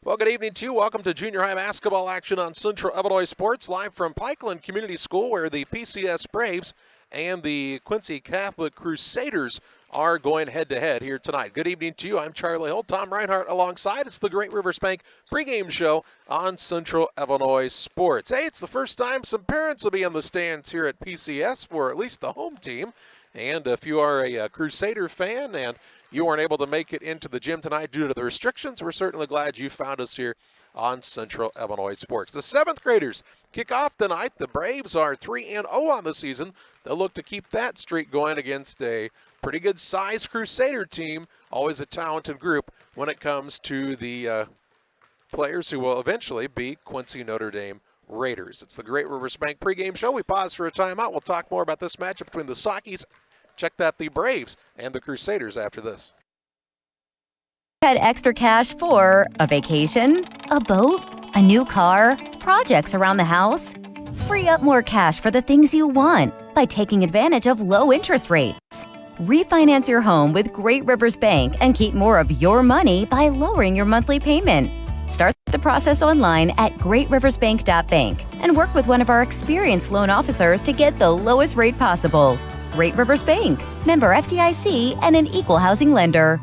Well, good evening to you. Welcome to junior high basketball action on Central Illinois Sports, live from Pikeland Community School, where the PCS Braves and the Quincy Catholic Crusaders are going head-to-head here tonight. Good evening to you. I'm Charlie Holt. Tom Reinhardt alongside. It's the Great Rivers Bank pregame show on Central Illinois Sports. Hey, it's the first time some parents will be in the stands here at PCS for at least the home team. And if you are a Crusader fan and you weren't able to make it into the gym tonight due to the restrictions, we're certainly glad you found us here on Central Illinois Sports. The 7th graders kick off tonight. The Braves are 3-0 on the season. They'll look to keep that streak going against a pretty good sized Crusader team, always a talented group when it comes to the players who will eventually be Quincy Notre Dame Raiders. It's the Great Rivers Bank pregame show. We pause for a timeout. We'll talk more about this matchup between the Sockies, check that, the Braves, and the Crusaders after this. Had extra cash for a vacation, a boat, a new car, projects around the house? Free up more cash for the things you want by taking advantage of low interest rates. Refinance your home with Great Rivers Bank and keep more of your money by lowering your monthly payment. Start the process online at greatriversbank.bank and work with one of our experienced loan officers to get the lowest rate possible. Great Rivers Bank, member FDIC, and an equal housing lender.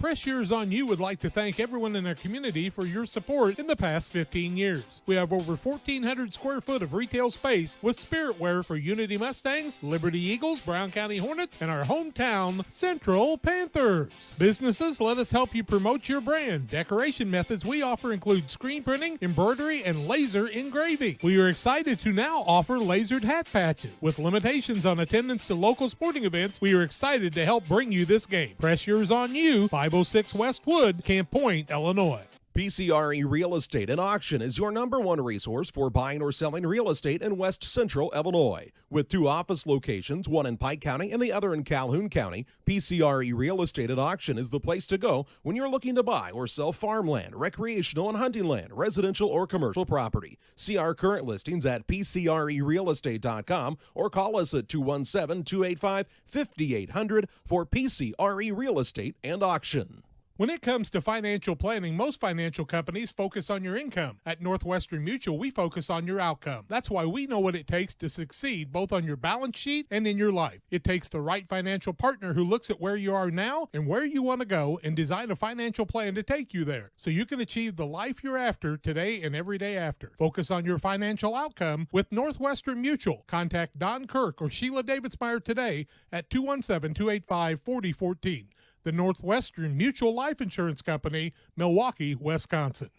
Press Yours on You would like to thank everyone in our community for your support in the past 15 years. We have over 1,400 square foot of retail space with spirit wear for Unity Mustangs, Liberty Eagles, Brown County Hornets, and our hometown Central Panthers. Businesses, let us help you promote your brand. Decoration methods we offer include screen printing, embroidery, and laser engraving. We are excited to now offer lasered hat patches. With limitations on attendance to local sporting events, we are excited to help bring you this game. Press Yours on You, 506 Westwood, Camp Point, Illinois. PCRE Real Estate and Auction is your #1 resource for buying or selling real estate in West Central Illinois. With 2 office locations, one in Pike County and the other in Calhoun County, PCRE Real Estate and Auction is the place to go when you're looking to buy or sell farmland, recreational and hunting land, residential or commercial property. See our current listings at PCRERealestate.com or call us at 217-285-5800 for PCRE Real Estate and Auction. When it comes to financial planning, most financial companies focus on your income. At Northwestern Mutual, we focus on your outcome. That's why we know what it takes to succeed both on your balance sheet and in your life. It takes the right financial partner who looks at where you are now and where you want to go and design a financial plan to take you there so you can achieve the life you're after today and every day after. Focus on your financial outcome with Northwestern Mutual. Contact Don Kirk or Sheila Davidsmeyer today at 217-285-4014. The Northwestern Mutual Life Insurance Company, Milwaukee, Wisconsin.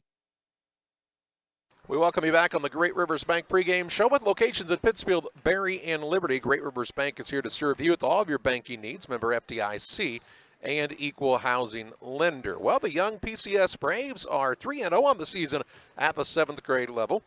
We welcome you back on the Great Rivers Bank pregame show with locations at Pittsfield, Barry, and Liberty. Great Rivers Bank is here to serve you with all of your banking needs. Member FDIC and equal housing lender. Well, the young PCS Braves are 3-0 on the season at the 7th grade level,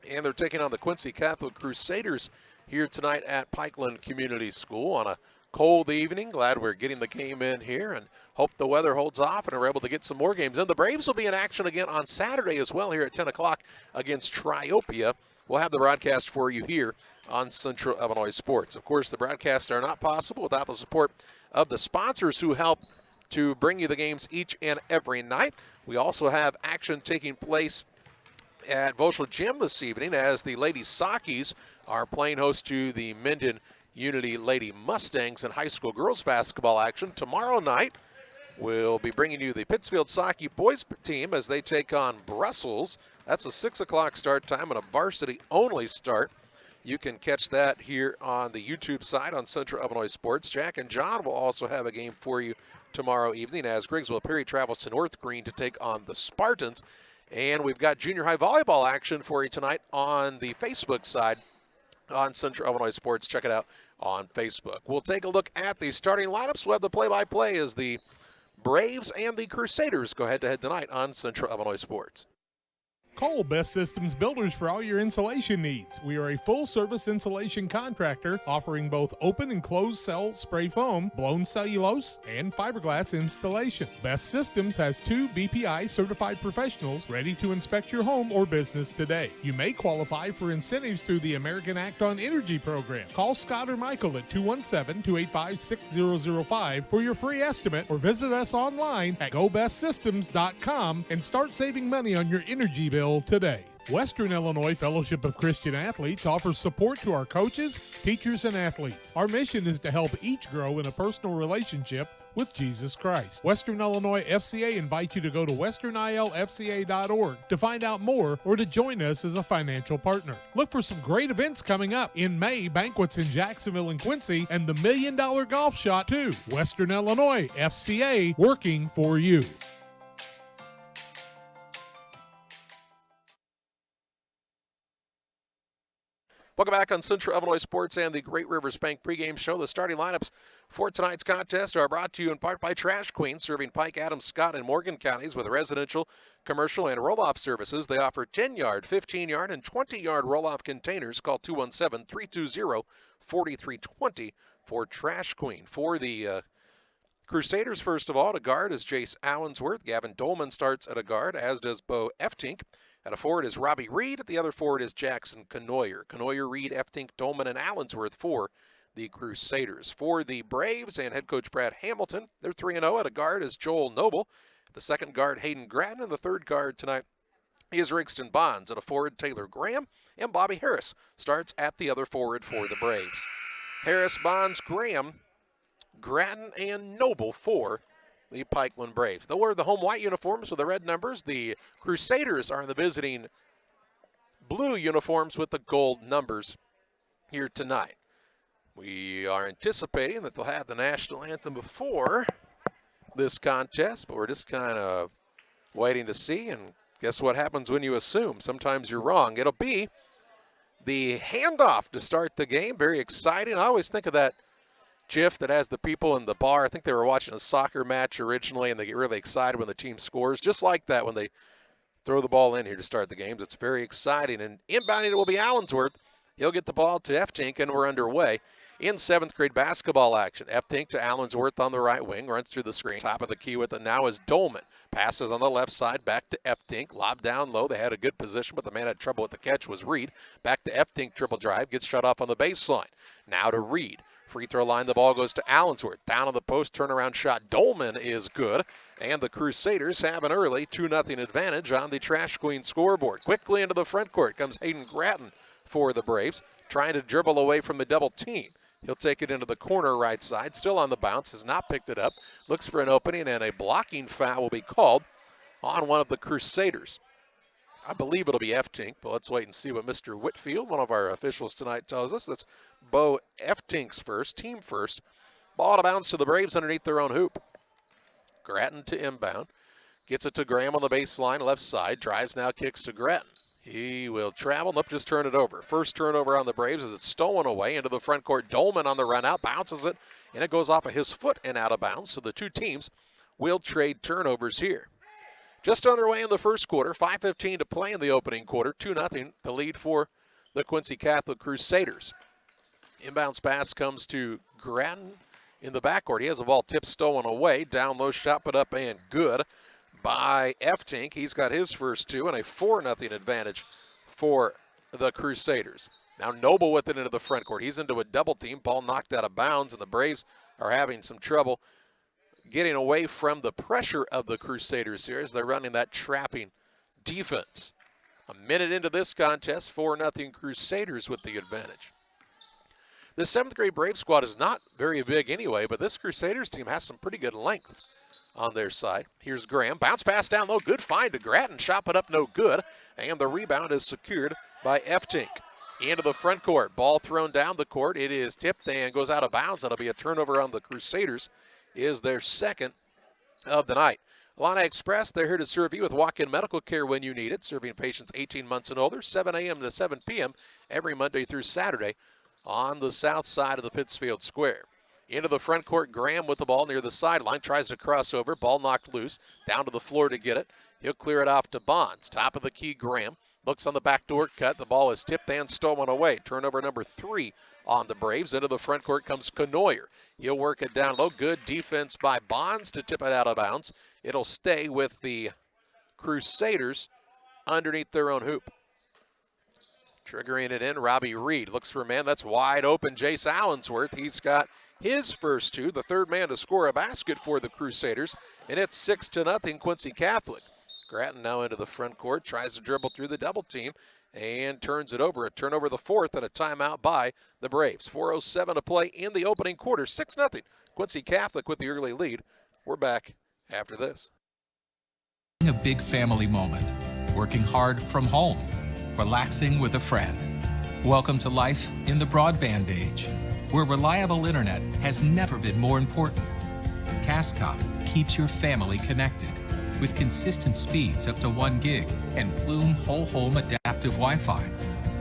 and they're taking on the Quincy Catholic Crusaders here tonight at Pikeland Community School on a cold evening. Glad we're getting the game in here and hope the weather holds off and are able to get some more games in. The Braves will be in action again on Saturday as well here at 10 o'clock against Triopia. We'll have the broadcast for you here on Central Illinois Sports. Of course, the broadcasts are not possible without the support of the sponsors who help to bring you the games each and every night. We also have action taking place at Voschel Gym this evening as the Lady Sockies are playing host to the Minden Unity Lady Mustangs in high school girls basketball action. Tomorrow night, we'll be bringing you the Pittsfield Socky boys team as they take on Brussels. That's a 6 o'clock start time and a varsity-only start. You can catch that here on the YouTube side on Central Illinois Sports. Jack and John will also have a game for you tomorrow evening as Griggsville Perry travels to North Green to take on the Spartans. And we've got junior high volleyball action for you tonight on the Facebook side on Central Illinois Sports. Check it out on Facebook. We'll take a look at the starting lineups. We'll have the play-by-play as the Braves and the Crusaders go head-to-head tonight on Central Illinois Sports. Call Best Systems Builders for all your insulation needs. We are a full-service insulation contractor offering both open and closed cell spray foam, blown cellulose, and fiberglass installation. Best Systems has 2 BPI certified professionals ready to inspect your home or business today. You may qualify for incentives through the American Act on Energy program. Call Scott or Michael at 217-285-6005 for your free estimate or visit us online at gobestsystems.com and start saving money on your energy bill today. Western Illinois Fellowship of Christian Athletes offers support to our coaches, teachers, and athletes. Our mission is to help each grow in a personal relationship with Jesus Christ. Western Illinois FCA invites you to go to westernilfca.org to find out more or to join us as a financial partner. Look for some great events coming up. In May, banquets in Jacksonville and Quincy, and the $1 Million Golf Shot too. Western Illinois FCA, working for you. Welcome back on Central Illinois Sports and the Great Rivers Bank pregame show. The starting lineups for tonight's contest are brought to you in part by Trash Queen, serving Pike, Adams, Scott, and Morgan counties with residential, commercial, and roll-off services. They offer 10-yard, 15-yard, and 20-yard roll-off containers. Call 217-320-4320 for Trash Queen. For the Crusaders, first of all, to guard is Jace Allensworth. Gavin Dolman starts at a guard, as does Bo Eftink. At a forward is Robbie Reed. At the other forward is Jackson Canoyer. Canoyer, Reed, Eftink, Dolman, and Allensworth for the Crusaders. For the Braves and head coach Brad Hamilton, they're 3-0. At a guard is Joel Noble. At the second guard, Hayden Gratton. And the third guard tonight is Rigston Bonds. At a forward, Taylor Graham. And Bobby Harris starts at the other forward for the Braves. Harris, Bonds, Graham, Gratton, and Noble for the Pikeland Braves. They'll wear the home white uniforms with the red numbers. The Crusaders are in the visiting blue uniforms with the gold numbers here tonight. We are anticipating that they'll have the national anthem before this contest, but we're just kind of waiting to see, and guess what happens when you assume? Sometimes you're wrong. It'll be the handoff to start the game. Very exciting. I always think of that GIF that has the people in the bar. I think they were watching a soccer match originally, and they get really excited when the team scores. Just like that when they throw the ball in here to start the games. It's very exciting. And inbounding it will be Allensworth. He'll get the ball to Eftink, and we're underway in 7th grade basketball action. Eftink to Allensworth on the right wing, runs through the screen. Top of the key with it now is Dolman. Passes on the left side, back to Eftink. Lob down low. They had a good position, but the man had trouble with the catch was Reed. Back to Eftink, triple drive. Gets shut off on the baseline. Now to Reed. Free throw line, the ball goes to Allensworth. Down on the post, turnaround shot. Dolman is good. And the Crusaders have an early 2-0 advantage on the Trash Queen scoreboard. Quickly into the front court comes Hayden Gratton for the Braves, trying to dribble away from the double team. He'll take it into the corner right side, still on the bounce, has not picked it up. Looks for an opening, and a blocking foul will be called on one of the Crusaders. I believe it'll be Eftink, but let's wait and see what Mr. Whitfield, one of our officials tonight, tells us. That's Bo Eftink's first, team first. Ball out of bounds to the Braves underneath their own hoop. Gratton to inbound. Gets it to Graham on the baseline, left side. Drives now, kicks to Gratton. He will travel. Nope, just turn it over. First turnover on the Braves as it's stolen away into the front court. Dolman on the run out, bounces it, and it goes off of his foot and out of bounds. So the two teams will trade turnovers here. Just underway in the first quarter, 5:15 to play in the opening quarter, 2-0, the lead for the Quincy Catholic Crusaders. Inbounds pass comes to Gratton in the backcourt. He has a ball tip stolen away. Down low, shot put up and good by Eftink. He's got his first two, and a 4-0 advantage for the Crusaders. Now Noble with it into the front court. He's into a double team. Ball knocked out of bounds, and the Braves are having some trouble getting away from the pressure of the Crusaders here as they're running that trapping defense. A minute into this contest, 4-0 Crusaders with the advantage. The 7th grade Brave squad is not very big anyway, but this Crusaders team has some pretty good length on their side. Here's Graham. Bounce pass down low. Good find to Gratton. Shot put up no good. And the rebound is secured by Eftink. Into the front court. Ball thrown down the court. It is tipped and goes out of bounds. That'll be a turnover on the Crusaders. Is their second of the night. Illini Express, they're here to serve you with walk-in medical care when you need it, serving patients 18 months and older, 7 a.m. to 7 p.m. every Monday through Saturday on the south side of the Pittsfield Square. Into the front court, Graham with the ball near the sideline, tries to cross over, ball knocked loose, down to the floor to get it. He'll clear it off to Bonds. Top of the key, Graham. Looks on the backdoor cut. The ball is tipped and stolen away. Turnover number 3 on the Braves. Into the front court comes Canoyer. He'll work it down low. Good defense by Bonds to tip it out of bounds. It'll stay with the Crusaders underneath their own hoop. Triggering it in, Robbie Reed looks for a man that's wide open. Jace Allensworth. He's got his first 2, the third man to score a basket for the Crusaders, and it's 6-0 Quincy Catholic. Grattan now into the front court, tries to dribble through the double team, and turns it over. A turnover the 4th and a timeout by the Braves. 4:07 to play in the opening quarter. 6-0 Quincy Catholic with the early lead. We're back after this. A big family moment. Working hard from home. Relaxing with a friend. Welcome to life in the broadband age, where reliable internet has never been more important. Cascom keeps your family connected with consistent speeds up to 1 gig and Plume whole home adaptive Wi-Fi.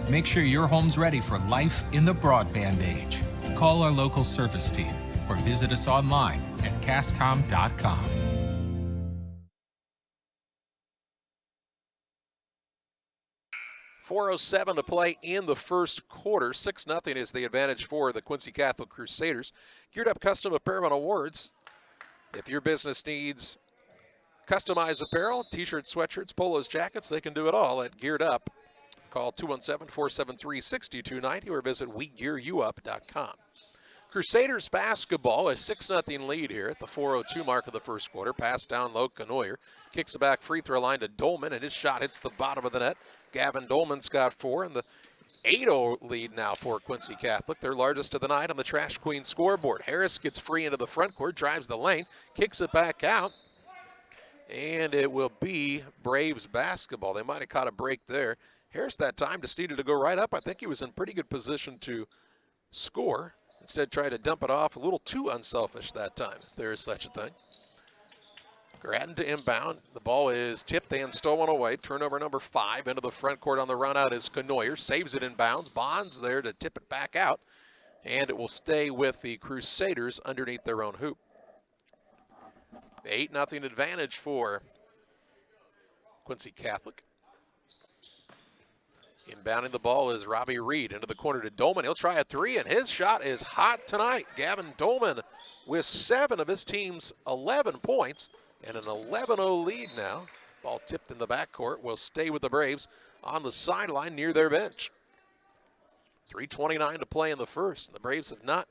Make sure your home's ready for life in the broadband age. Call our local service team or visit us online at cascom.com. .407 to play in the first quarter. 6-0 is the advantage for the Quincy Catholic Crusaders. Geared Up Custom Apparel Awards. If your business needs customized apparel, t-shirts, sweatshirts, polos, jackets, they can do it all at Geared Up. Call 217-473-6290 or visit wegearyouup.com. Crusaders basketball, a 6-0 lead here at the 4:02 mark of the first quarter. Pass down low, Canoyer kicks it back free throw line to Dolman, and his shot hits the bottom of the net. Gavin Dolman's got 4, and the 8-0 lead now for Quincy Catholic, their largest of the night on the Trash Queen scoreboard. Harris gets free into the front court, drives the lane, kicks it back out, and it will be Braves basketball. They might have caught a break there. Harris that time just needed to go right up. I think he was in pretty good position to score. Instead tried to dump it off, a little too unselfish that time, if there is such a thing. Grattan to inbound. The ball is tipped and stolen away. Turnover number 5 into the front court on the run out is Canoyer. Saves it inbounds. Bonds there to tip it back out. And it will stay with the Crusaders underneath their own hoop. 8-0 advantage for Quincy Catholic. Inbounding the ball is Robbie Reed into the corner to Dolman. He'll try a 3, and his shot is hot tonight. Gavin Dolman with 7 of his team's 11 points. And an 11-0 lead now. Ball tipped in the backcourt will stay with the Braves on the sideline near their bench. 3:29 to play in the first. The Braves have not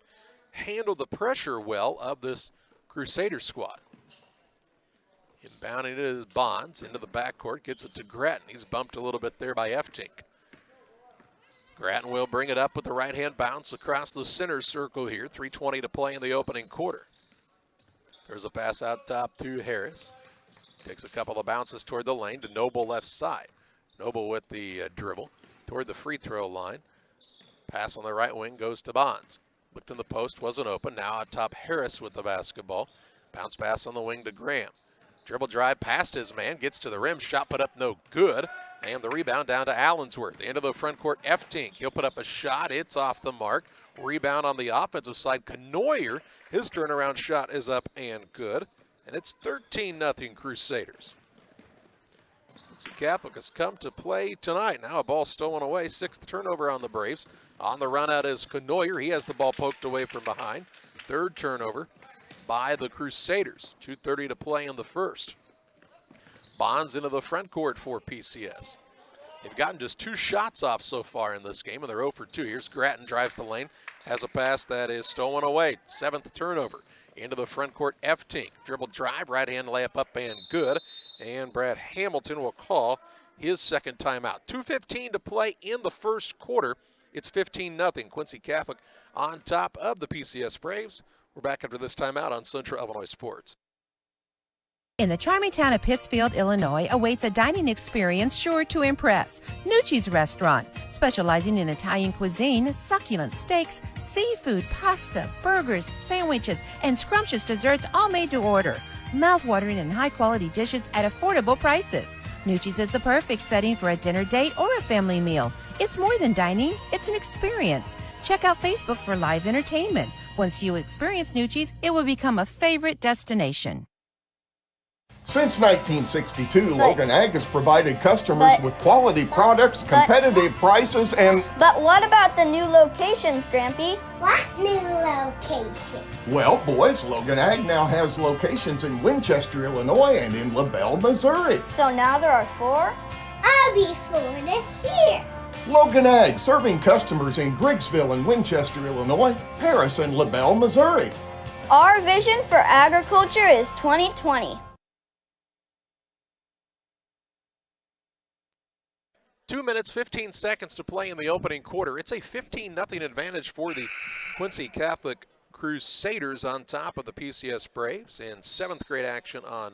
handled the pressure well of this Crusader squad. Inbounding it is Bonds into the backcourt, gets it to Grattan. He's bumped a little bit there by Eftink. Grattan will bring it up with the right-hand bounce across the center circle here. 3:20 to play in the opening quarter. There's a pass out top to Harris. Takes a couple of bounces toward the lane to Noble left side. Noble with the dribble toward the free throw line. Pass on the right wing goes to Bonds. Looked in the post, wasn't open. Now out top Harris with the basketball. Bounce pass on the wing to Graham. Dribble drive past his man, gets to the rim. Shot put up no good. And the rebound down to Allensworth. Into the front court, Eftink. He'll put up a shot. It's off the mark. Rebound on the offensive side. Canoyer, his turnaround shot is up and good. And it's 13-0 Crusaders. Quincy Catholic has come to play tonight. Now a ball stolen away. 6th turnover on the Braves. On the run out is Canoyer. He has the ball poked away from behind. 3rd turnover by the Crusaders. 2:30 to play in the first. Bonds into the front court for PCS. They've gotten just 2 shots off so far in this game, and they're 0 for 2. Here's Grattan, drives the lane, has a pass that is stolen away. 7th turnover. Into the front court, Eftink. Dribble drive, right-hand layup up and good. And Brad Hamilton will call his second timeout. 2:15 to play in the first quarter. It's 15-0. Quincy Catholic on top of the PCS Braves. We're back after this timeout on Central Illinois Sports. In the charming town of Pittsfield, Illinois, awaits a dining experience sure to impress. Nucci's Restaurant, specializing in Italian cuisine, succulent steaks, seafood, pasta, burgers, sandwiches, and scrumptious desserts, all made to order. Mouth-watering and high-quality dishes at affordable prices. Nucci's is the perfect setting for a dinner date or a family meal. It's more than dining, it's an experience. Check out Facebook for live entertainment. Once you experience Nucci's, it will become a favorite destination. Since 1962, Logan Ag has provided customers with quality products, competitive prices, and... But what about the new locations, Grampy? What new location? Well, boys, Logan Ag now has locations in Winchester, Illinois, and in LaBelle, Missouri. So now there are 4? I'll be 4 this year. Logan Ag, serving customers in Griggsville and Winchester, Illinois, Paris, and LaBelle, Missouri. Our vision for agriculture is 2020. 2 minutes, 15 seconds to play in the opening quarter. It's a 15-0 advantage for the Quincy Catholic Crusaders on top of the PCS Braves in 7th grade action on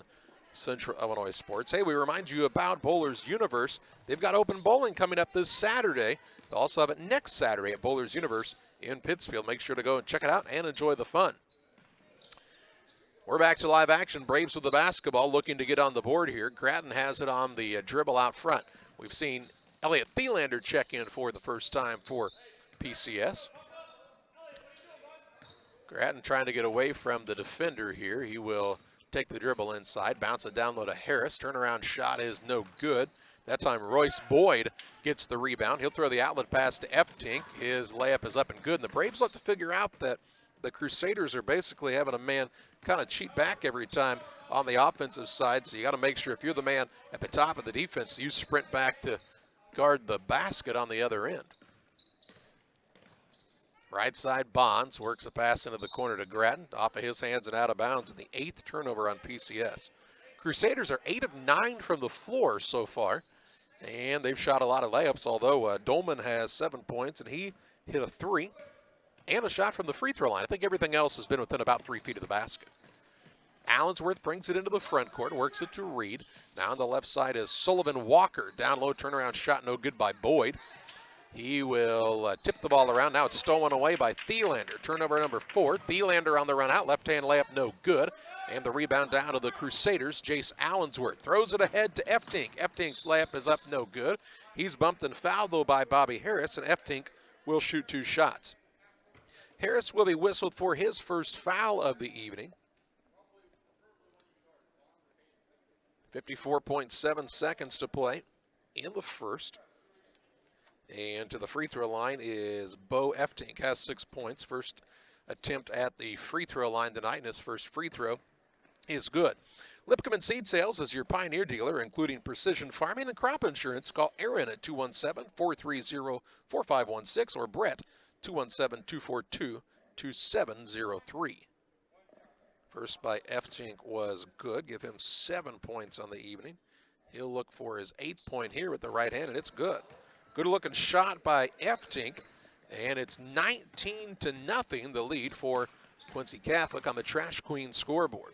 Central Illinois Sports. Hey, we remind you about Bowlers Universe. They've got open bowling coming up this Saturday. They'll also have it next Saturday at Bowlers Universe in Pittsfield. Make sure to go and check it out and enjoy the fun. We're back to live action. Braves with the basketball looking to get on the board here. Grattan has it on the dribble out front. We've seen Elliot Thielander check in for the first time for PCS. Grattan trying to get away from the defender here. He will take the dribble inside, bounce it down low to Harris. Turnaround shot is no good. That time Royce Boyd gets the rebound. He'll throw the outlet pass to Eftink. His layup is up and good. And the Braves look to figure out that the Crusaders are basically having a man kind of cheat back every time on the offensive side. So you got to make sure if you're the man at the top of the defense, you sprint back to guard the basket on the other end. Right side Bonds works a pass into the corner to Grattan, off of his hands and out of bounds, and the 8th turnover on PCS. Crusaders are 8 of 9 from the floor so far, and they've shot a lot of layups, although Dolman has 7 points, and he hit a 3 and a shot from the free throw line. I think everything else has been within about 3 feet of the basket. Allensworth brings it into the front court, works it to Reed. Now on the left side is Sullivan Walker. Down low, turnaround shot, no good by Boyd. He will tip the ball around. Now it's stolen away by Thielander. Turnover number 4. Thielander on the run out. Left-hand layup, no good. And the rebound down to the Crusaders. Jace Allensworth throws it ahead to Eftink. Eftink's layup is up, no good. He's bumped and fouled, though, by Bobby Harris, and Eftink will shoot 2 shots. Harris will be whistled for his first foul of the evening. 54.7 seconds to play in the first. And to the free throw line is Bo Eftink, has 6 points. First attempt at the free throw line tonight, and his first free throw is good. Lipcom Seed Sales is your Pioneer dealer, including precision farming and crop insurance. Call Aaron at 217-430-4516 or Brett 217-242-2703. First by Eftink was good. Give him 7 points on the evening. He'll look for his 8th point here with the right hand, and it's good. Good looking shot by Eftink, and it's 19-0, the lead for Quincy Catholic on the Trash Queen scoreboard.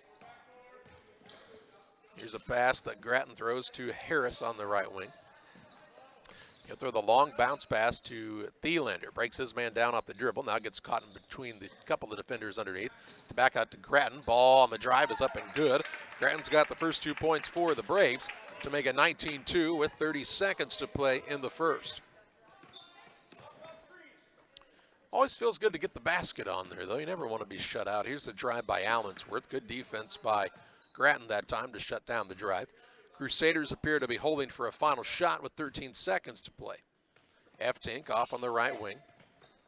Here's a pass that Grattan throws to Harris on the right wing. He'll throw the long bounce pass to Thielander. Breaks his man down off the dribble. Now gets caught in between the couple of defenders underneath. Back out to Grattan. Ball on the drive is up and good. Grattan's got the first 2 points for the Braves to make it 19-2 with 30 seconds to play in the first. Always feels good to get the basket on there, though. You never want to be shut out. Here's the drive by Allensworth. Good defense by Grattan that time to shut down the drive. Crusaders appear to be holding for a final shot with 13 seconds to play. Eftink off on the right wing.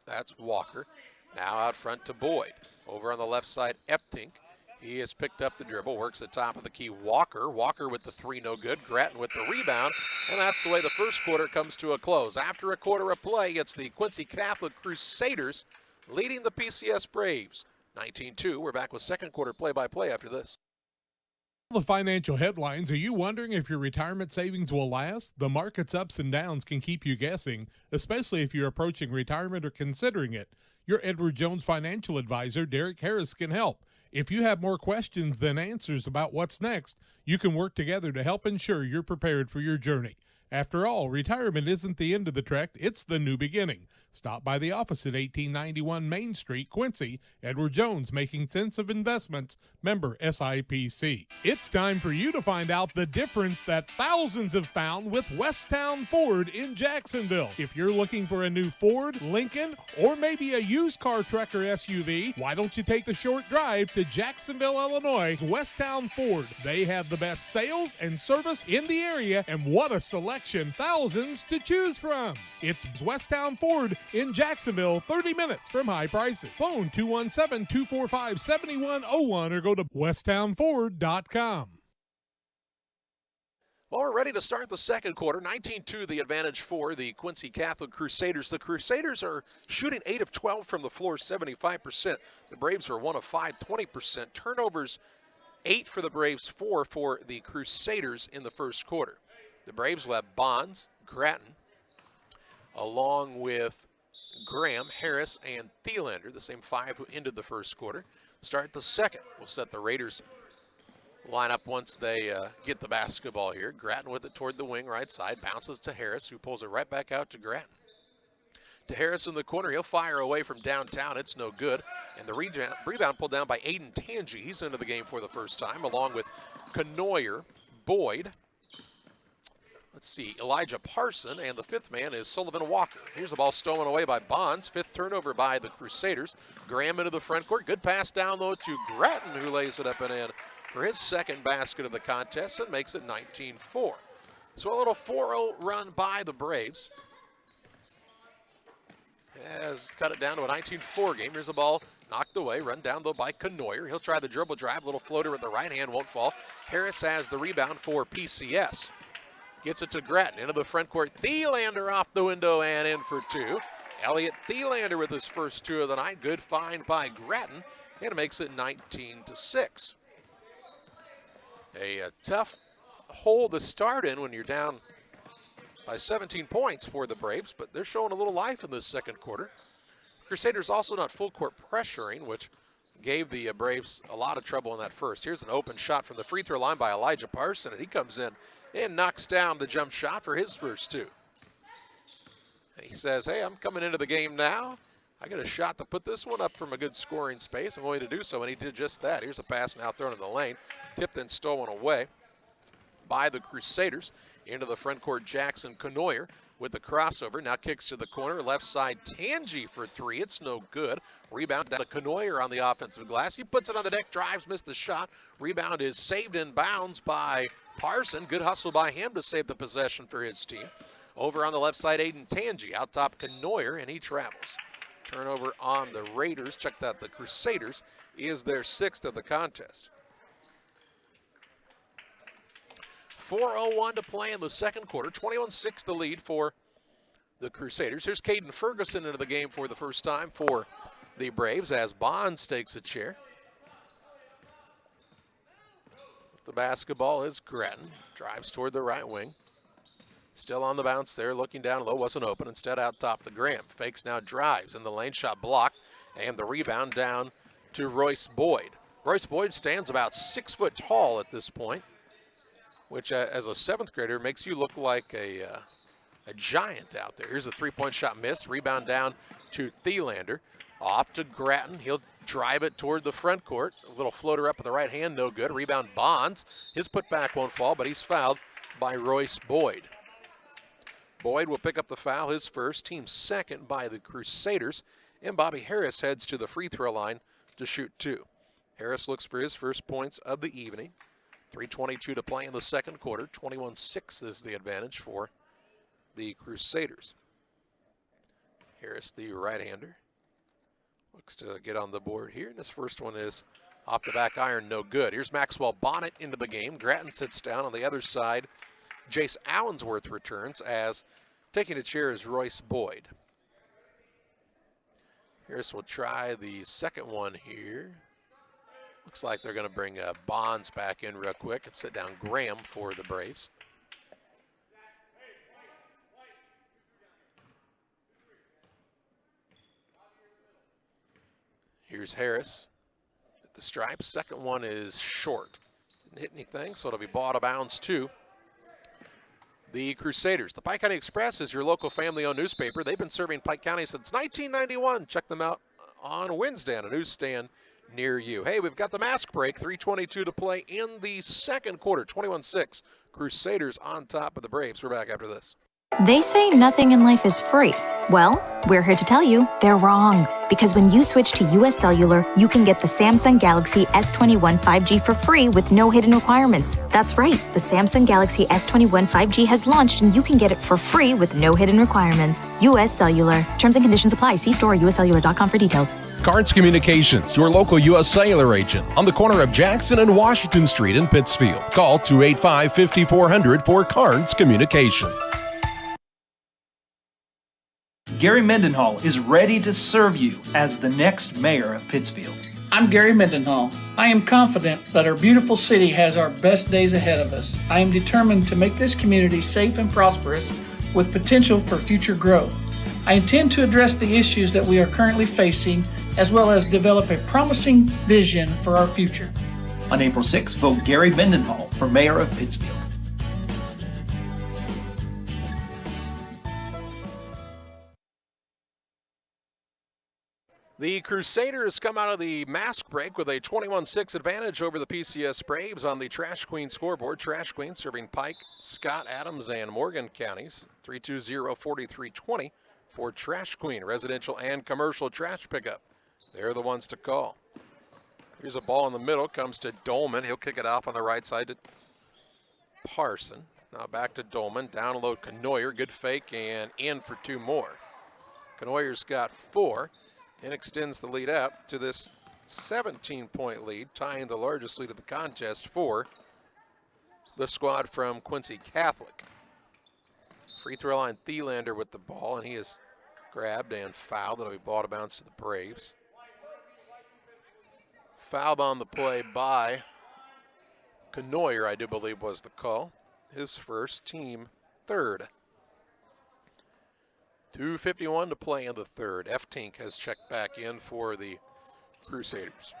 That's Walker. Now out front to Boyd. Over on the left side, Eftink. He has picked up the dribble, works the top of the key. Walker with the 3, no good. Grattan with the rebound, and that's the way the first quarter comes to a close. After a quarter of play, it's the Quincy Catholic Crusaders leading the PCS Braves 19-2. We're back with second quarter play-by-play after this. The financial headlines. Are you wondering if your retirement savings will last? The market's ups and downs can keep you guessing, especially if you're approaching retirement or considering it. Your Edward Jones financial advisor, Derek Harris, can help. If you have more questions than answers about what's next, you can work together to help ensure you're prepared for your journey. After all, retirement isn't the end of the trek, it's the new beginning. Stop by the office at 1891 Main Street, Quincy. Edward Jones, making sense of investments, member SIPC. It's time for you to find out the difference that thousands have found with Westtown Ford in Jacksonville. If you're looking for a new Ford, Lincoln, or maybe a used car, truck, or SUV, why don't you take the short drive to Jacksonville, Illinois, Westtown Ford. They have the best sales and service in the area, and what a selection, thousands to choose from. It's Westtown Ford in Jacksonville, 30 minutes from high prices. Phone 217-245-7101 or go to westtownford.com. Well, we're ready to start the second quarter. 19-2 the advantage for the Quincy Catholic Crusaders. The Crusaders are shooting 8 of 12 from the floor, 75%. The Braves are 1 of 5, 20%. Turnovers, 8 for the Braves, 4 for the Crusaders in the first quarter. The Braves will have Bonds, Gratton, along with Graham, Harris, and Thielander, the same 5 who ended the first quarter. Start the second. We'll set the Raiders line up once they get the basketball here. Gratton with it toward the wing, right side. Bounces to Harris, who pulls it right back out to Gratton. To Harris in the corner. He'll fire away from downtown. It's no good. And the rebound pulled down by Aiden Tangi. He's into the game for the first time, along with Canoyer, Boyd. Let's see, Elijah Parson, and the fifth man is Sullivan Walker. Here's the ball stolen away by Bonds. 5th turnover by the Crusaders. Graham into the front court. Good pass down low to Gratton, who lays it up and in for his second basket of the contest and makes it 19-4. So a little 4-0 run by the Braves has cut it down to a 19-4 game. Here's the ball knocked away, run down though by Canoyer. He'll try the dribble drive, little floater with the right hand, won't fall. Harris has the rebound for PCS. Gets it to Gratton, into the front court. Thielander off the window and in for 2. Elliott Thielander with his first 2 of the night. Good find by Gratton, and it makes it 19-6. A tough hole to start in when you're down by 17 points for the Braves, but they're showing a little life in this second quarter. Crusaders also not full court pressuring, which gave the Braves a lot of trouble in that first. Here's an open shot from the free throw line by Elijah Parson, and he comes in and knocks down the jump shot for his first 2. He says, hey, I'm coming into the game now. I got a shot to put this one up from a good scoring space. I'm going to do so, and he did just that. Here's a pass now thrown in the lane. Tipped and stolen away by the Crusaders. Into the front court, Jackson Canoyer with the crossover. Now kicks to the corner, left side, Tangi for 3. It's no good. Rebound down to Canoyer on the offensive glass. He puts it on the deck, drives, missed the shot. Rebound is saved in bounds by Parson. Good hustle by him to save the possession for his team. Over on the left side, Aiden Tangi. Out top, Canoyer, and he travels. Turnover on the Raiders. Check that, the Crusaders is their 6th of the contest. 4:01 to play in the second quarter. 21-6 the lead for the Crusaders. Here's Caden Ferguson into the game for the first time for the Braves as Bonds takes a chair. The basketball is Gratton. Drives toward the right wing. Still on the bounce there, looking down low, wasn't open. Instead out top the Graham. Fakes now, drives in the lane, shot blocked, and the rebound down to Royce Boyd. Royce Boyd stands about 6 foot tall at this point, which as a 7th grader makes you look like a giant out there. Here's a 3-point shot miss. Rebound down to Thielander. Off to Gratton. He'll drive it toward the front court. A little floater up with the right hand, no good. Rebound Bonds. His putback won't fall, but he's fouled by Royce Boyd. Boyd will pick up the foul, his first, team second by the Crusaders. And Bobby Harris heads to the free throw line to shoot 2. Harris looks for his first points of the evening. 3:22 to play in the second quarter. 21-6 is the advantage for the Crusaders. Harris, the right-hander, looks to get on the board here. And this first one is off the back iron, no good. Here's Maxwell Bonnet into the game. Gratton sits down on the other side. Jace Allensworth returns as taking a chair is Royce Boyd. Harris will try the second one here. Looks like they're going to bring Bonds back in real quick and sit down Graham for the Braves. Here's Harris at the stripe. Second one is short. Didn't hit anything, so it'll be ball out of bounds too. The Crusaders. The Pike County Express is your local family-owned newspaper. They've been serving Pike County since 1991. Check them out on Wednesday on a newsstand near you. Hey, we've got the mask break. 3:22 to play in the second quarter. 21-6. Crusaders on top of the Braves. We're back after this. They say nothing in life is free. Well, we're here to tell you they're wrong. Because when you switch to US Cellular, you can get the Samsung Galaxy S21 5G for free with no hidden requirements. That's right, the Samsung Galaxy S21 5G has launched and you can get it for free with no hidden requirements. US Cellular. Terms and conditions apply. See store or uscellular.com for details. Cards Communications, your local U.S. Cellular agent, on the corner of Jackson and Washington Street in Pittsfield. Call 285-5400 for Cards Communications. Gary Mendenhall is ready to serve you as the next mayor of Pittsfield. I'm Gary Mendenhall. I am confident that our beautiful city has our best days ahead of us. I am determined to make this community safe and prosperous with potential for future growth. I intend to address the issues that we are currently facing, as well as develop a promising vision for our future. On April 6th, vote Gary Mendenhall for mayor of Pittsfield. The Crusaders come out of the mask break with a 21-6 advantage over the PCS Braves on the Trash Queen scoreboard. Trash Queen serving Pike, Scott, Adams, and Morgan counties. 320-4320 for Trash Queen, residential and commercial trash pickup. They're the ones to call. Here's a ball in the middle, comes to Dolman. He'll kick it off on the right side to Parson. Now back to Dolman, down low Canoyer, good fake, and in for two more. Canoyer's got 4. And extends the lead up to this 17-point lead, tying the largest lead of the contest for the squad from Quincy Catholic. Free throw line Thielander with the ball, and he is grabbed and fouled. That'll be ball to bounce to the Braves. Foul on the play by Canoyer, I do believe was the call. His first, team third. 2:51 to play in the third. F-Tink has checked back in for the Crusaders.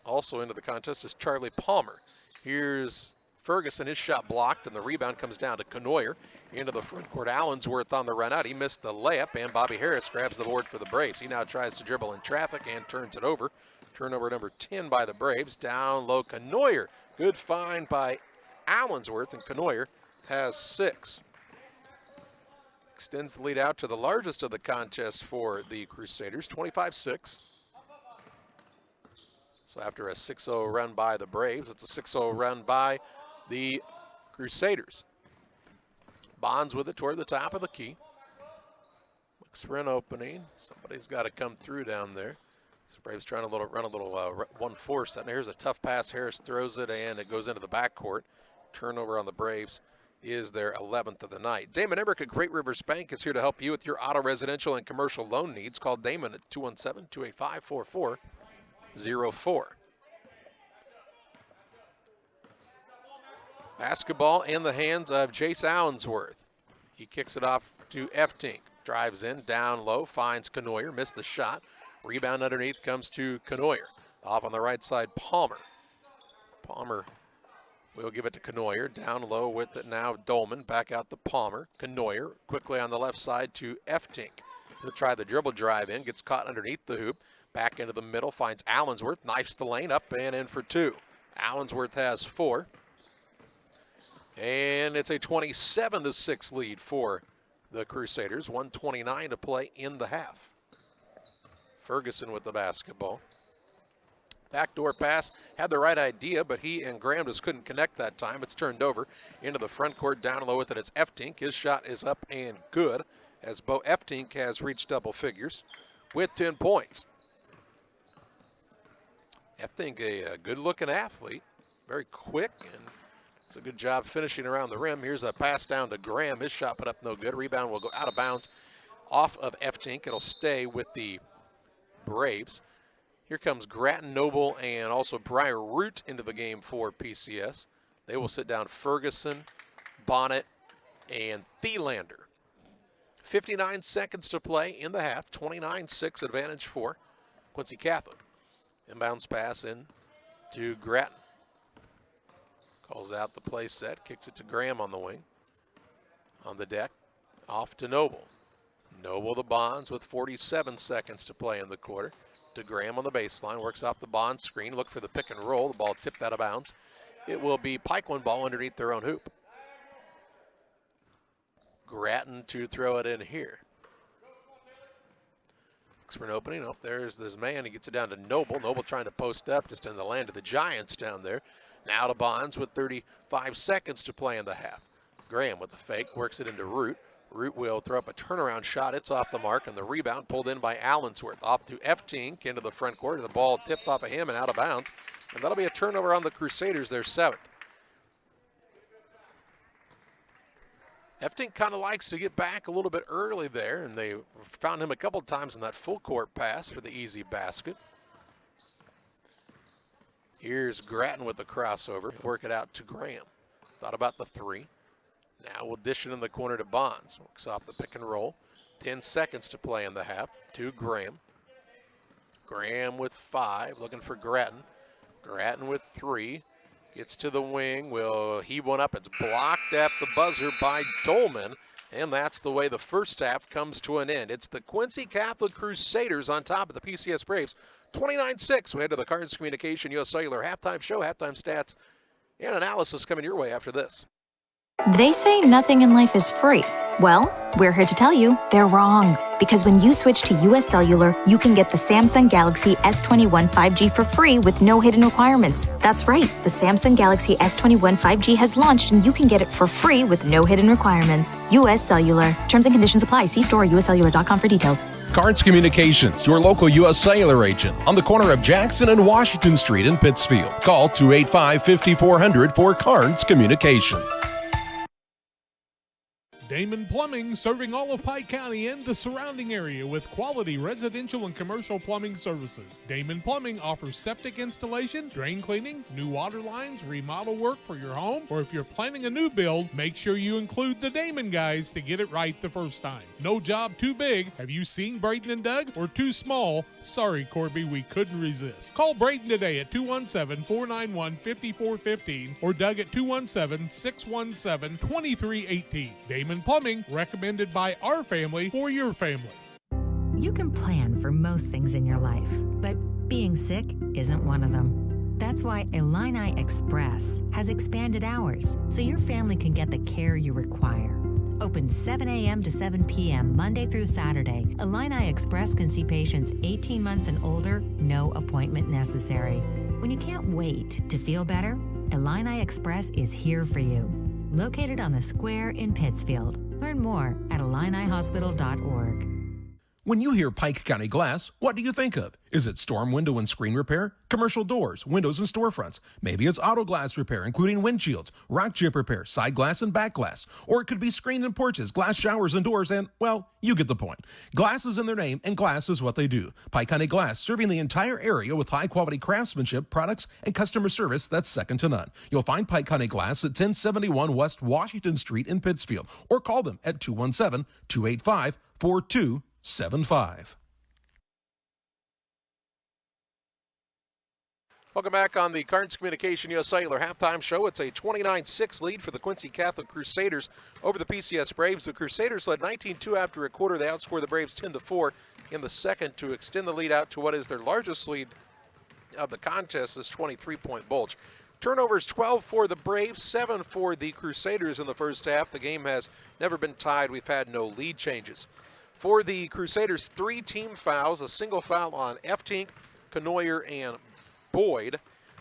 Also into the contest is Charlie Palmer. Here's Ferguson, his shot blocked, and the rebound comes down to Canoyer. Into the front court, Allensworth on the run out. He missed the layup, and Bobby Harris grabs the board for the Braves. He now tries to dribble in traffic and turns it over. Turnover number 10 by the Braves. Down low, Canoyer. Good find by Allensworth, and Canoyer has 6. Extends the lead out to the largest of the contest for the Crusaders, 25-6. So after a 6-0 run by the Braves, it's a 6-0 run by the Crusaders. Bonds with it toward the top of the key. Looks for an opening. Somebody's got to come through down there. So Braves trying to run a little 1-4 set. Here's a tough pass. Harris throws it, and it goes into the backcourt. Turnover on the Braves is their 11th of the night. Damon Emmerich at Great Rivers Bank is here to help you with your auto, residential, and commercial loan needs. Call Damon at 217-285-4404. Basketball in the hands of Jace Allensworth. He kicks it off to F-Tink. Drives in, down low, finds Canoyer, missed the shot. Rebound underneath comes to Canoyer. Off on the right side, Palmer. Palmer will give it to Canoyer. Down low with it now, Dolman. Back out to Palmer. Canoyer quickly on the left side to F-Tink. He'll try the dribble drive in, gets caught underneath the hoop. Back into the middle, finds Allensworth, knifes the lane, up and in for 2. Allensworth has 4. And it's a 27-6 lead for the Crusaders. 1:29 to play in the half. Ferguson with the basketball. Backdoor pass, had the right idea, but he and Graham just couldn't connect that time. It's turned over into the front court, down low with it. It's F-Tink. His shot is up and good, as Bo F-Tink has reached double figures with 10 points. F-Tink, a good-looking athlete, very quick, and it's a good job finishing around the rim. Here's a pass down to Graham. His shot put up no good. Rebound will go out of bounds off of F-Tink. It'll stay with the Braves. Here comes Grattan, Noble, and also Briar Root into the game for PCS. They will sit down Ferguson, Bonnet, and Thielander. 59 seconds to play in the half. 29-6 advantage for Quincy Catholic. Inbounds pass in to Grattan. Calls out the play set, kicks it to Graham on the wing. On the deck, off to Noble. Noble the Bonds with 47 seconds to play in the quarter. To Graham on the baseline, works off the Bond screen, look for the pick and roll. The ball tipped out of bounds. It will be Pikeland ball underneath their own hoop. Grattan to throw it in here. Looks for an opening. Oh, there's this man. He gets it down to Noble. Noble trying to post up just in the land of the Giants down there. Now to Bonds with 35 seconds to play in the half. Graham with the fake, works it into Root. Root will throw up a turnaround shot. It's off the mark, and the rebound pulled in by Allensworth. Off to Eftink into the front court. The ball tipped off of him and out of bounds. And that'll be a turnover on the Crusaders, their 7th. Eftink kind of likes to get back a little bit early there, and they found him a couple times in that full court pass for the easy basket. Here's Grattan with the crossover. Work it out to Graham. Thought about the 3. Now we'll dish it in the corner to Bonds. Works off the pick and roll. 10 seconds to play in the half. To Graham. Graham with 5, looking for Grattan. Grattan with 3. Gets to the wing, will heave one up. It's blocked at the buzzer by Dolman. And that's the way the first half comes to an end. It's the Quincy Catholic Crusaders on top of the PCS Braves. 29-6. We head to the Cards Communication US Cellular halftime show, halftime stats, and analysis coming your way after this. They say nothing in life is free. Well, we're here to tell you they're wrong. Because when you switch to US Cellular, you can get the Samsung Galaxy S21 5G for free with no hidden requirements. That's right, the Samsung Galaxy S21 5G has launched and you can get it for free with no hidden requirements. US Cellular. Terms and conditions apply. See store or uscellular.com for details. Cards Communications, your local U.S. Cellular agent on the corner of Jackson and Washington Street in Pittsfield. Call 285-5400 for Cards Communication. Damon Plumbing, serving all of Pike County and the surrounding area with quality residential and commercial plumbing services. Damon Plumbing offers septic installation, drain cleaning, new water lines, remodel work for your home, or if you're planning a new build, make sure you include the Damon guys to get it right the first time. No job too big. Have you seen Braden and Doug? Or too small? Sorry, Corby, we couldn't resist. Call Braden today at 217-491-5415 or Doug at 217-617-2318. Damon Plumbing, recommended by our family for your family. You can plan for most things in your life, but being sick isn't one of them. That's why Illini Express has expanded hours so your family can get the care you require. Open 7 a.m. to 7 p.m. Monday through Saturday, Illini Express can see patients 18 months and older, no appointment necessary. When you can't wait to feel better, Illini Express is here for you. Located on the square in Pittsfield. Learn more at IlliniHospital.org. When you hear Pike County Glass, what do you think of? Is it storm window and screen repair? Commercial doors, windows, and storefronts? Maybe it's auto glass repair, including windshields, rock chip repair, side glass, and back glass. Or it could be screen and porches, glass showers and doors, and, well, you get the point. Glass is in their name, and glass is what they do. Pike County Glass, serving the entire area with high-quality craftsmanship, products, and customer service that's second to none. You'll find Pike County Glass at 1071 West Washington Street in Pittsfield, or call them at 217-285-4275. Welcome back on the Cards Communication US Cellular halftime show. It's a 29-6 lead for the Quincy Catholic Crusaders over the PCS Braves. The Crusaders led 19-2 after a quarter. They outscored the Braves 10-4 in the second to extend the lead out to what is their largest lead of the contest, this 23-point bulge. Turnovers 12 for the Braves, 7 for the Crusaders in the first half. The game has never been tied. We've had no lead changes. For the Crusaders, 3 team fouls, a single foul on Eftink, Canoyer, and Boyd.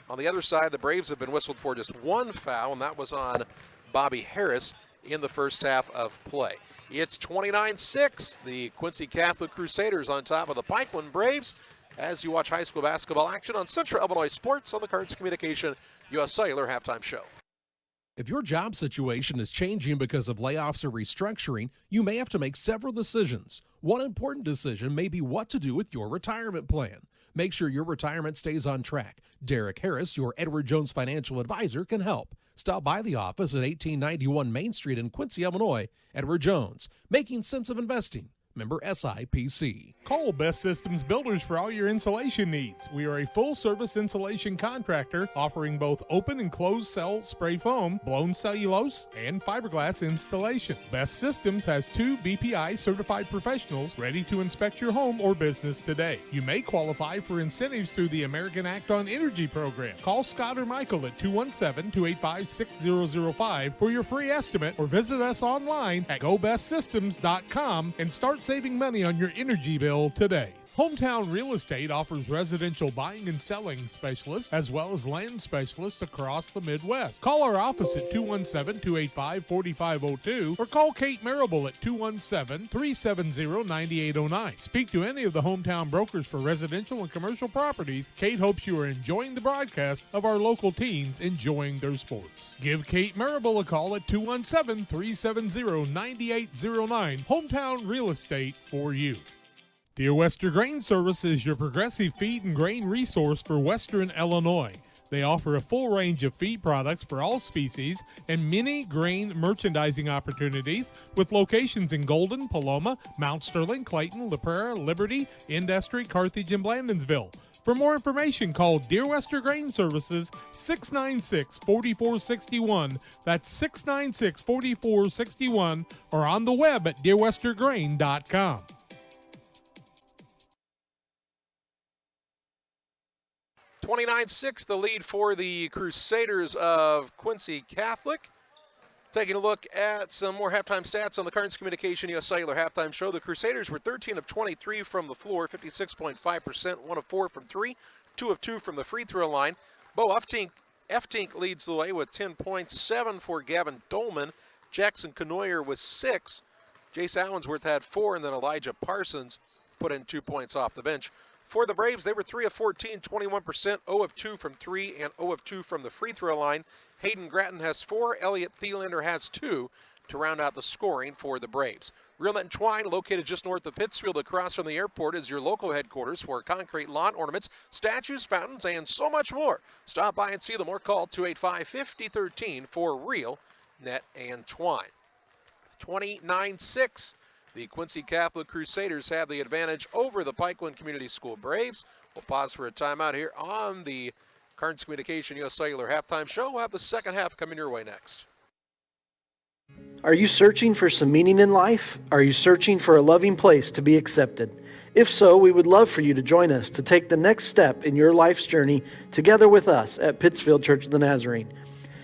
On the other side, the Braves have been whistled for just 1 foul, and that was on Bobby Harris in the first half of play. It's 29-6. The Quincy Catholic Crusaders on top of the Pikeland Braves as you watch high school basketball action on Central Illinois Sports on the Cards Communication US Cellular halftime show. If your job situation is changing because of layoffs or restructuring, you may have to make several decisions. One important decision may be what to do with your retirement plan. Make sure your retirement stays on track. Derek Harris, your Edward Jones financial advisor, can help. Stop by the office at 1891 Main Street in Quincy, Illinois. Edward Jones, making sense of investing, Member SIPC. Call Best Systems Builders for all your insulation needs. We are a full-service insulation contractor offering both open and closed cell spray foam, blown cellulose, and fiberglass installation. Best Systems has 2 BPI certified professionals ready to inspect your home or business today. You may qualify for incentives through the American Act on Energy program. Call Scott or Michael at 217-285-6005 for your free estimate, or visit us online at gobestsystems.com and start saving money on your energy bill today. Hometown Real Estate offers residential buying and selling specialists as well as land specialists across the Midwest. Call our office at 217-285-4502 or call Kate Marable at 217-370-9809. Speak to any of the hometown brokers for residential and commercial properties. Kate hopes you are enjoying the broadcast of our local teens enjoying their sports. Give Kate Marable a call at 217-370-9809. Hometown Real Estate for you. Dear Western Grain Service is your progressive feed and grain resource for Western Illinois. They offer a full range of feed products for all species and many grain merchandising opportunities with locations in Golden, Paloma, Mount Sterling, Clayton, La Prairie, Liberty, Industry, Carthage, and Blandonsville. For more information, call Dear Western Grain Services 696-4461. That's 696-4461, or on the web at dearwesterngrain.com. 29-6, the lead for the Crusaders of Quincy Catholic. Taking a look at some more halftime stats on the Carnes Communication US Cellular Halftime Show. The Crusaders were 13 of 23 from the floor, 56.5%, 1 of 4 from 3, 2 of 2 from the free throw line. Bo Eftink leads the way with 10 points, 7 for Gavin Dolman. Jackson Canoyer with 6. Jace Allensworth had 4, and then Elijah Parsons put in 2 points off the bench. For the Braves, they were 3 of 14, 21%, 0 of 2 from 3, and 0 of 2 from the free throw line. Hayden Gratton has 4, Elliott Thielander has 2 to round out the scoring for the Braves. Real Net and Twine, located just north of Pittsfield across from the airport, is your local headquarters for concrete lawn ornaments, statues, fountains, and so much more. Stop by and see them or call 285-5013 for Real Net and Twine. 29-6. The Quincy Catholic Crusaders have the advantage over the Pikeland Community School Braves. We'll pause for a timeout here on the Carnes Communication US Cellular Halftime Show. We'll have the second half coming your way next. Are you searching for some meaning in life? Are you searching for a loving place to be accepted? If so, we would love for you to join us to take the next step in your life's journey together with us at Pittsfield Church of the Nazarene.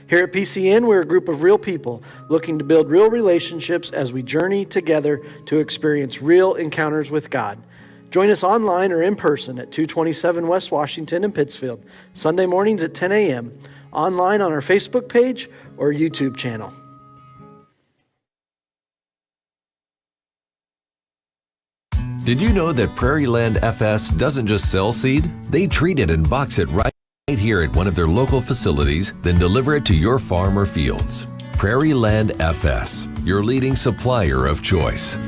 Here at PCN, we're a group of real people looking to build real relationships as we journey together to experience real encounters with God. Join us online or in person at 227 West Washington in Pittsfield, Sunday mornings at 10 a.m., online on our Facebook page or YouTube channel. Did you know that Prairie Land FS doesn't just sell seed? They treat it and box it right here at one of their local facilities, then deliver it to your farm or fields. Prairie Land FS, your leading supplier of choice.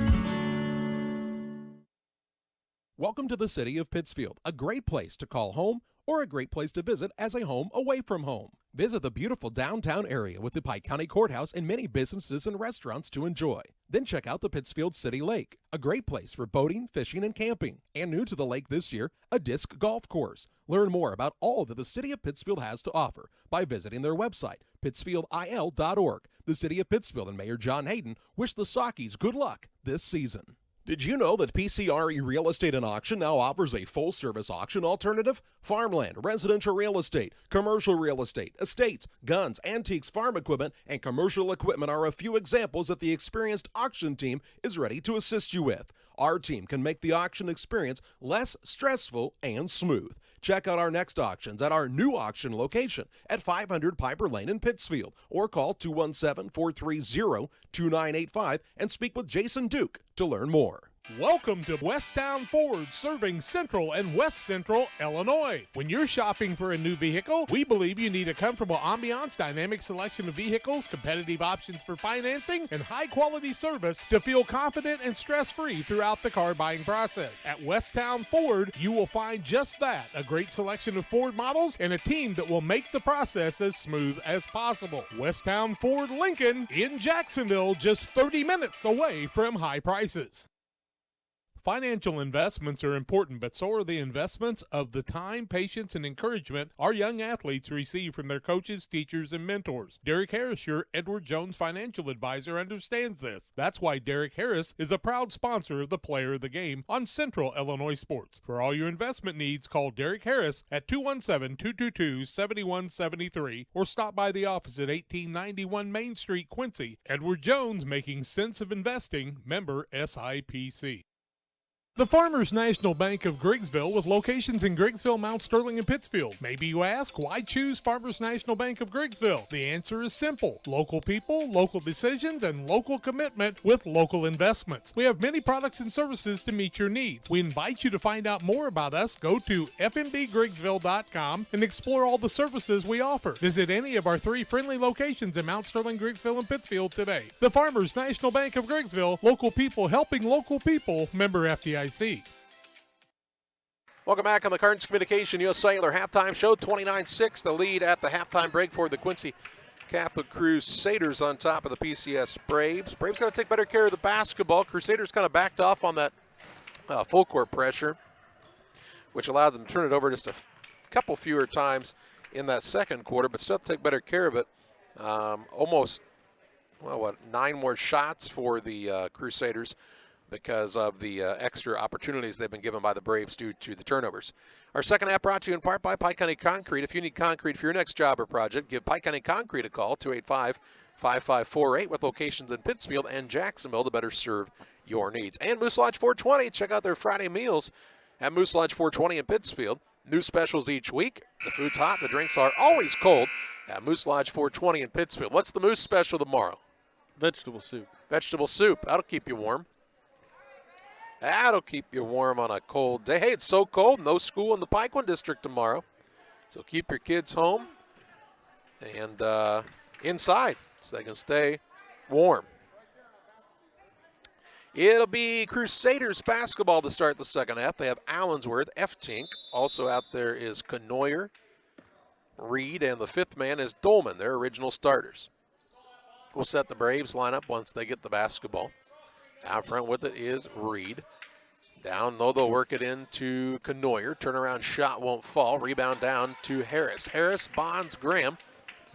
Welcome to the city of Pittsfield, a great place to call home or a great place to visit as a home away from home. Visit the beautiful downtown area with the Pike County Courthouse and many businesses and restaurants to enjoy. Then check out the Pittsfield City Lake, a great place for boating, fishing, and camping. And new to the lake this year, a disc golf course. Learn more about all that the city of Pittsfield has to offer by visiting their website, pittsfieldil.org. The city of Pittsfield and Mayor John Hayden wish the Sockies good luck this season. Did you know that PCRE Real Estate and Auction now offers a full-service auction alternative? Farmland, residential real estate, commercial real estate, estates, guns, antiques, farm equipment, and commercial equipment are a few examples that the experienced auction team is ready to assist you with. Our team can make the auction experience less stressful and smooth. Check out our next auctions at our new auction location at 500 Piper Lane in Pittsfield, or call 217-430-2985 and speak with Jason Duke to learn more. Welcome to Westtown Ford, serving Central and West Central Illinois. When you're shopping for a new vehicle, we believe you need a comfortable ambiance, dynamic selection of vehicles, competitive options for financing, and high-quality service to feel confident and stress-free throughout the car buying process. At Westtown Ford, you will find just that, a great selection of Ford models and a team that will make the process as smooth as possible. Westtown Ford Lincoln in Jacksonville, just 30 minutes away from high prices. Financial investments are important, but so are the investments of the time, patience, and encouragement our young athletes receive from their coaches, teachers, and mentors. Derek Harris, your Edward Jones financial advisor, understands this. That's why Derek Harris is a proud sponsor of the Player of the Game on Central Illinois Sports. For all your investment needs, call Derek Harris at 217-222-7173 or stop by the office at 1891 Main Street, Quincy. Edward Jones, making sense of investing, member SIPC. The Farmers National Bank of Griggsville, with locations in Griggsville, Mount Sterling, and Pittsfield. Maybe you ask, why choose Farmers National Bank of Griggsville? The answer is simple. Local people, local decisions, and local commitment with local investments. We have many products and services to meet your needs. We invite you to find out more about us. Go to fnbgriggsville.com and explore all the services we offer. Visit any of our 3 friendly locations in Mount Sterling, Griggsville, and Pittsfield today. The Farmers National Bank of Griggsville, local people helping local people, member FDIC. Welcome back on the Cards Communication U.S. Cellular halftime show. 29-6, the lead at the halftime break for the Quincy Catholic Crusaders on top of the PCS Braves. Braves got to take better care of the basketball. Crusaders kind of backed off on that full court pressure, which allowed them to turn it over just a couple fewer times in that second quarter, but still take better care of it. Almost, 9 more shots for the Crusaders, because of the extra opportunities they've been given by the Braves due to the turnovers. Our second half brought to you in part by Pike County Concrete. If you need concrete for your next job or project, give Pike County Concrete a call, 285-5548, with locations in Pittsfield and Jacksonville to better serve your needs. And Moose Lodge 420, check out their Friday meals at Moose Lodge 420 in Pittsfield. New specials each week. The food's hot, the drinks are always cold at Moose Lodge 420 in Pittsfield. What's the Moose special tomorrow? Vegetable soup. Vegetable soup. That'll keep you warm. That'll keep you warm on a cold day. Hey, it's so cold. No school in the Pikeland District tomorrow. So keep your kids home and inside so they can stay warm. It'll be Crusaders basketball to start the second half. They have Allensworth, F-Tink. Also out there is Canoyer, Reed, and the fifth man is Dolman, their original starters. We'll set the Braves lineup once they get the basketball. Out front with it is Reed. Down low, they'll work it into Canoyer. Turnaround shot won't fall. Rebound down to Harris. Harris, Bonds, Graham,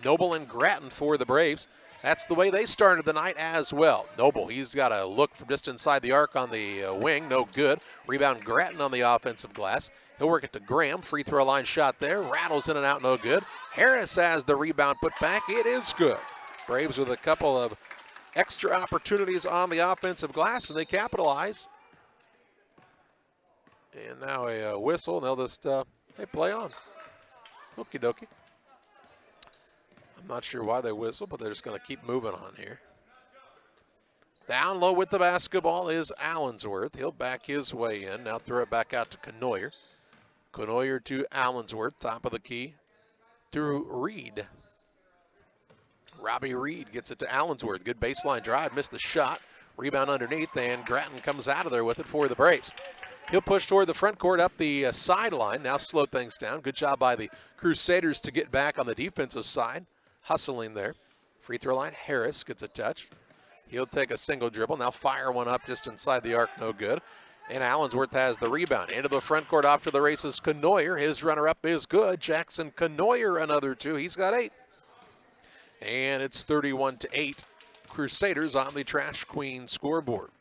Noble, and Grattan for the Braves. That's the way they started the night as well. Noble, he's got a look from just inside the arc on the wing. No good. Rebound Grattan on the offensive glass. He'll work it to Graham. Free throw line shot there. Rattles in and out, no good. Harris has the rebound put back. It is good. Braves with a couple of extra opportunities on the offensive glass, and they capitalize. And now a whistle, and they'll just play on. Okie dokie. I'm not sure why they whistle, but they're just going to keep moving on here. Down low with the basketball is Allensworth. He'll back his way in. Now throw it back out to Canoyer. Canoyer to Allensworth, top of the key to Reed. Robbie Reed gets it to Allensworth. Good baseline drive, missed the shot. Rebound underneath, and Grattan comes out of there with it for the Braves. He'll push toward the front court up the sideline. Now slow things down. Good job by the Crusaders to get back on the defensive side. Hustling there. Free throw line, Harris gets a touch. He'll take a single dribble. Now fire one up just inside the arc, no good. And Allensworth has the rebound. Into the front court off to the races, Canoyer. His runner-up is good. Jackson Canoyer, another 2. He's got 8. And it's 31-8. Crusaders on the Trash Queen scoreboard.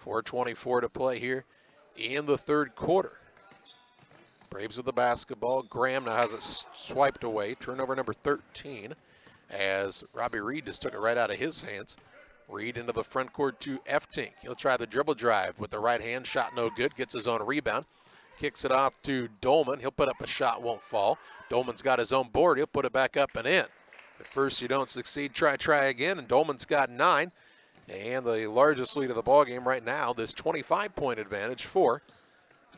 4:24 to play here in the third quarter. Braves with the basketball. Graham now has it swiped away. Turnover number 13 as Robbie Reed just took it right out of his hands. Reed into the front court to F-Tink. He'll try the dribble drive with the right hand. Shot no good. Gets his own rebound. Kicks it off to Dolman. He'll put up a shot, won't fall. Dolman's got his own board. He'll put it back up and in. At first you don't succeed, try again, and Dolman's got 9. And the largest lead of the ballgame right now, this 25-point advantage for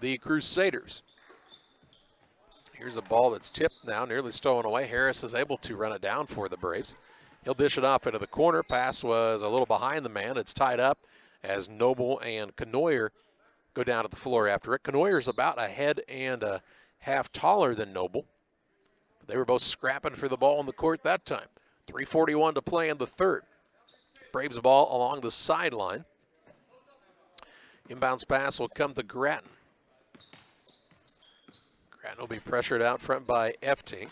the Crusaders. Here's a ball that's tipped now, nearly stolen away. Harris is able to run it down for the Braves. He'll dish it off into the corner. Pass was a little behind the man. It's tied up as Noble and Canoyer go down to the floor after it. Canoyer's about a head and a half taller than Noble. They were both scrapping for the ball in the court that time. 3:41 to play in the third. Braves ball along the sideline. Inbounds pass will come to Grattan. Grattan will be pressured out front by Eftink.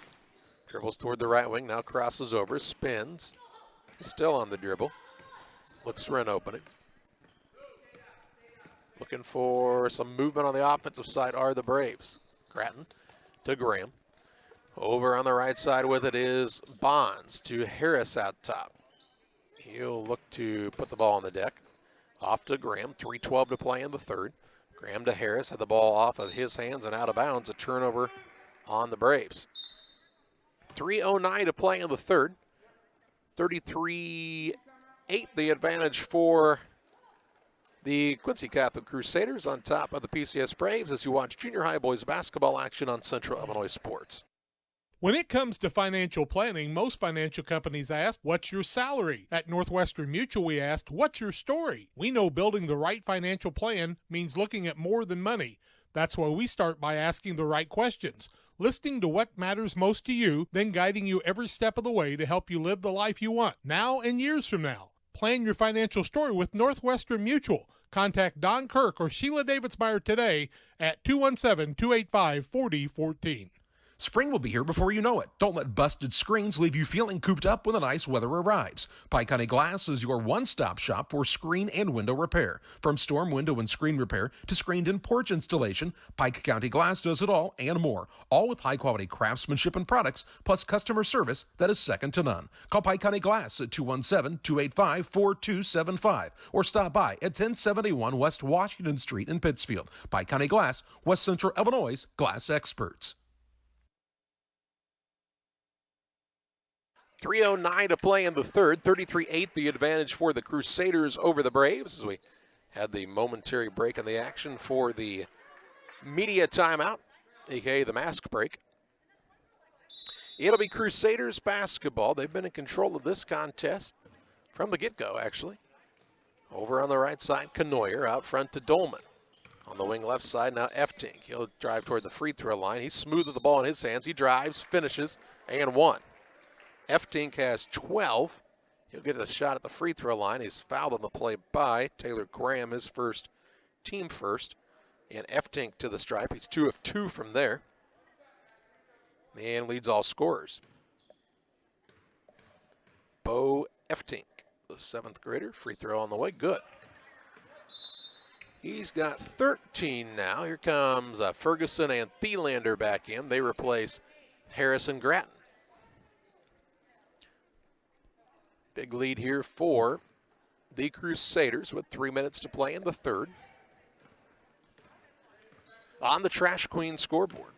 Dribbles toward the right wing, now crosses over, spins. He's still on the dribble. Looks for an opening. Looking for some movement on the offensive side are the Braves. Grattan to Graham. Over on the right side with it is Bonds to Harris out top. He'll look to put the ball on the deck. Off to Graham, 3:12 to play in the third. Graham to Harris, had the ball off of his hands and out of bounds. A turnover on the Braves. 3:09 to play in the third. 33-8 the advantage for the Quincy Catholic Crusaders on top of the PCS Braves as you watch junior high boys basketball action on Central Illinois Sports. When it comes to financial planning, most financial companies ask, what's your salary? At Northwestern Mutual, we asked, what's your story? We know building the right financial plan means looking at more than money. That's why we start by asking the right questions, listening to what matters most to you, then guiding you every step of the way to help you live the life you want, now and years from now. Plan your financial story with Northwestern Mutual. Contact Don Kirk or Sheila Davidsmeyer today at 217-285-4014. Spring will be here before you know it. Don't let busted screens leave you feeling cooped up when the nice weather arrives. Pike County Glass is your one-stop shop for screen and window repair. From storm window and screen repair to screened-in porch installation, Pike County Glass does it all and more. All with high-quality craftsmanship and products, plus customer service that is second to none. Call Pike County Glass at 217-285-4275 or stop by at 1071 West Washington Street in Pittsfield. Pike County Glass, West Central Illinois' glass experts. 3:09 to play in the third. 33-8 the advantage for the Crusaders over the Braves as we had the momentary break in the action for the media timeout, aka the mask break. It'll be Crusaders basketball. They've been in control of this contest from the get-go, actually. Over on the right side, Canoyer out front to Dolman. On the wing left side, now Eftink. He'll drive toward the free throw line. He's smooth with the ball in his hands. He drives, finishes, and one. Eftink has 12. He'll get a shot at the free throw line. He's fouled on the play by Taylor Graham, his first, team first. And Eftink to the stripe. He's 2 of 2 from there. And leads all scorers. Bo Eftink, the 7th grader. Free throw on the way. Good. He's got 13 now. Here comes Ferguson and Thielander back in. They replace Harris and Grattan. Big lead here for the Crusaders with 3 minutes to play in the third. On the Trash Queen scoreboard.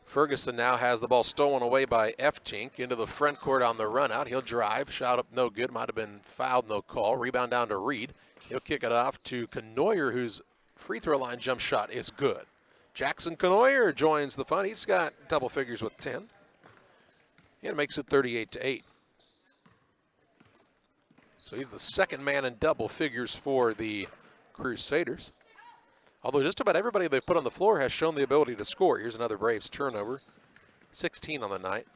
Ferguson now has the ball stolen away by Eftink into the front court on the run out. He'll drive, shot up no good, might have been fouled, no call. Rebound down to Reed. He'll kick it off to Canoyer, whose free throw line jump shot is good. Jackson Canoyer joins the fun. He's got double figures with 10. And it makes it 38-8. So he's the second man in double figures for the Crusaders. Although just about everybody they've put on the floor has shown the ability to score. Here's another Braves turnover. 16 on the night.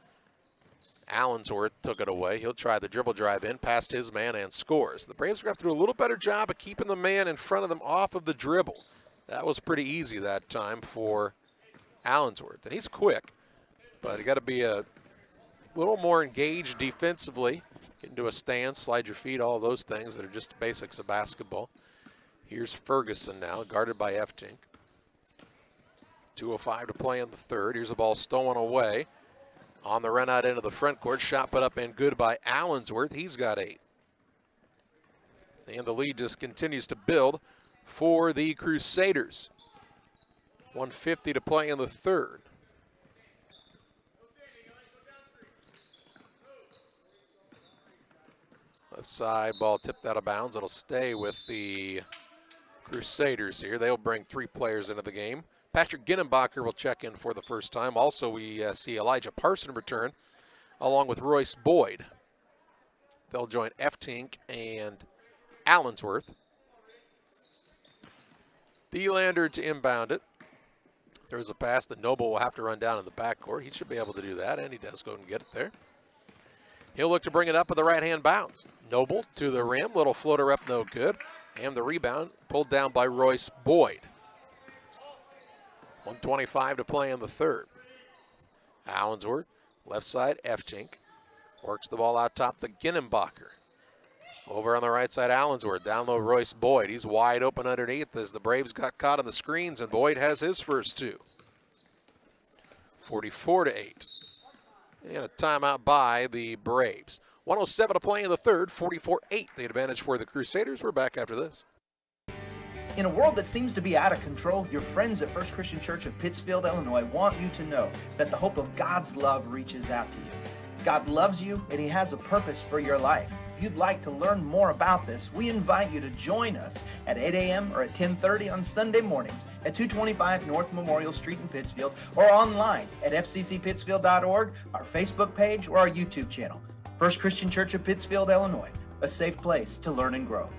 Allensworth took it away. He'll try the dribble drive in, past his man, and scores. The Braves are going to have to do a little better job of keeping the man in front of them off of the dribble. That was pretty easy that time for Allensworth. And he's quick, but you got to be a little more engaged defensively. Get into a stance, slide your feet, all those things that are just basics of basketball. Here's Ferguson now, guarded by Eftink. 2:05 to play in the third. Here's the ball stolen away. On the run out into the front court, shot put up and good by Allensworth. He's got 8. And the lead just continues to build for the Crusaders. 1:50 to play in the third. Left side ball tipped out of bounds. It'll stay with the Crusaders here. They'll bring 3 players into the game. Patrick Ginnenbacher will check in for the first time. Also, we see Elijah Parson return along with Royce Boyd. They'll join Eftink and Allensworth. Thielander to inbound it. There's a pass that Noble will have to run down in the backcourt. He should be able to do that, and he does go and get it there. He'll look to bring it up with the right-hand bounce. Noble to the rim. Little floater up, no good. And the rebound pulled down by Royce Boyd. 1:25 to play in the third. Allensworth, left side, Eftink. Works the ball out top to Ginnenbacher. Over on the right side, Allensworth. Down low, Royce Boyd. He's wide open underneath as the Braves got caught on the screens, and Boyd has his first two. 44-8. And a timeout by the Braves. 1:07 to play in the third, 44-8. The advantage for the Crusaders. We're back after this. In a world that seems to be out of control, your friends at First Christian Church of Pittsfield, Illinois want you to know that the hope of God's love reaches out to you. God loves you and He has a purpose for your life. If you'd like to learn more about this, we invite you to join us at 8 a.m. or at 10:30 on Sunday mornings at 225 North Memorial Street in Pittsfield, or online at fccpittsfield.org, our Facebook page, or our YouTube channel. First Christian Church of Pittsfield, Illinois, a safe place to learn and grow.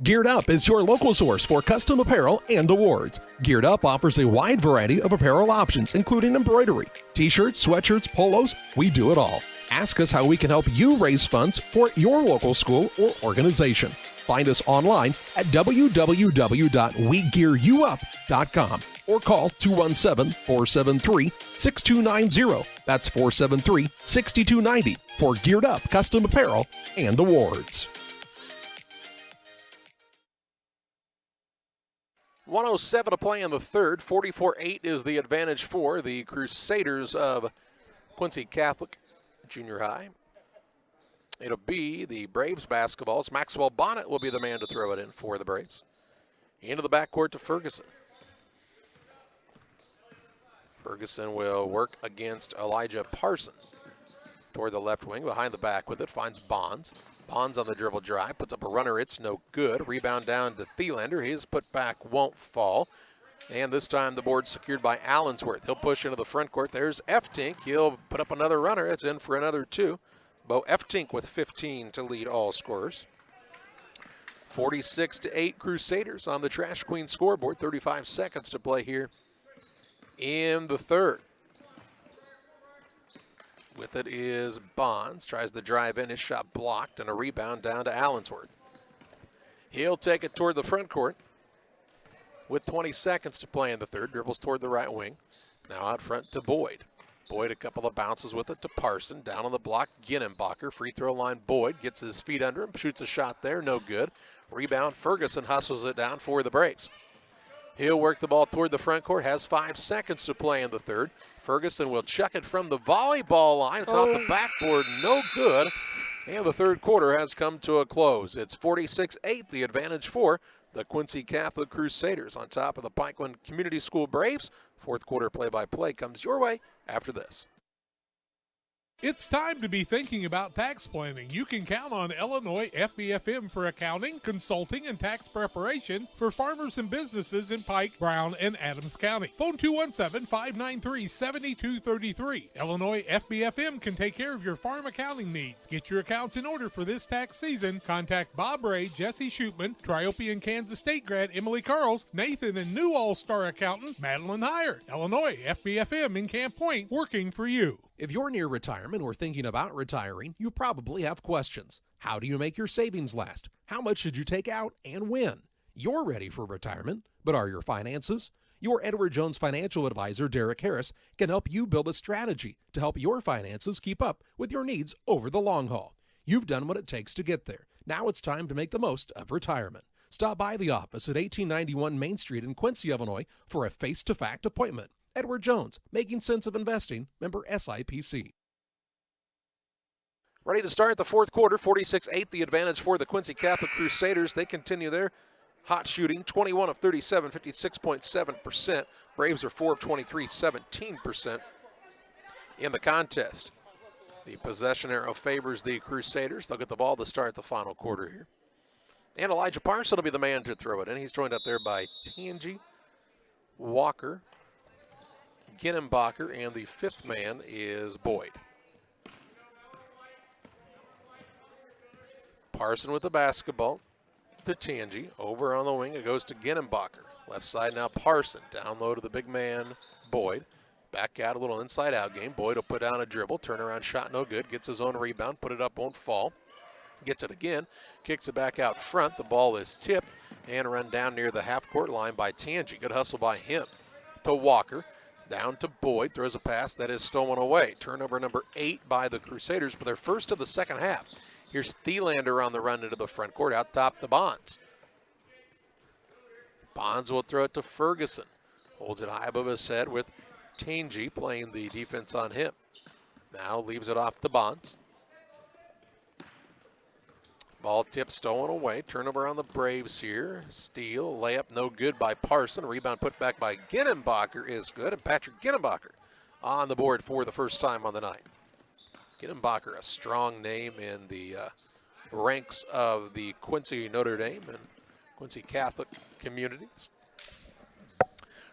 Geared Up is your local source for custom apparel and awards. Geared Up offers a wide variety of apparel options, including embroidery, t-shirts, sweatshirts, polos. We do it all. Ask us how we can help you raise funds for your local school or organization. Find us online at www.wegearyouup.com or call 217-473-6290. That's 473-6290 for Geared Up custom apparel and awards. 1:07 to play in the third. 44-8 is the advantage for the Crusaders of Quincy Catholic Junior High. It'll be the Braves basketballs. Maxwell Bonnet will be the man to throw it in for the Braves. Into the backcourt to Ferguson. Ferguson will work against Elijah Parson. Toward the left wing, behind the back with it, finds Bonds. Bonds on the dribble drive, puts up a runner, it's no good. Rebound down to Thielander, his putback won't fall. And this time the board's secured by Allensworth. He'll push into the front court, there's Eftink, he'll put up another runner, it's in for another two. Bo Eftink with 15 to lead all scorers. 46-8 Crusaders on the Trash Queen scoreboard, 35 seconds to play here in the third. With it is Bonds, tries to drive in, his shot blocked, and a rebound down to Allensworth. He'll take it toward the front court with 20 seconds to play in the third, dribbles toward the right wing. Now out front to Boyd. Boyd a couple of bounces with it to Parson, down on the block, Ginnenbacher, free throw line, Boyd gets his feet under him, shoots a shot there, no good. Rebound, Ferguson hustles it down for the Braves. He'll work the ball toward the front court, has 5 seconds to play in the third. Ferguson will chuck it from the volleyball line. It's off the backboard, no good. And the third quarter has come to a close. It's 46-8, the advantage for the Quincy Catholic Crusaders on top of the Pikeland Community School Braves. Fourth quarter play-by-play comes your way after this. It's time to be thinking about tax planning. You can count on Illinois FBFM for accounting, consulting, and tax preparation for farmers and businesses in Pike, Brown, and Adams County. Phone 217-593-7233. Illinois FBFM can take care of your farm accounting needs. Get your accounts in order for this tax season. Contact Bob Ray, Jesse Shootman, Triopian Kansas State grad Emily Carls, Nathan and new All-Star accountant Madeline Heyer. Illinois FBFM in Camp Point, working for you. If you're near retirement or thinking about retiring, you probably have questions. How do you make your savings last? How much should you take out and when? You're ready for retirement, but are your finances? Your Edward Jones financial advisor, Derek Harris, can help you build a strategy to help your finances keep up with your needs over the long haul. You've done what it takes to get there. Now it's time to make the most of retirement. Stop by the office at 1891 Main Street in Quincy, Illinois for a face-to-fact appointment. Edward Jones, Making Sense of Investing, member SIPC. Ready to start the fourth quarter, 46-8, the advantage for the Quincy Catholic Crusaders. They continue their hot shooting, 21 of 37, 56.7%. Braves are 4 of 23, 17% in the contest. The possession arrow favors the Crusaders. They'll get the ball to start the final quarter here. And Elijah Parson will be the man to throw it in. He's joined up there by Tangi, Walker, Ginnenbacher, and the fifth man is Boyd. Parson with the basketball to Tangi. Over on the wing, it goes to Ginnenbacher. Left side now Parson. Down low to the big man, Boyd. Back out, a little inside-out game. Boyd will put down a dribble. Turnaround shot, no good. Gets his own rebound. Put it up, won't fall. Gets it again, kicks it back out front. The ball is tipped and run down near the half-court line by Tangi. Good hustle by him. To Walker, down to Boyd, throws a pass that is stolen away. Turnover number 8 by the Crusaders for their first of the second half. Here's Thielander on the run into the front court, out top to Bonds. Bonds will throw it to Ferguson. Holds it high above his head with Tangi playing the defense on him. Now leaves it off to Bonds. Ball tip stolen away. Turnover on the Braves here. Steal, layup no good by Parson. Rebound put back by Ginnenbacher is good. And Patrick Ginnenbacher on the board for the first time on the night. Ginnenbacher, a strong name in the ranks of the Quincy, Notre Dame, and Quincy Catholic communities.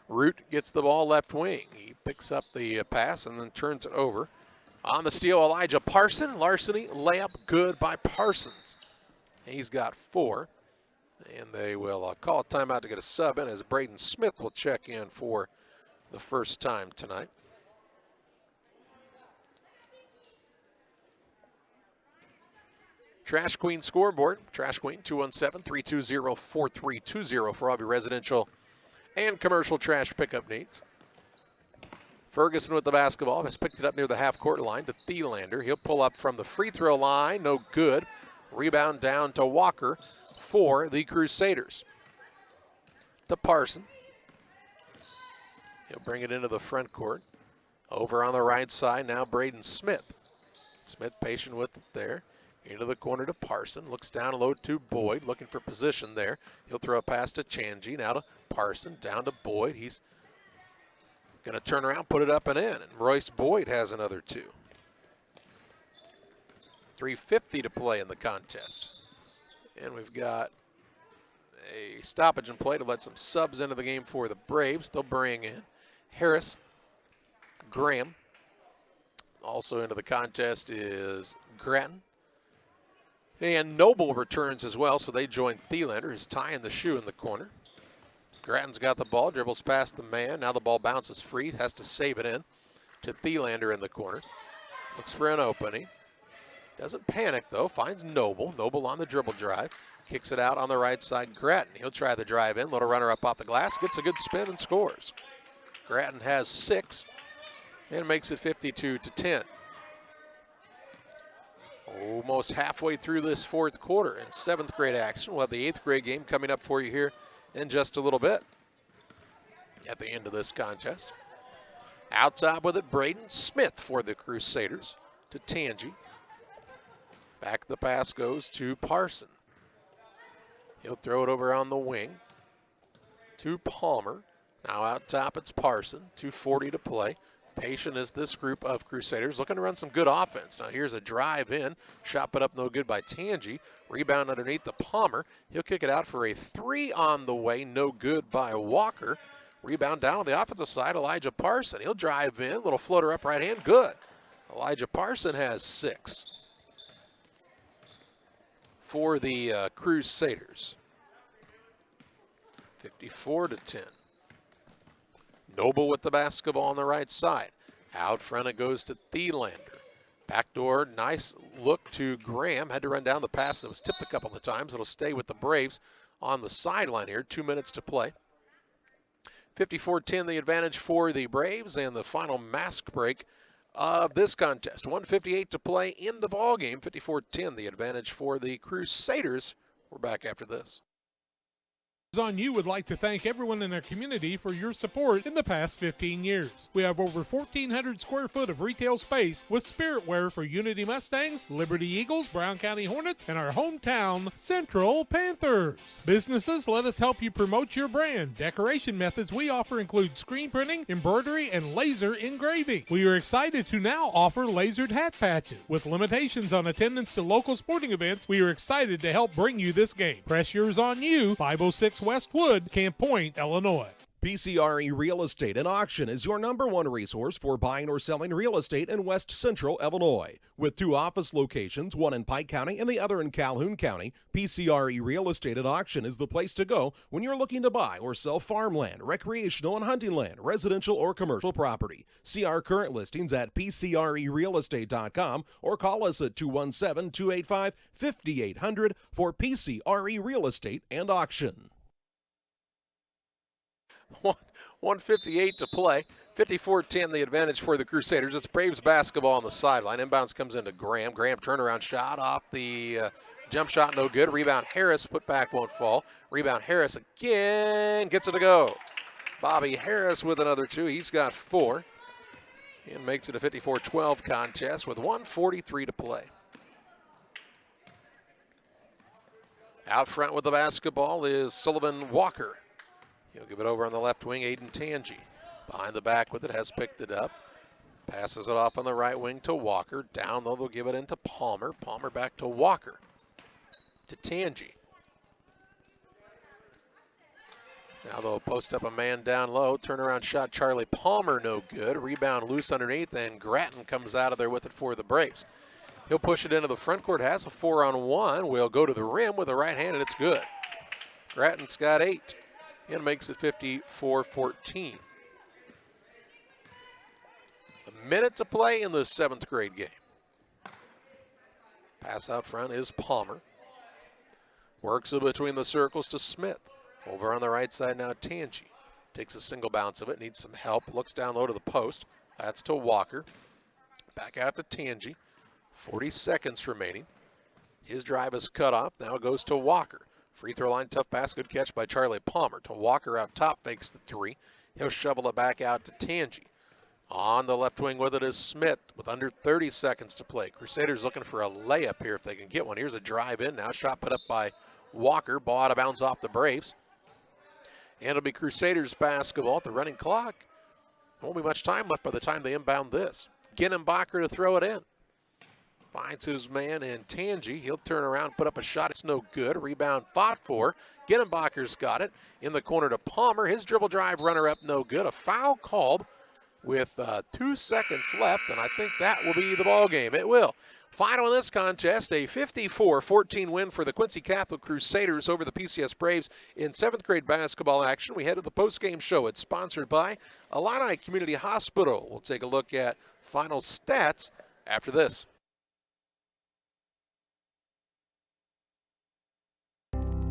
Root gets the ball left wing. He picks up the pass and then turns it over. On the steal, Elijah Parson. Larceny, layup good by Parsons. He's got 4, and they will call a timeout to get a sub in as Braden Smith will check in for the first time tonight. Trash Queen scoreboard. Trash Queen 217-320-4320 for all your residential and commercial trash pickup needs. Ferguson with the basketball has picked it up near the half-court line to Thielander. He'll pull up from the free throw line. No good. Rebound down to Walker for the Crusaders. To Parson. He'll bring it into the front court. Over on the right side now Braden Smith. Smith patient with it there. Into the corner to Parson. Looks down low to Boyd. Looking for position there. He'll throw a pass to Changi. Now to Parson. Down to Boyd. He's going to turn around, put it up and in. And Royce Boyd has another 2. 3:50 to play in the contest. And we've got a stoppage in play to let some subs into the game for the Braves. They'll bring in Harris, Graham. Also into the contest is Grattan. And Noble returns as well, so they join Thielander, who's tying the shoe in the corner. Grattan's got the ball, dribbles past the man. Now the ball bounces free, has to save it in to Thielander in the corner. Looks for an opening. Doesn't panic, though. Finds Noble. Noble on the dribble drive. Kicks it out on the right side. Grattan. He'll try the drive in. Little runner up off the glass. Gets a good spin and scores. Grattan has 6 and makes it 52-10. Almost halfway through this fourth quarter in 7th grade action. We'll have the 8th grade game coming up for you here in just a little bit at the end of this contest. Out top with it, Braden Smith for the Crusaders to Tangi. Back the pass goes to Parson. He'll throw it over on the wing to Palmer. Now out top it's Parson. 2:40 to play. Patient is this group of Crusaders looking to run some good offense. Now here's a drive in. Shot put up no good by Tangi. Rebound underneath the Palmer. He'll kick it out for a 3 on the way. No good by Walker. Rebound down on the offensive side. Elijah Parson. He'll drive in. Little floater up right hand. Good. Elijah Parson has 6 for the Crusaders. 54-10. Noble with the basketball on the right side. Out front it goes to Thielander. Backdoor, nice look to Graham. Had to run down the pass that was tipped a couple of times. It'll stay with the Braves on the sideline here. 2 minutes to play. 54-10 the advantage for the Braves, and the final mask break of this contest. 1:58 to play in the ball game. 54-10 the advantage for the Crusaders. We're back after this. On You would like to thank everyone in our community for your support in the past 15 years. We have over 1,400 square foot of retail space with spirit wear for Unity Mustangs, Liberty Eagles, Brown County Hornets, and our hometown Central Panthers. Businesses, let us help you promote your brand. Decoration methods we offer include screen printing, embroidery, and laser engraving. We are excited to now offer lasered hat patches. With limitations on attendance to local sporting events, we are excited to help bring you this game. Press yours on You, 506 West Wood, Camp Point, Illinois. PCRE Real Estate and Auction is your #1 resource for buying or selling real estate in West Central Illinois. With 2 office locations, one in Pike County and the other in Calhoun County, PCRE Real Estate and Auction is the place to go when you're looking to buy or sell farmland, recreational and hunting land, residential or commercial property. See our current listings at PCRERealestate.com or call us at 217-285-5800 for PCRE Real Estate and Auction. 1:58 to play. 54-10 the advantage for the Crusaders. It's Braves basketball on the sideline. Inbounds comes into Graham. Graham turnaround shot off the jump shot, no good. Rebound Harris, put back won't fall. Rebound Harris again, gets it to go. Bobby Harris with another 2. He's got 4 and makes it a 54-12 contest with 1:43 to play. Out front with the basketball is Sullivan Walker. He'll give it over on the left wing, Aiden Tangi. Behind the back with it, has picked it up. Passes it off on the right wing to Walker. Down low, they'll give it into Palmer. Palmer back to Walker. To Tangi. Now they'll post up a man down low. Turnaround shot, Charlie Palmer, no good. Rebound loose underneath, and Grattan comes out of there with it for the Braves. He'll push it into the front court, has a 4-on-1. Will go to the rim with the right hand, and it's good. Grattan's got 8. And makes it 54-14. A minute to play in the 7th grade game. Pass out front is Palmer. Works it between the circles to Smith. Over on the right side now, Tangi. Takes a single bounce of it, needs some help. Looks down low to the post. That's to Walker. Back out to Tangi. 40 seconds remaining. His drive is cut off. Now it goes to Walker. Free throw line, tough pass, good catch by Charlie Palmer. To Walker out top, fakes the 3. He'll shovel it back out to Tangi. On the left wing with it is Smith with under 30 seconds to play. Crusaders looking for a layup here if they can get one. Here's a drive in now. Shot put up by Walker. Ball out of bounds off the Braves. And it'll be Crusaders basketball at the running clock. Won't be much time left by the time they inbound this. Ginnenbacher to throw it in. Finds his man in Tangi. He'll turn around, put up a shot. It's no good. Rebound fought for. Ginnenbacher's got it. In the corner to Palmer. His dribble drive runner up, no good. A foul called with 2 seconds left, and I think that will be the ball game. It will. Final in this contest, a 54-14 win for the Quincy Catholic Crusaders over the PCS Braves in 7th grade basketball action. We head to the postgame show. It's sponsored by Illini Community Hospital. We'll take a look at final stats after this.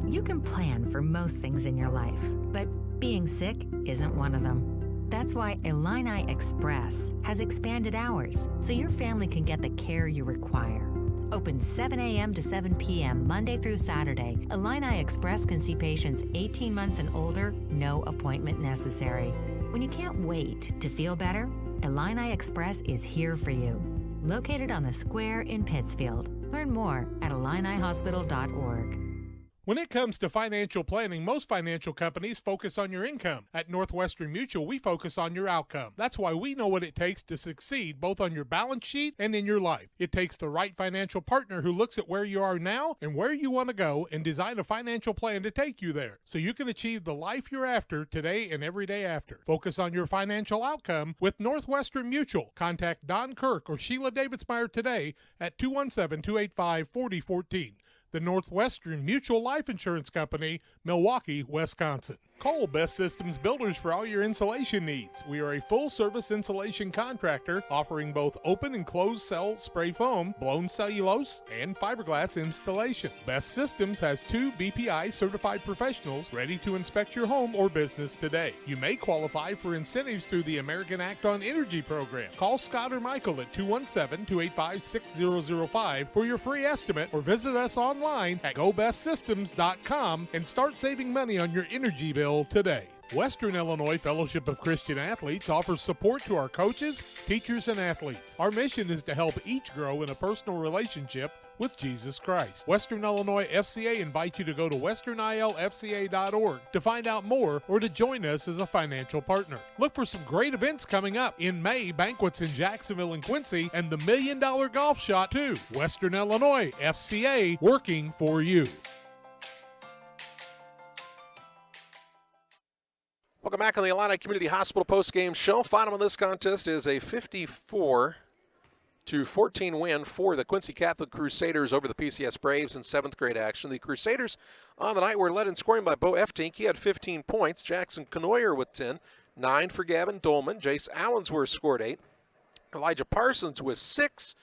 You can plan for most things in your life, but being sick isn't one of them. That's why Illini Express has expanded hours so your family can get the care you require. Open 7 a.m. to 7 p.m. Monday through Saturday, Illini Express can see patients 18 months and older, no appointment necessary. When you can't wait to feel better, Illini Express is here for you. Located on the square in Pittsfield. Learn more at IlliniHospital.org. When it comes to financial planning, most financial companies focus on your income. At Northwestern Mutual, we focus on your outcome. That's why we know what it takes to succeed both on your balance sheet and in your life. It takes the right financial partner who looks at where you are now and where you want to go and design a financial plan to take you there so you can achieve the life you're after today and every day after. Focus on your financial outcome with Northwestern Mutual. Contact Don Kirk or Sheila Davidsmeyer today at 217-285-4014. The Northwestern Mutual Life Insurance Company, Milwaukee, Wisconsin. Call Best Systems Builders for all your insulation needs. We are a full-service insulation contractor offering both open and closed cell spray foam, blown cellulose, and fiberglass installation. Best Systems has 2 BPI certified professionals ready to inspect your home or business today. You may qualify for incentives through the American Act on Energy program. Call Scott or Michael at 217-285-6005 for your free estimate or visit us online at gobestsystems.com and start saving money on your energy bill today. Western Illinois Fellowship of Christian Athletes offers support to our coaches, teachers, and athletes. Our mission is to help each grow in a personal relationship with Jesus Christ. Western Illinois FCA invites you to go to westernilfca.org to find out more or to join us as a financial partner. Look for some great events coming up. In May, banquets in Jacksonville and Quincy, and the $1 Million Golf Shot too. Western Illinois FCA, working for you. Welcome back on the Illini Community Hospital postgame show. Final of this contest is a 54-14 win for the Quincy Catholic Crusaders over the PCS Braves in 7th grade action. The Crusaders on the night were led in scoring by Bo Eftink. He had 15 points. Jackson Canoyer with 10. 9 for Gavin Dolman. Jace Allensworth scored 8. Elijah Parsons with 6.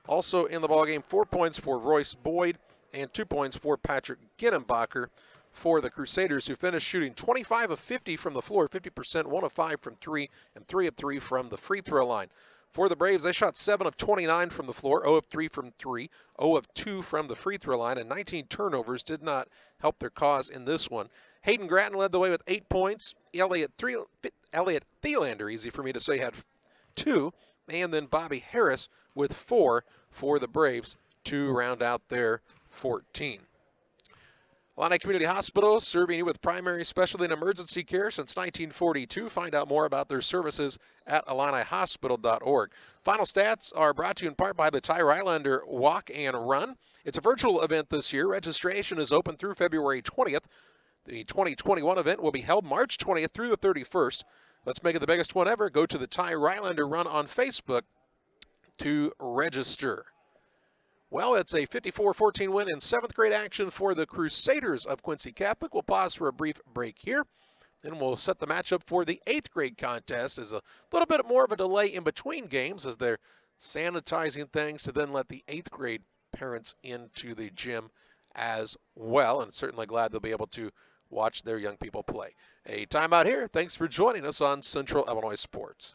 Also in the ballgame, 4 points for Royce Boyd and 2 points for Patrick Ginnenbacher for the Crusaders, who finished shooting 25 of 50 from the floor, 50%, 1 of 5 from 3, and 3 of 3 from the free throw line. For the Braves, they shot 7 of 29 from the floor, 0 of 3 from 3, 0 of 2 from the free throw line, and 19 turnovers did not help their cause in this one. Hayden Gratton led the way with 8 points. Elliot Thielander, easy for me to say, had 2, and then Bobby Harris with 4 for the Braves to round out their 14. Illini Community Hospital, serving you with primary specialty and emergency care since 1942. Find out more about their services at IlliniHospital.org. Final stats are brought to you in part by the Ty Rylander Walk and Run. It's a virtual event this year. Registration is open through February 20th. The 2021 event will be held March 20th through the 31st. Let's make it the biggest one ever. Go to the Ty Rylander Run on Facebook to register. Well, it's a 54-14 win in 7th grade action for the Crusaders of Quincy Catholic. We'll pause for a brief break here, then we'll set the matchup for the 8th grade contest. There's a little bit more of a delay in between games as they're sanitizing things to then let the 8th grade parents into the gym as well, and certainly glad they'll be able to watch their young people play. A timeout here. Thanks for joining us on Central Illinois Sports.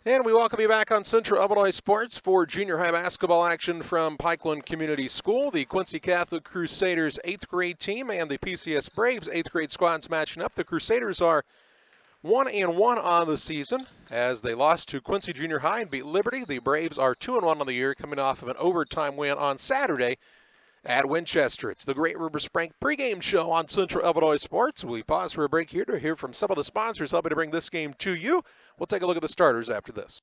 And we welcome you back on Central Illinois Sports for junior high basketball action from Pikeland Community School. The Quincy Catholic Crusaders 8th grade team and the PCS Braves 8th grade squads matching up. The Crusaders are 1-1 on the season as they lost to Quincy Junior High and beat Liberty. The Braves are 2-1 on the year, coming off of an overtime win on Saturday at Winchester. It's the Great Rivers Bank pregame show on Central Illinois Sports. We pause for a break here to hear from some of the sponsors helping to bring this game to you. We'll take a look at the starters after this.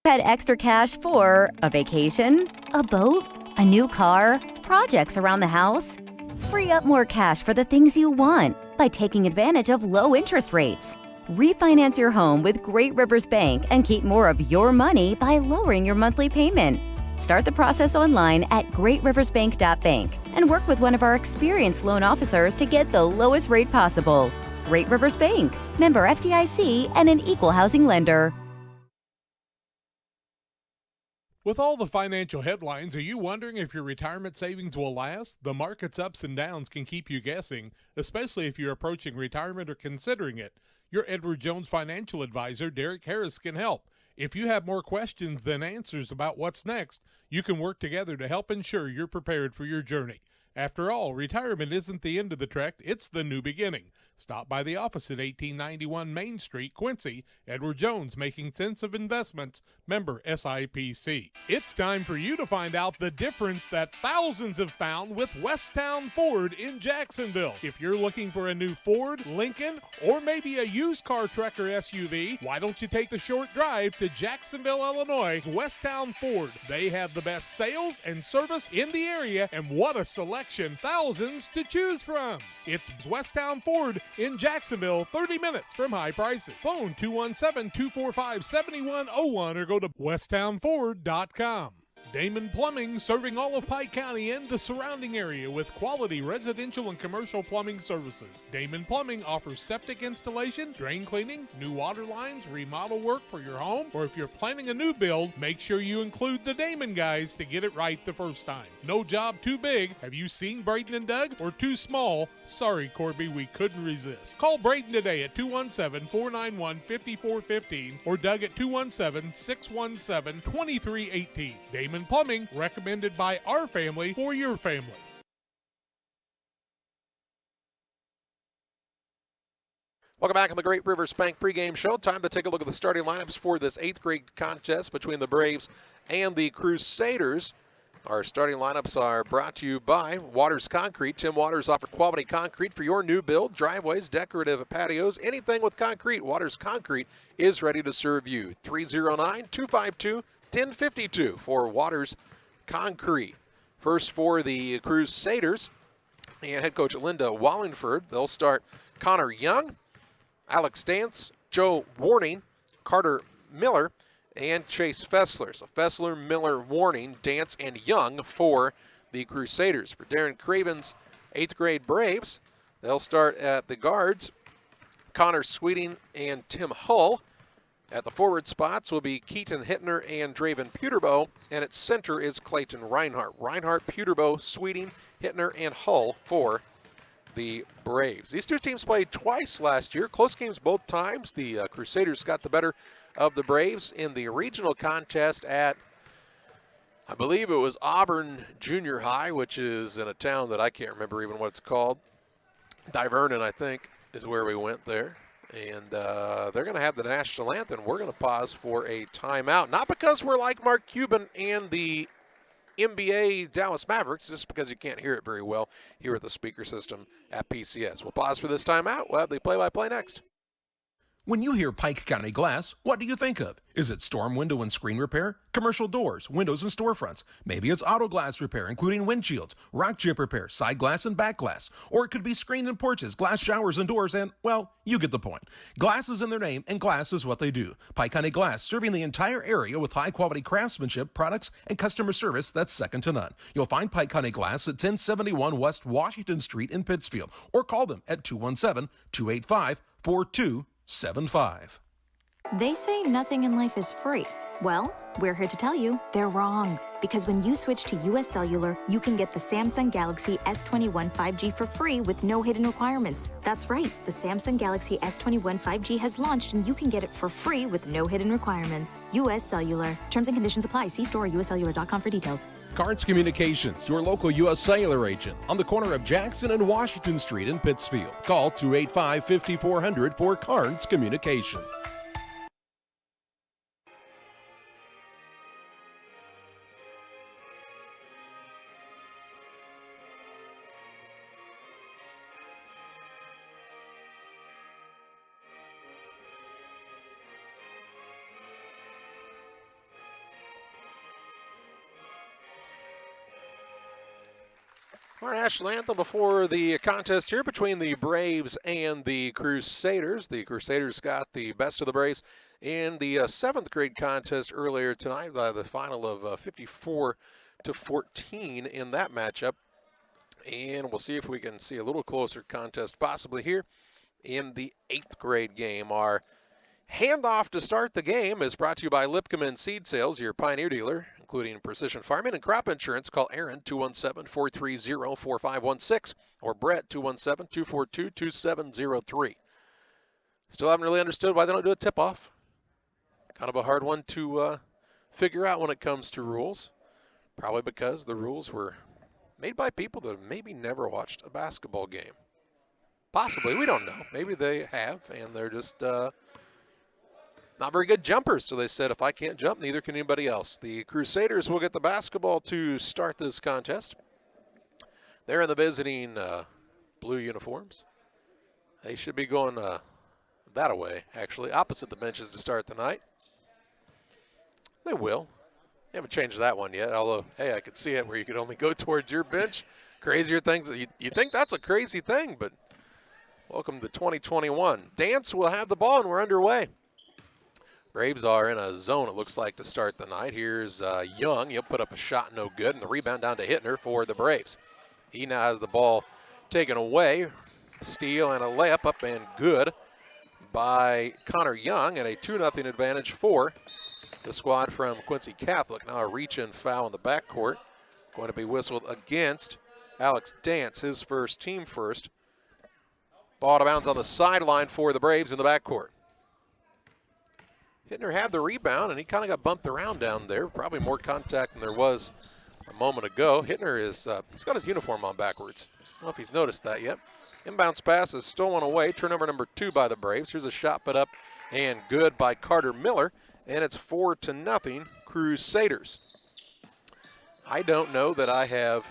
Had extra cash for a vacation, a boat, a new car, projects around the house? Free up more cash for the things you want by taking advantage of low interest rates. Refinance your home with Great Rivers Bank and keep more of your money by lowering your monthly payment. Start the process online at greatriversbank.bank and work with one of our experienced loan officers to get the lowest rate possible. Great Rivers Bank, member FDIC, and an equal housing lender. With all the financial headlines, are you wondering if your retirement savings will last? The market's ups and downs can keep you guessing, especially if you're approaching retirement or considering it. Your Edward Jones financial advisor, Derek Harris, can help. If you have more questions than answers about what's next, you can work together to help ensure you're prepared for your journey. After all, retirement isn't the end of the trek, it's the new beginning. Stop by the office at 1891 Main Street, Quincy. Edward Jones, making sense of investments, member SIPC. It's time for you to find out the difference that thousands have found with Westtown Ford in Jacksonville. If you're looking for a new Ford, Lincoln, or maybe a used car, truck, or SUV, why don't you take the short drive to Jacksonville, Illinois? Westtown Ford. They have the best sales and service in the area, and what a selection, thousands to choose from. It's Westtown Ford in Jacksonville, 30 minutes from high prices. Phone 217-245-7101 or go to westtownford.com. Damon Plumbing, serving all of Pike County and the surrounding area with quality residential and commercial plumbing services. Damon Plumbing offers septic installation, drain cleaning, new water lines, remodel work for your home, or if you're planning a new build, make sure you include the Damon guys to get it right the first time. No job too big. Have you seen Braden and Doug? Or too small? Sorry, Corby, we couldn't resist. Call Braden today at 217-491-5415 or Doug at 217-617-2318. Damon Plumbing, recommended by our family for your family. Welcome back on the Great Rivers Bank pregame show. Time to take a look at the starting lineups for this 8th grade contest between the Braves and the Crusaders. Our starting lineups are brought to you by Waters Concrete. Tim Waters offers quality concrete for your new build, driveways, decorative patios, anything with concrete. Waters Concrete is ready to serve you. 309-252-1052 for Waters Concrete. First for the Crusaders and head coach Linda Wallingford. They'll start Connor Young, Alex Dance, Joe Warning, Carter Miller, and Chase Fessler. So Fessler, Miller, Warning, Dance, and Young for the Crusaders. For Darren Craven's 8th grade Braves, they'll start at the guards, Connor Sweeting and Tim Hull. At the forward spots will be Keaton Hittner and Draven Peterbow, and at center is Clayton Reinhardt. Reinhardt, Peterbow, Sweeting, Hittner, and Hull for the Braves. These two teams played twice last year, close games both times. The Crusaders got the better of the Braves in the regional contest at, I believe it was Auburn Junior High, which is in a town that I can't remember even what it's called. Divernon, I think, is where we went there. And they're going to have the national anthem. We're going to pause for a timeout. Not because we're like Mark Cuban and the NBA Dallas Mavericks, just because you can't hear it very well here at the speaker system at PCS. We'll pause for this timeout. We'll have the play-by-play next. When you hear Pike County Glass, what do you think of? Is it storm window and screen repair, commercial doors, windows and storefronts? Maybe it's auto glass repair, including windshields, rock chip repair, side glass and back glass. Or it could be screen and porches, glass showers and doors, and, well, you get the point. Glass is in their name, and glass is what they do. Pike County Glass, serving the entire area with high-quality craftsmanship, products, and customer service that's second to none. You'll find Pike County Glass at 1071 West Washington Street in Pittsfield, or call them at 217-285-4275. They say nothing in life is free. Well, we're here to tell you they're wrong. Because when you switch to US Cellular, you can get the Samsung Galaxy S21 5G for free with no hidden requirements. That's right, the Samsung Galaxy S21 5G has launched and you can get it for free with no hidden requirements. US Cellular. Terms and conditions apply. See store or uscellular.com for details. Carnes Communications, your local U.S. Cellular agent, on the corner of Jackson and Washington Street in Pittsfield. Call 285-5400 for Carnes Communications. Our national anthem before the contest here between the Braves and the Crusaders. The Crusaders got the best of the Braves in the 7th grade contest earlier tonight, the final of 54-14 in that matchup. And we'll see if we can see a little closer contest possibly here in the 8th grade game. Our handoff to start the game is brought to you by Lipcom Seed Sales, your Pioneer dealer, including precision farming and crop insurance. Call Aaron 217-430-4516 or Brett 217-242-2703. Still haven't really understood why they don't do a tip-off. Kind of a hard one to figure out when it comes to rules. Probably because the rules were made by people that maybe never watched a basketball game. Possibly, we don't know. Maybe they have, and they're just not very good jumpers, so they said, if I can't jump, neither can anybody else. The Crusaders will get the basketball to start this contest. They're in the visiting blue uniforms. They should be going that away, actually, opposite the benches to start the night. They will. They haven't changed that one yet, although, hey, I could see it where you could only go towards your bench. Crazier things. You think that's a crazy thing, but welcome to 2021. Dance will have the ball, and we're underway. Braves are in a zone, it looks like, to start the night. Here's Young. He'll put up a shot, no good, and the rebound down to Hittner for the Braves. He now has the ball taken away. Steal and a layup up and good by Connor Young, and a 2-0 advantage for the squad from Quincy Catholic. Now a reach-in foul in the backcourt. Going to be whistled against Alex Dance, his first, team first. Ball out of bounds on the sideline for the Braves in the backcourt. Hittner had the rebound, and he kind of got bumped around down there. Probably more contact than there was a moment ago. Hittner is, he's got his uniform on backwards. I don't know if he's noticed that yet. Inbounds pass is stolen away. Turnover number 2 by the Braves. Here's a shot put up and good by Carter Miller, and it's 4-0 Crusaders. I don't know that I have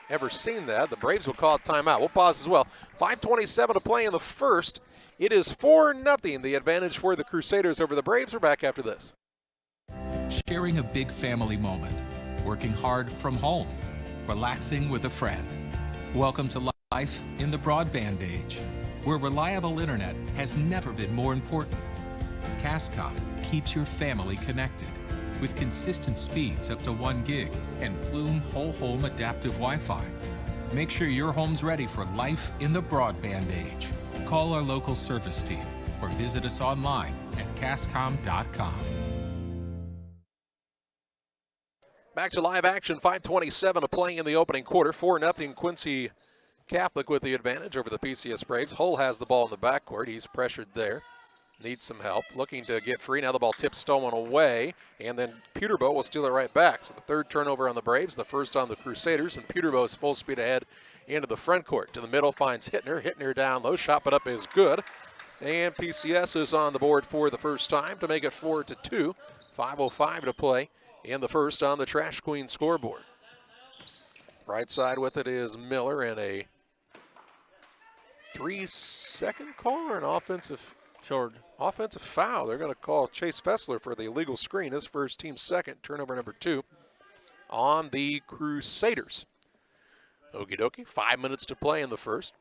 ever seen that. The Braves will call a timeout. We'll pause as well. 5:27 to play in the first. It is 4-0, the advantage for the Crusaders over the Braves. We're back after this. Sharing a big family moment, working hard from home, relaxing with a friend. Welcome to life in the broadband age, where reliable internet has never been more important. Cascom keeps your family connected with consistent speeds up to 1 gig and Plume whole home adaptive Wi-Fi. Make sure your home's ready for life in the broadband age. Call our local service team or visit us online at cascom.com. Back to live action, 5:27 to play in the opening quarter. 4-0 Quincy Catholic with the advantage over the PCS Braves. Hull has the ball in the backcourt. He's pressured there. Needs some help. Looking to get free. Now the ball tips stolen away, and then Peterbow will steal it right back. So the third turnover on the Braves, the first on the Crusaders, and Peterbow is full speed ahead into the front court. To the middle finds Hittner. Hittner down low. Shot put up is good. And PCS is on the board for the first time to make it 4-2. 5:05 to play in the first on the Trash Queen scoreboard. Right side with it is Miller, and a 3-second call or an offensive foul. They're going to call Chase Fessler for the illegal screen. His first, team second, turnover number 2 on the Crusaders. Okie dokie, 5 minutes to play in the first.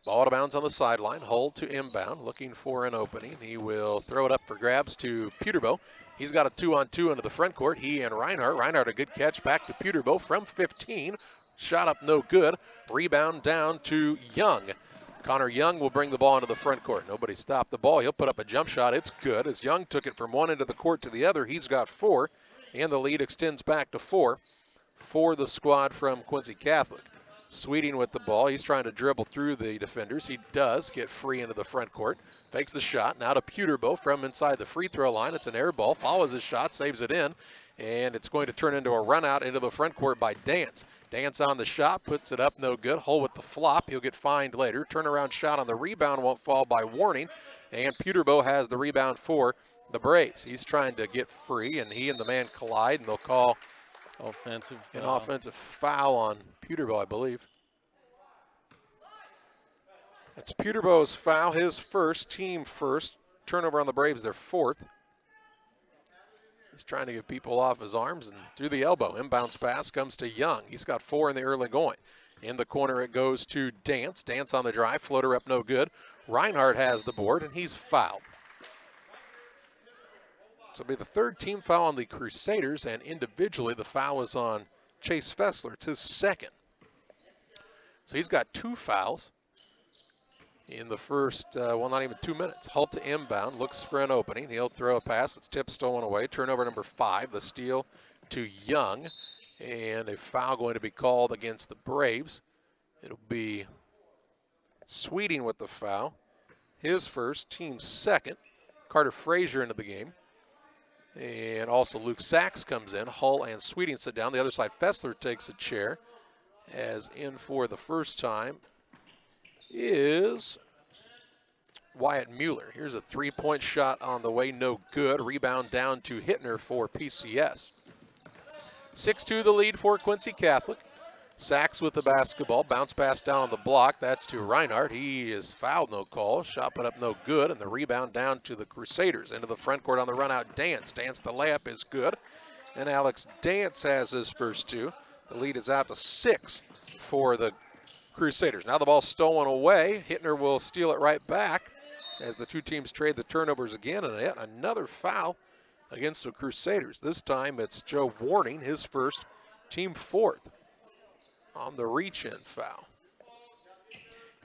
Ball out of bounds on the sideline. Hull to inbound, looking for an opening. He will throw it up for grabs to Peterbow. He's got a 2-on-2 into the front court. He and Reinhardt. Reinhardt a good catch back to Peterbow from 15. Shot up no good. Rebound down to Young. Connor Young will bring the ball into the front court. Nobody stopped the ball. He'll put up a jump shot. It's good. As Young took it from one end of the court to the other, he's got 4, and the lead extends back to 4 for the squad from Quincy Catholic. Sweeting with the ball. He's trying to dribble through the defenders. He does get free into the front court. Fakes the shot. Now to Peterbo from inside the free throw line. It's an air ball. Follows his shot. Saves it in. And it's going to turn into a run out into the front court by Dance. Dance on the shot. Puts it up. No good. Hull with the flop. He'll get fined later. Turnaround shot on the rebound. Won't fall by Warning. And Peterbo has the rebound for the Braves. He's trying to get free, and he and the man collide, and they'll call an offensive foul on Peterbo, I believe. That's Peterbo's foul, his first, team first. Turnover on the Braves, their 4th. He's trying to get people off his arms and through the elbow. Inbounds pass comes to Young. He's got 4 in the early going. In the corner it goes to Dance. Dance on the drive, floater up no good. Reinhardt has the board, and he's fouled. So it'll be the 3rd team foul on the Crusaders, and individually the foul is on Chase Fessler. It's his 2nd. So he's got 2 fouls in the first, not even 2 minutes. Hull to inbound, looks for an opening. He'll throw a pass. It's tipped, stolen away. Turnover number 5, the steal to Young, and a foul going to be called against the Braves. It'll be Sweeting with the foul. His first, team's 2nd. Carter Frazier into the game. And also Luke Sachs comes in. Hull and Sweeting sit down. The other side, Fessler takes a chair. As in for the first time is Wyatt Mueller. Here's a 3-point shot on the way, no good. Rebound down to Hittner for PCS. 6-2 the lead for Quincy Catholic. Sachs with the basketball. Bounce pass down on the block. That's to Reinhardt. He is fouled, no call. Shot put up no good, and the rebound down to the Crusaders. Into the front court on the run out, Dance. Dance, the layup is good. And Alex Dance has his first 2. The lead is out to 6 for the Crusaders. Now the ball stolen away. Hittner will steal it right back as the 2 teams trade the turnovers again, and yet another foul against the Crusaders. This time it's Joe Warning, his first, team 4th on the reach-in foul.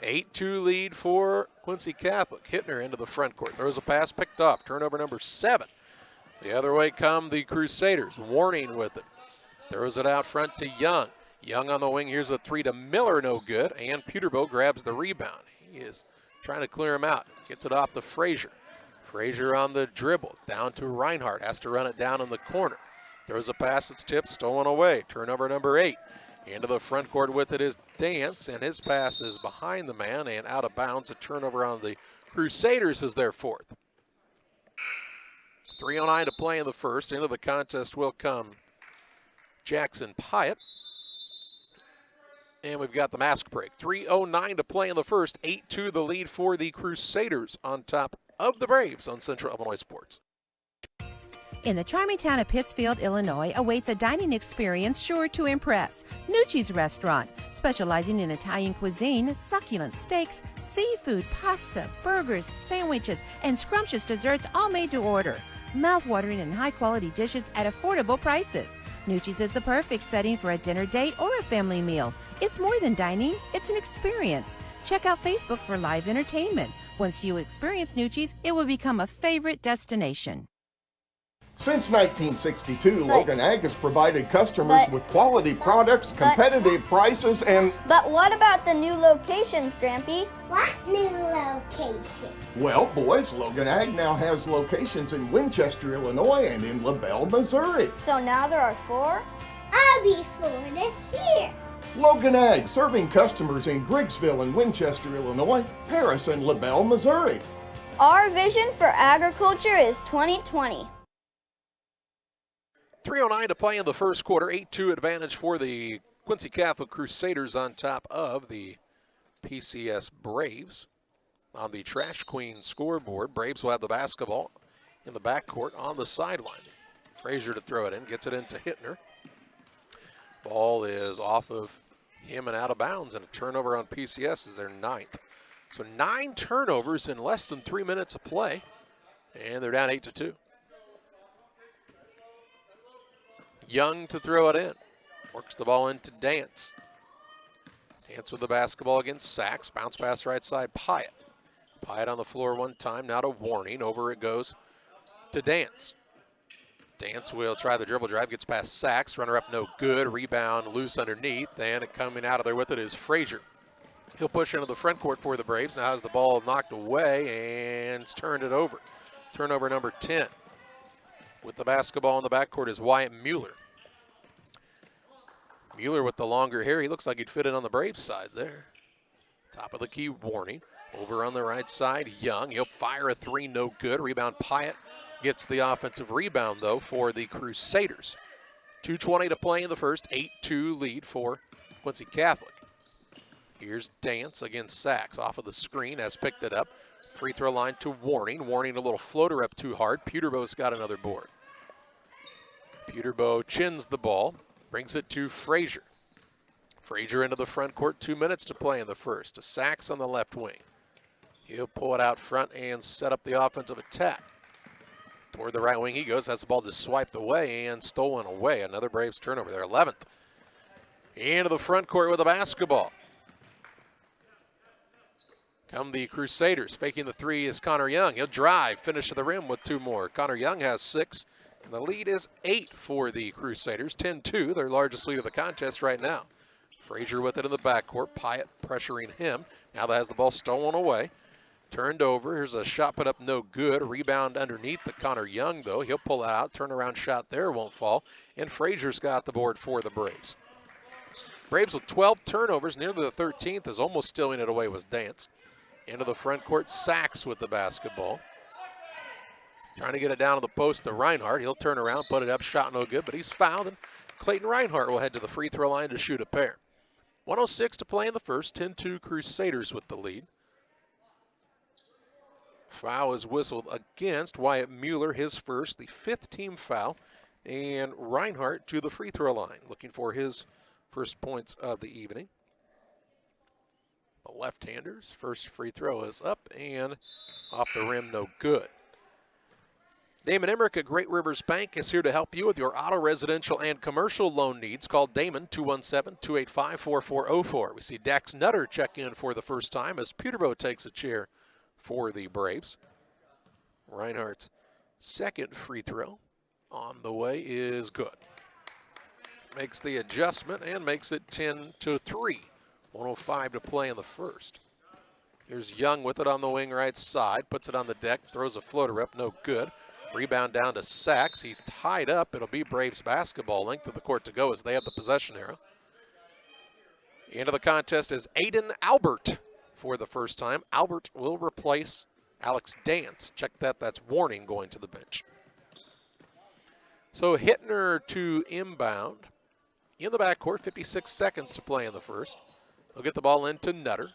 8-2 lead for Quincy Catholic. Hittner into the front court. Throws a pass, picked off. Turnover number 7. The other way come the Crusaders. Warning with it. Throws it out front to Young. Young on the wing. Here's a 3 to Miller, no good. And Peterbo grabs the rebound. He is trying to clear him out. Gets it off to Frazier. Frazier on the dribble. Down to Reinhardt. Has to run it down in the corner. Throws a pass that's tipped, stolen away. Turnover number 8. Into the front court with it is Dance, and his pass is behind the man and out of bounds. A turnover on the Crusaders is their 4th. 3:09 to play in the first. Into the contest will come Jackson Pyatt. And we've got the mask break. 3:09 to play in the first. 8-2 the lead for the Crusaders on top of the Braves on Central Illinois Sports. In the charming town of Pittsfield, Illinois, awaits a dining experience sure to impress. Nucci's Restaurant, specializing in Italian cuisine, succulent steaks, seafood, pasta, burgers, sandwiches, and scrumptious desserts, all made to order. Mouth-watering and high-quality dishes at affordable prices. Nucci's is the perfect setting for a dinner date or a family meal. It's more than dining, it's an experience. Check out Facebook for live entertainment. Once you experience Nucci's, it will become a favorite destination. Since 1962, Logan Ag has provided customers with quality products, competitive prices, and... But what about the new locations, Grampy? What new location? Well, boys, Logan Ag now has locations in Winchester, Illinois, and in LaBelle, Missouri. So now there are 4? I'll be 4 this year. Logan Ag, serving customers in Griggsville and Winchester, Illinois, Paris, and LaBelle, Missouri. Our vision for agriculture is 2020. 3:09 to play in the first quarter. 8-2 advantage for the Quincy Catholic Crusaders on top of the PCS Braves. On the Trash Queen scoreboard, Braves will have the basketball in the backcourt on the sideline. Frazier to throw it in, gets it into Hittner. Ball is off of him and out of bounds, and a turnover on PCS is their 9th. So 9 turnovers in less than 3 minutes of play, and they're down 8-2. Young to throw it in. Works the ball into Dance. Dance with the basketball against Sachs. Bounce pass right side, Pyatt. Pyatt on the floor one time, now to Warning. Over it goes to Dance. Dance will try the dribble drive, gets past Sachs. Runner up, no good. Rebound loose underneath, and coming out of there with it is Frazier. He'll push into the front court for the Braves. Now has the ball knocked away and turned it over. Turnover number 10. With the basketball in the backcourt is Wyatt Mueller. Mueller with the longer hair. He looks like he'd fit in on the Braves side there. Top of the key, Warning. Over on the right side, Young. He'll fire a three, no good. Rebound, Pyatt gets the offensive rebound, though, for the Crusaders. 2:20 to play in the first. 8-2 lead for Quincy Catholic. Here's Dance against Sachs. Off of the screen, has picked it up. Free throw line to Warning. Warning a little floater up too hard. Peterbo's got another board. Peterbo chins the ball. Brings it to Frazier. Frazier into the front court. 2 minutes to play in the first. To Sachs on the left wing. He'll pull it out front and set up the offensive attack. Toward the right wing he goes. Has the ball just swiped away and stolen away. Another Braves turnover, their 11th. Into the front court with the basketball. Come the Crusaders. Faking the three is Connor Young. He'll drive. Finish to the rim with 2 more. Connor Young has 6. And the lead is 8 for the Crusaders. 10-2, their largest lead of the contest right now. Frazier with it in the backcourt. Pyatt pressuring him. Now that has the ball stolen away. Turned over. Here's a shot put up, no good. Rebound underneath the Connor Young, though. He'll pull it out. Turnaround shot there, won't fall. And Frazier's got the board for the Braves. Braves with 12 turnovers. Nearly the 13th is almost stealing it away with Dance. Into the front court, Sachs with the basketball. Trying to get it down to the post to Reinhardt. He'll turn around, put it up, shot no good, but he's fouled, and Clayton Reinhardt will head to the free throw line to shoot a pair. 1:06 to play in the first. 10-2 Crusaders with the lead. Foul is whistled against Wyatt Mueller, his first, the 5th team foul, and Reinhardt to the free throw line, looking for his first points of the evening. The left-hander's first free throw is up and off the rim, no good. Damon Emmerich at Great Rivers Bank is here to help you with your auto, residential, and commercial loan needs. Call Damon 217-285-4404. We see Dax Nutter check in for the first time as Peterbo takes a chair for the Braves. Reinhardt's second free throw on the way is good. Makes the adjustment and makes it 10-3. 1:05 to play in the first. Here's Young with it on the wing right side. Puts it on the deck. Throws a floater up. No good. Rebound down to Sachs. He's tied up. It'll be Braves basketball. Length of the court to go as they have the possession arrow. Into the contest is Aiden Albert for the first time. Albert will replace Alex Dance. Check that. That's Warning going to the bench. So Hittner to inbound. In the backcourt, 56 seconds to play in the first. He'll get the ball into Nutter.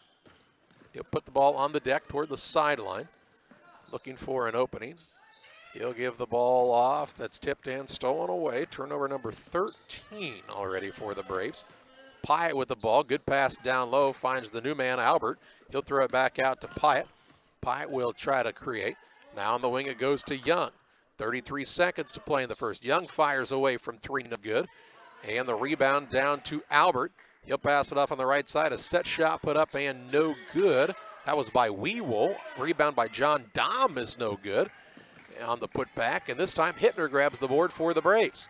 He'll put the ball on the deck toward the sideline. Looking for an opening. He'll give the ball off. That's tipped and stolen away. Turnover number 13 already for the Braves. Pyatt with the ball. Good pass down low. Finds the new man, Albert. He'll throw it back out to Pyatt. Pyatt will try to create. Now on the wing it goes to Young. 33 seconds to play in the first. Young fires away from 3, no good. And the rebound down to Albert. He'll pass it off on the right side. A set shot put up and no good. That was by Weewol. Rebound by John Dahm is no good on the putback. And this time Hittner grabs the board for the Braves.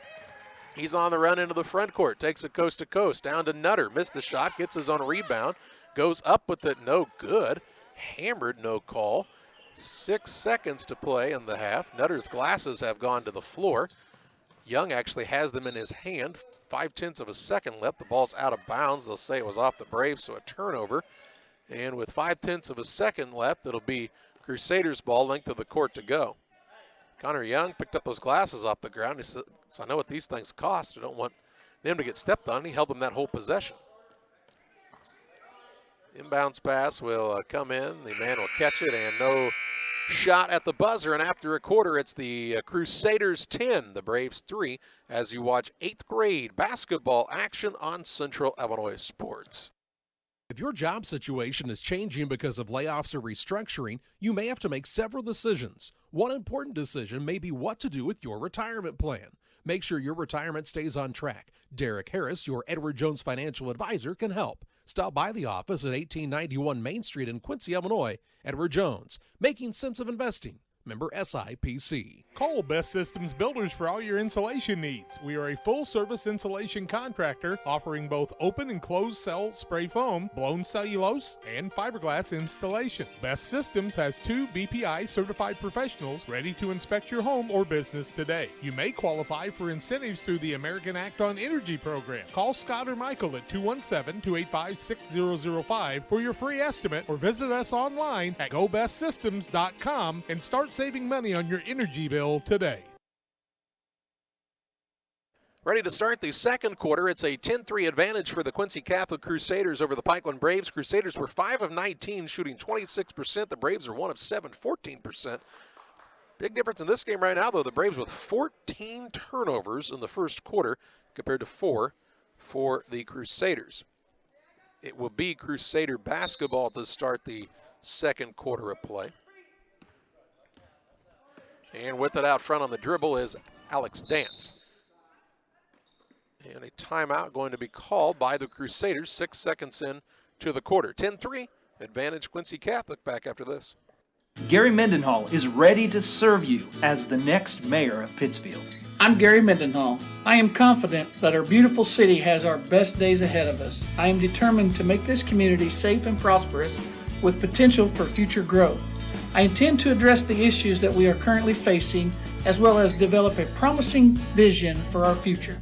He's on the run into the front court. Takes it coast to coast. Down to Nutter. Missed the shot. Gets his own rebound. Goes up with it. No good. Hammered. No call. 6 seconds to play in the half. Nutter's glasses have gone to the floor. Young actually has them in his hand. 0.5 of a second left. The ball's out of bounds. They'll say it was off the Braves, so a turnover. And with 0.5 of a second left, it'll be Crusaders ball, length of the court to go. Connor Young picked up those glasses off the ground. He said, I know what these things cost. I don't want them to get stepped on. He held them that whole possession. Inbounds pass will come in. The man will catch it, and no shot at the buzzer. And after a quarter, it's the Crusaders 10, the Braves 3, as you watch 8th grade basketball action on Central Illinois Sports. If your job situation is changing because of layoffs or restructuring, you may have to make several decisions. One important decision may be what to do with your retirement plan. Make sure your retirement stays on track. Derek Harris, your Edward Jones financial advisor, can help. Stop by the office at 1891 Main Street in Quincy, Illinois. Edward Jones, making sense of investing. Member SIPC. Call Best Systems Builders for all your insulation needs. We are a full-service insulation contractor offering both open and closed cell spray foam, blown cellulose, and fiberglass installation. Best Systems has 2 BPI certified professionals ready to inspect your home or business today. You may qualify for incentives through the American Act on Energy program. Call Scott or Michael at 217-285-6005 for your free estimate, or visit us online at gobestsystems.com and start saving money on your energy bill today. Ready to start the second quarter. It's a 10-3 advantage for the Quincy Catholic Crusaders over the Pikeland Braves. Crusaders were 5 of 19, shooting 26%. The Braves are 1 of 7, 14%. Big difference in this game right now, though. The Braves with 14 turnovers in the first quarter compared to 4 for the Crusaders. It will be Crusader basketball to start the second quarter of play. And with it out front on the dribble is Alex Dance. And a timeout going to be called by the Crusaders 6 seconds in to the quarter. 10-3, advantage Quincy Catholic. Back after this. Gary Mendenhall is ready to serve you as the next mayor of Pittsfield. I'm Gary Mendenhall. I am confident that our beautiful city has our best days ahead of us. I am determined to make this community safe and prosperous with potential for future growth. I intend to address the issues that we are currently facing, as well as develop a promising vision for our future.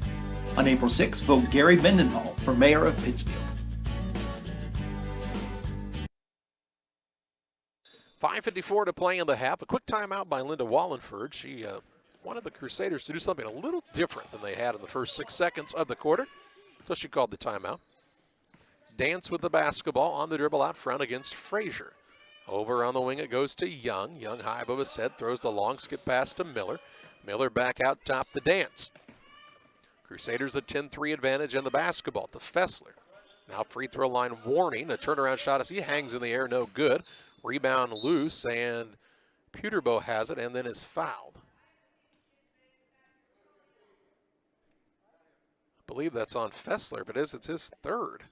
On April 6th, vote Gary Mendenhall for mayor of Pittsfield. 5:54 to play in the half. A quick timeout by Linda Wallenford. She wanted the Crusaders to do something a little different than they had in the first 6 seconds of the quarter, so she called the timeout. Dance with the basketball on the dribble out front against Frazier. Over on the wing it goes to Young. Young high above his head, throws the long skip pass to Miller. Miller back out top to Dance. Crusaders a 10-3 advantage in the basketball to Fessler. Now free throw line warning. A turnaround shot as he hangs in the air, no good. Rebound loose, and Peterbow has it and then is fouled. I believe that's on Fessler, but it's his third.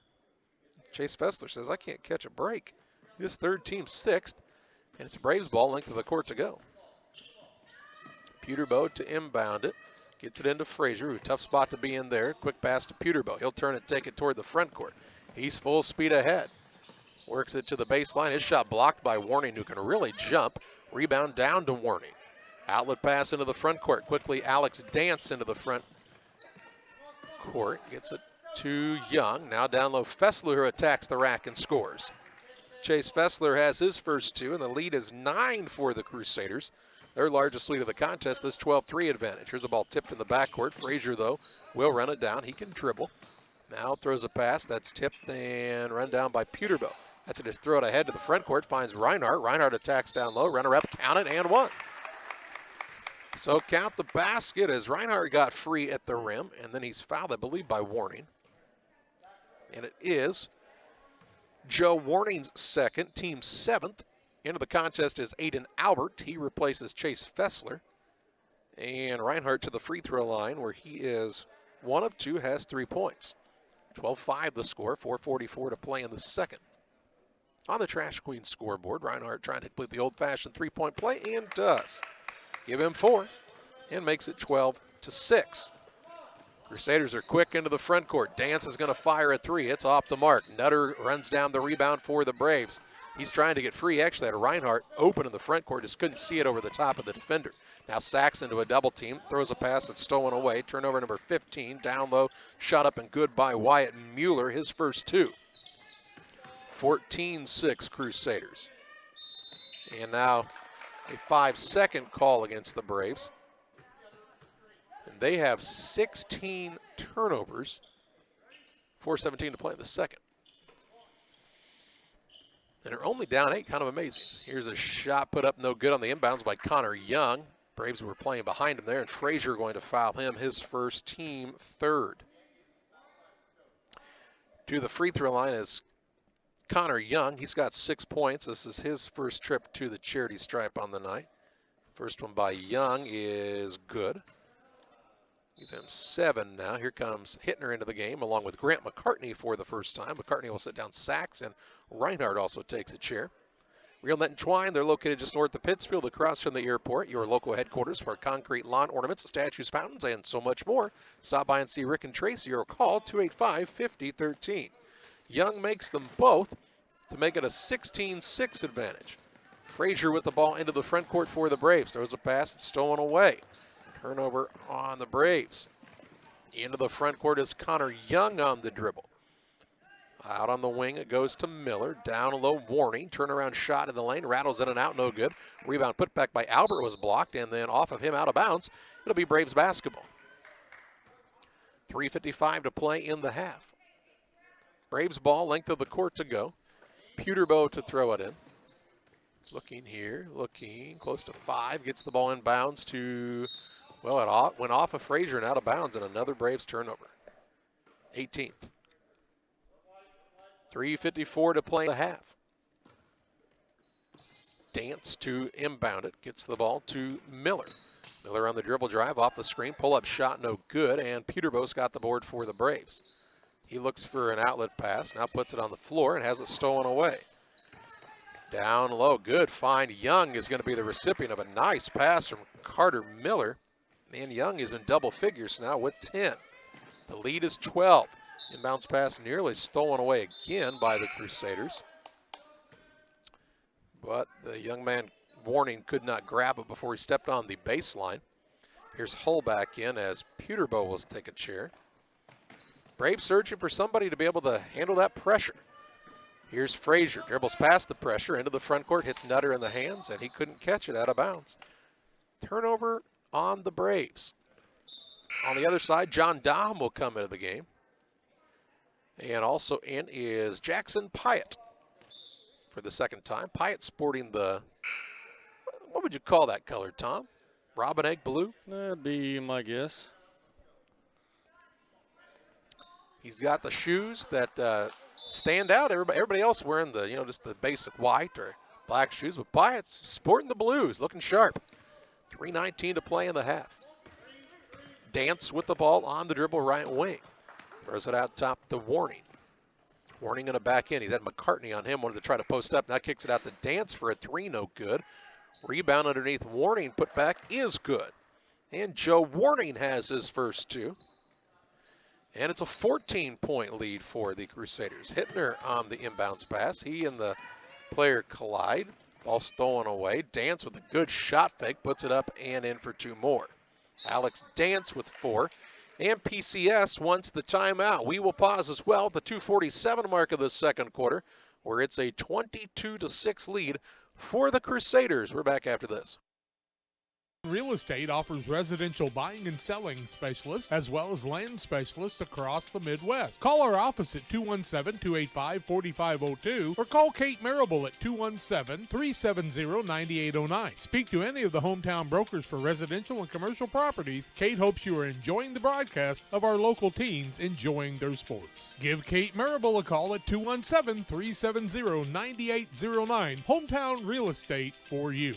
Chase Fessler says, I can't catch a break. His third, team 6th, and it's Braves ball, length of the court to go. Peterbow to inbound it. Gets it into Frazier, who tough spot to be in there. Quick pass to Peterbow. He'll turn it, take it toward the front court. He's full speed ahead. Works it to the baseline. His shot blocked by Warning, who can really jump. Rebound down to Warning. Outlet pass into the front court. Quickly, Alex Dance into the front court. Gets it to Young. Now down low, Fessler, who attacks the rack and scores. Chase Fessler has his first 2, and the lead is 9 for the Crusaders. Their largest lead of the contest, this 12-3 advantage. Here's a ball tipped in the backcourt. Frazier, though, will run it down. He can dribble. Now throws a pass. That's tipped and run down by Peterbow. That's it, just throw it ahead to the front court. Finds Reinhardt. Reinhardt attacks down low. Runner up, count it, and 1. So count the basket as Reinhardt got free at the rim, and then he's fouled, I believe, by Warning. And it is Joe Warning's second, team 7th. Into the contest is Aiden Albert. He replaces Chase Fessler. And Reinhardt to the free throw line, where he is 1 of 2, has 3 points. 12-5 the score, 4:44 to play in the second. On the Trash Queen scoreboard, Reinhardt trying to complete the old-fashioned three-point play, and does. Give him 4, and makes it 12-6. Crusaders are quick into the front court. Dance is going to fire a 3. It's off the mark. Nutter runs down the rebound for the Braves. He's trying to get free. Actually had Reinhardt open in the front court. Just couldn't see it over the top of the defender. Now Sachs into a double team. Throws a pass that's stolen away. Turnover number 15. Down low. Shot up and good by Wyatt Mueller. His first 2. 14-6 Crusaders. And now a 5-second call against the Braves. And they have 16 turnovers. 4:17 to play in the second. And they're only down 8, kind of amazing. Here's a shot put up no good on the inbounds by Connor Young. Braves were playing behind him there, and Frazier going to foul him, his first, team 3rd. To the free throw line is Connor Young. He's got 6 points. This is his first trip to the charity stripe on the night. First one by Young is good. Give him 7 now. Here comes Hittner into the game along with Grant McCartney for the first time. McCartney will sit down sacks, and Reinhardt also takes a chair. Real Net and Twine, they're located just north of Pittsfield, across from the airport. Your local headquarters for concrete lawn ornaments, statues, fountains, and so much more. Stop by and see Rick and Tracy or call 285-5013. Young makes them both to make it a 16-6 advantage. Frazier with the ball into the front court for the Braves. Throws a pass, it's stolen away. Turnover on the Braves. Into the front court is Connor Young on the dribble. Out on the wing, it goes to Miller. Down low, Warning. Turnaround shot in the lane. Rattles in and out, no good. Rebound put back by Albert was blocked, and then off of him out of bounds. It'll be Braves basketball. 3:55 to play in the half. Braves ball, length of the court to go. Peterbow to throw it in. Looking here, looking close to 5. Gets the ball in bounds to, well, it went off of Frazier and out of bounds, and another Braves turnover. 18th. 3:54 to play in the half. Dance to inbound it. Gets the ball to Miller. Miller on the dribble drive off the screen. Pull-up shot no good, and Peterbow's got the board for the Braves. He looks for an outlet pass. Now puts it on the floor and has it stolen away. Down low. Good find. Young is going to be the recipient of a nice pass from Carter Miller. And Young is in double figures now with 10. The lead is 12. Inbounds pass nearly stolen away again by the Crusaders. But the young man, Warning, could not grab it before he stepped on the baseline. Here's Hull back in as Peterbow will take a chair. Braves searching for somebody to be able to handle that pressure. Here's Frazier. Dribbles past the pressure into the front court, hits Nutter in the hands, and he couldn't catch it out of bounds. Turnover on the Braves. On the other side, John Dahm will come into the game. And also in is Jackson Pyatt for the second time. Pyatt sporting the, what would you call that color, Tom? Robin egg blue? That'd be my guess. He's got the shoes that stand out. Everybody else wearing the, just the basic white or black shoes. But Pyatt's sporting the blues, looking sharp. 3:19 to play in the half. Dance with the ball on the dribble right wing. Throws it out top to Warning. Warning in a back end. He had McCartney on him, wanted to try to post up. Now kicks it out to Dance for a 3, no good. Rebound underneath Warning, put back is good. And Joe Warning has his first 2. And it's a 14-point lead for the Crusaders. Hittner on the inbounds pass. He and the player collide. Ball stolen away. Dance with a good shot fake, puts it up and in for 2 more. Alex Dance with 4. And PCS wants the timeout. We will pause as well at the 2:47 mark of the second quarter, where it's a 22-6 lead for the Crusaders. We're back after this. Real Estate offers residential buying and selling specialists as well as land specialists across the Midwest. Call our office at 217-285-4502 or call Kate Marable at 217-370-9809. Speak to any of the hometown brokers for residential and commercial properties. Kate hopes you are enjoying the broadcast of our local teams enjoying their sports. Give Kate Marable a call at 217-370-9809. Hometown Real Estate for you.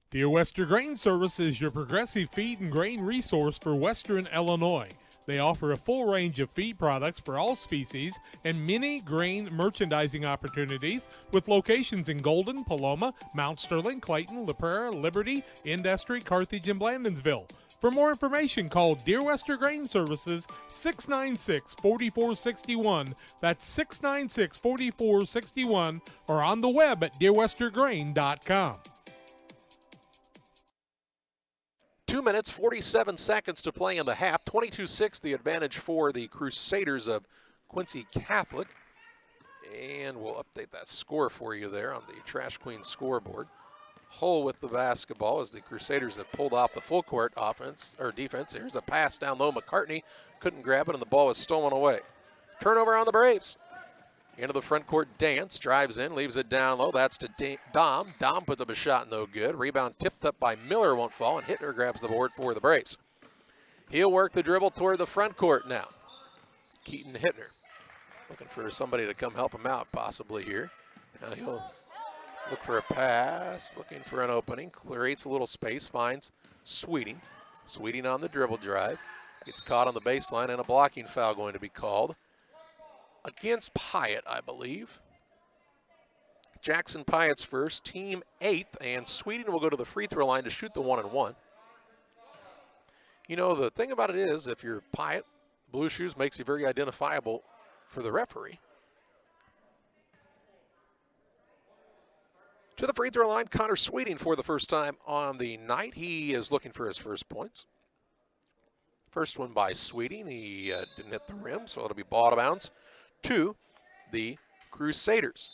Dear Western Grain Service is your progressive feed and grain resource for Western Illinois. They offer a full range of feed products for all species and many grain merchandising opportunities with locations in Golden, Paloma, Mount Sterling, Clayton, La Prairie, Liberty, Industry, Carthage, and Blandonsville. For more information, call Dear Western Grain Services 696-4461. That's 696-4461 or on the web at dearwesterngrain.com. 2 minutes, 47 seconds to play in the half. 22-6, the advantage for the Crusaders of Quincy Catholic. And we'll update that score for you there on the Trash Queen scoreboard. Hull with the basketball as the Crusaders have pulled off the full court offense or defense. Here's a pass down low. McCartney couldn't grab it, and the ball was stolen away. Turnover on the Braves. Into the front court, Dance drives in, leaves it down low. That's to Dom. Dom puts up a shot, no good. Rebound tipped up by Miller, won't fall, and Hittner grabs the board for the Braves. He'll work the dribble toward the front court now. Keaton Hittner looking for somebody to come help him out possibly here. Now he'll look for a pass, looking for an opening. Creates a little space, finds Sweeting. Sweeting on the dribble drive. Gets caught on the baseline, and a blocking foul going to be called against Pyatt, I believe. Jackson Pyatt's first, team 8th, and Sweeting will go to the free throw line to shoot the 1-and-1. You know, the thing about it is, if you're Pyatt, Blue Shoes makes you very identifiable for the referee. To the free throw line, Connor Sweeting for the first time on the night. He is looking for his first points. First one by Sweeting. He didn't hit the rim, so it'll be ball out of bounds to the Crusaders.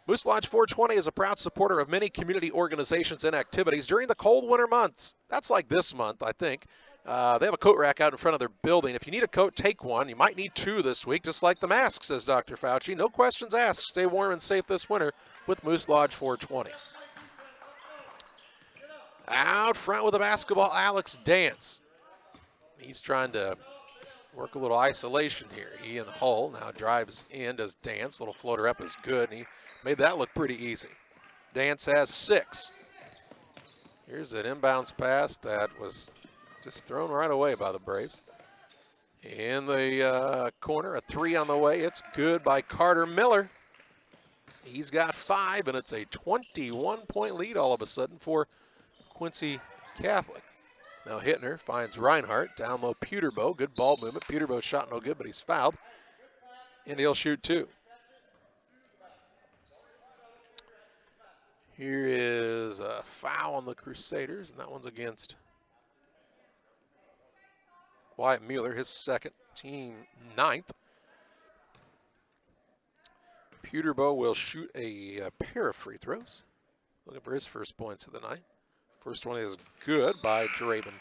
Moose Lodge 420 is a proud supporter of many community organizations and activities during the cold winter months. That's like this month, I think. They have a coat rack out in front of their building. If you need a coat, take one. You might need 2 this week, just like the mask, says Dr. Fauci. No questions asked. Stay warm and safe this winter with Moose Lodge 420. Out front with the basketball, Alex Dance. He's trying to work a little isolation here. He and Hull now drives in, does Dance. Little floater up is good, and he made that look pretty easy. Dance has 6. Here's an inbounds pass that was just thrown right away by the Braves. In the corner, a 3 on the way. It's good by Carter Miller. He's got 5, and it's a 21-point lead all of a sudden for Quincy Catholic. Now Hittner finds Reinhardt, down low Peterbow, good ball movement. Peterbow's shot no good, but he's fouled, and he'll shoot 2. Here is a foul on the Crusaders, and that one's against Wyatt Mueller, his second, team 9th. Peterbow will shoot a pair of free throws, looking for his first points of the night. First one is good by Draven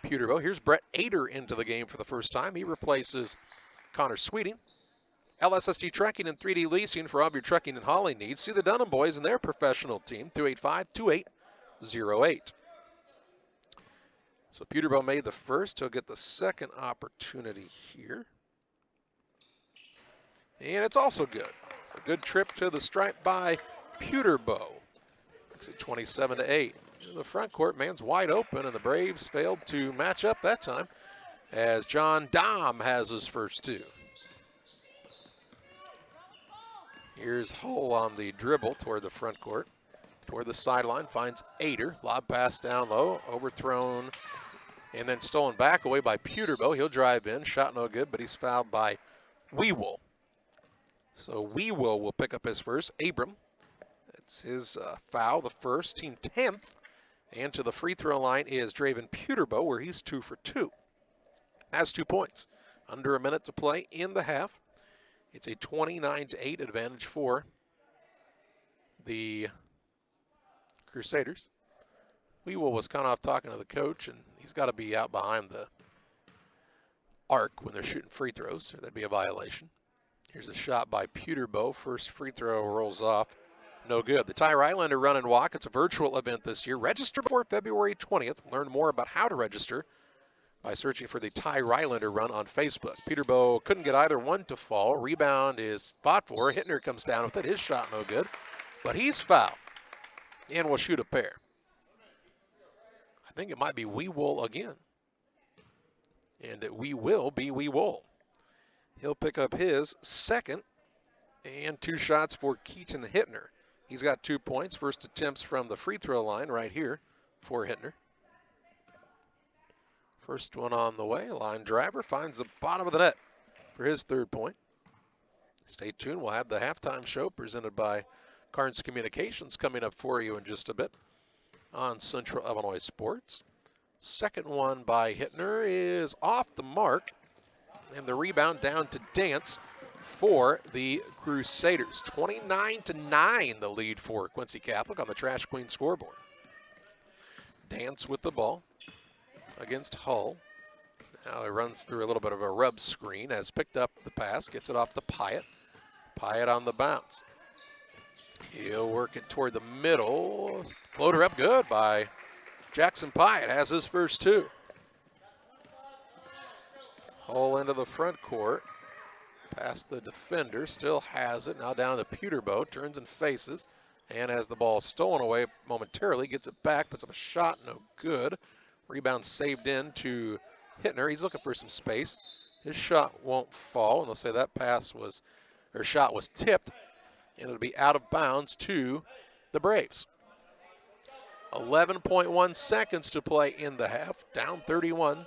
Peterbow. Here's Brett Ader into the game for the first time. He replaces Connor Sweeting. LSSD Trucking and 3D Leasing for all of your trucking and hauling needs. See the Dunham boys and their professional team, 285-2808. So Peterbow made the first. He'll get the second opportunity here. And it's also good. A good trip to the stripe by Peterbow. Makes it 27-8. The front court, man's wide open, and the Braves failed to match up that time as John Dom has his first 2. Here's Hull on the dribble toward the front court. Toward the sideline, finds Ader. Lob pass down low, overthrown, and then stolen back away by Peterbow. He'll drive in, shot no good, but he's fouled by Weewell. So Weewell will pick up his first. Abram, that's his foul, the first, team 10th. And to the free throw line is Draven Peterbow, where he's 2 for 2. Has 2 points. Under a minute to play in the half. It's a 29-8 advantage for the Crusaders. Weewell was kind of off talking to the coach, and he's got to be out behind the arc when they're shooting free throws, or that'd be a violation. Here's a shot by Peterbow. First free throw rolls off. No good. The Ty Rylander Run and Walk. It's a virtual event this year. Register before February 20th. Learn more about how to register by searching for the Ty Rylander Run on Facebook. Peterbow couldn't get either one to fall. Rebound is fought for. Hittner comes down with it. His shot no good, but he's fouled and will shoot a pair. I think it might be Weewell again, and we will be Weewell. He'll pick up his second, and 2 shots for Keaton Hittner. He's got 2 points. First attempts from the free throw line right here for Hittner. First one on the way. Line driver finds the bottom of the net for his 3rd point. Stay tuned. We'll have the halftime show presented by Carnes Communications coming up for you in just a bit on Central Illinois Sports. Second one by Hittner is off the mark, and the rebound down to Dance for the Crusaders. 29-9 the lead for Quincy Catholic on the Trash Queen scoreboard. Dance with the ball against Hull. Now he runs through a little bit of a rub screen, has picked up the pass, gets it off to Pyatt. Pyatt on the bounce. He'll work it toward the middle. Floater up good by Jackson Pyatt, has his first 2. Hull into the front court. Past the defender, still has it. Now down to Peterbow, turns and faces, and has the ball stolen away momentarily, gets it back, puts up a shot, no good. Rebound saved in to Hittner. He's looking for some space. His shot won't fall, and they'll say that shot was tipped, and it'll be out of bounds to the Braves. 11.1 seconds to play in the half, down 31-9.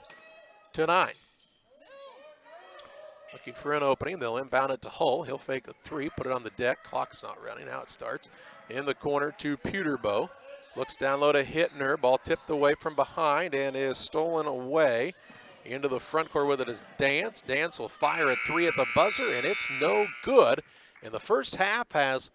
Looking for an opening. They'll inbound it to Hull. He'll fake a three, put it on the deck. Clock's not running. Now it starts. In the corner to Peterbow. Looks down low to Hittner. Ball tipped away from behind and is stolen away. Into the front court with it is Dance. Dance will fire a three at the buzzer, and it's no good. And the first half has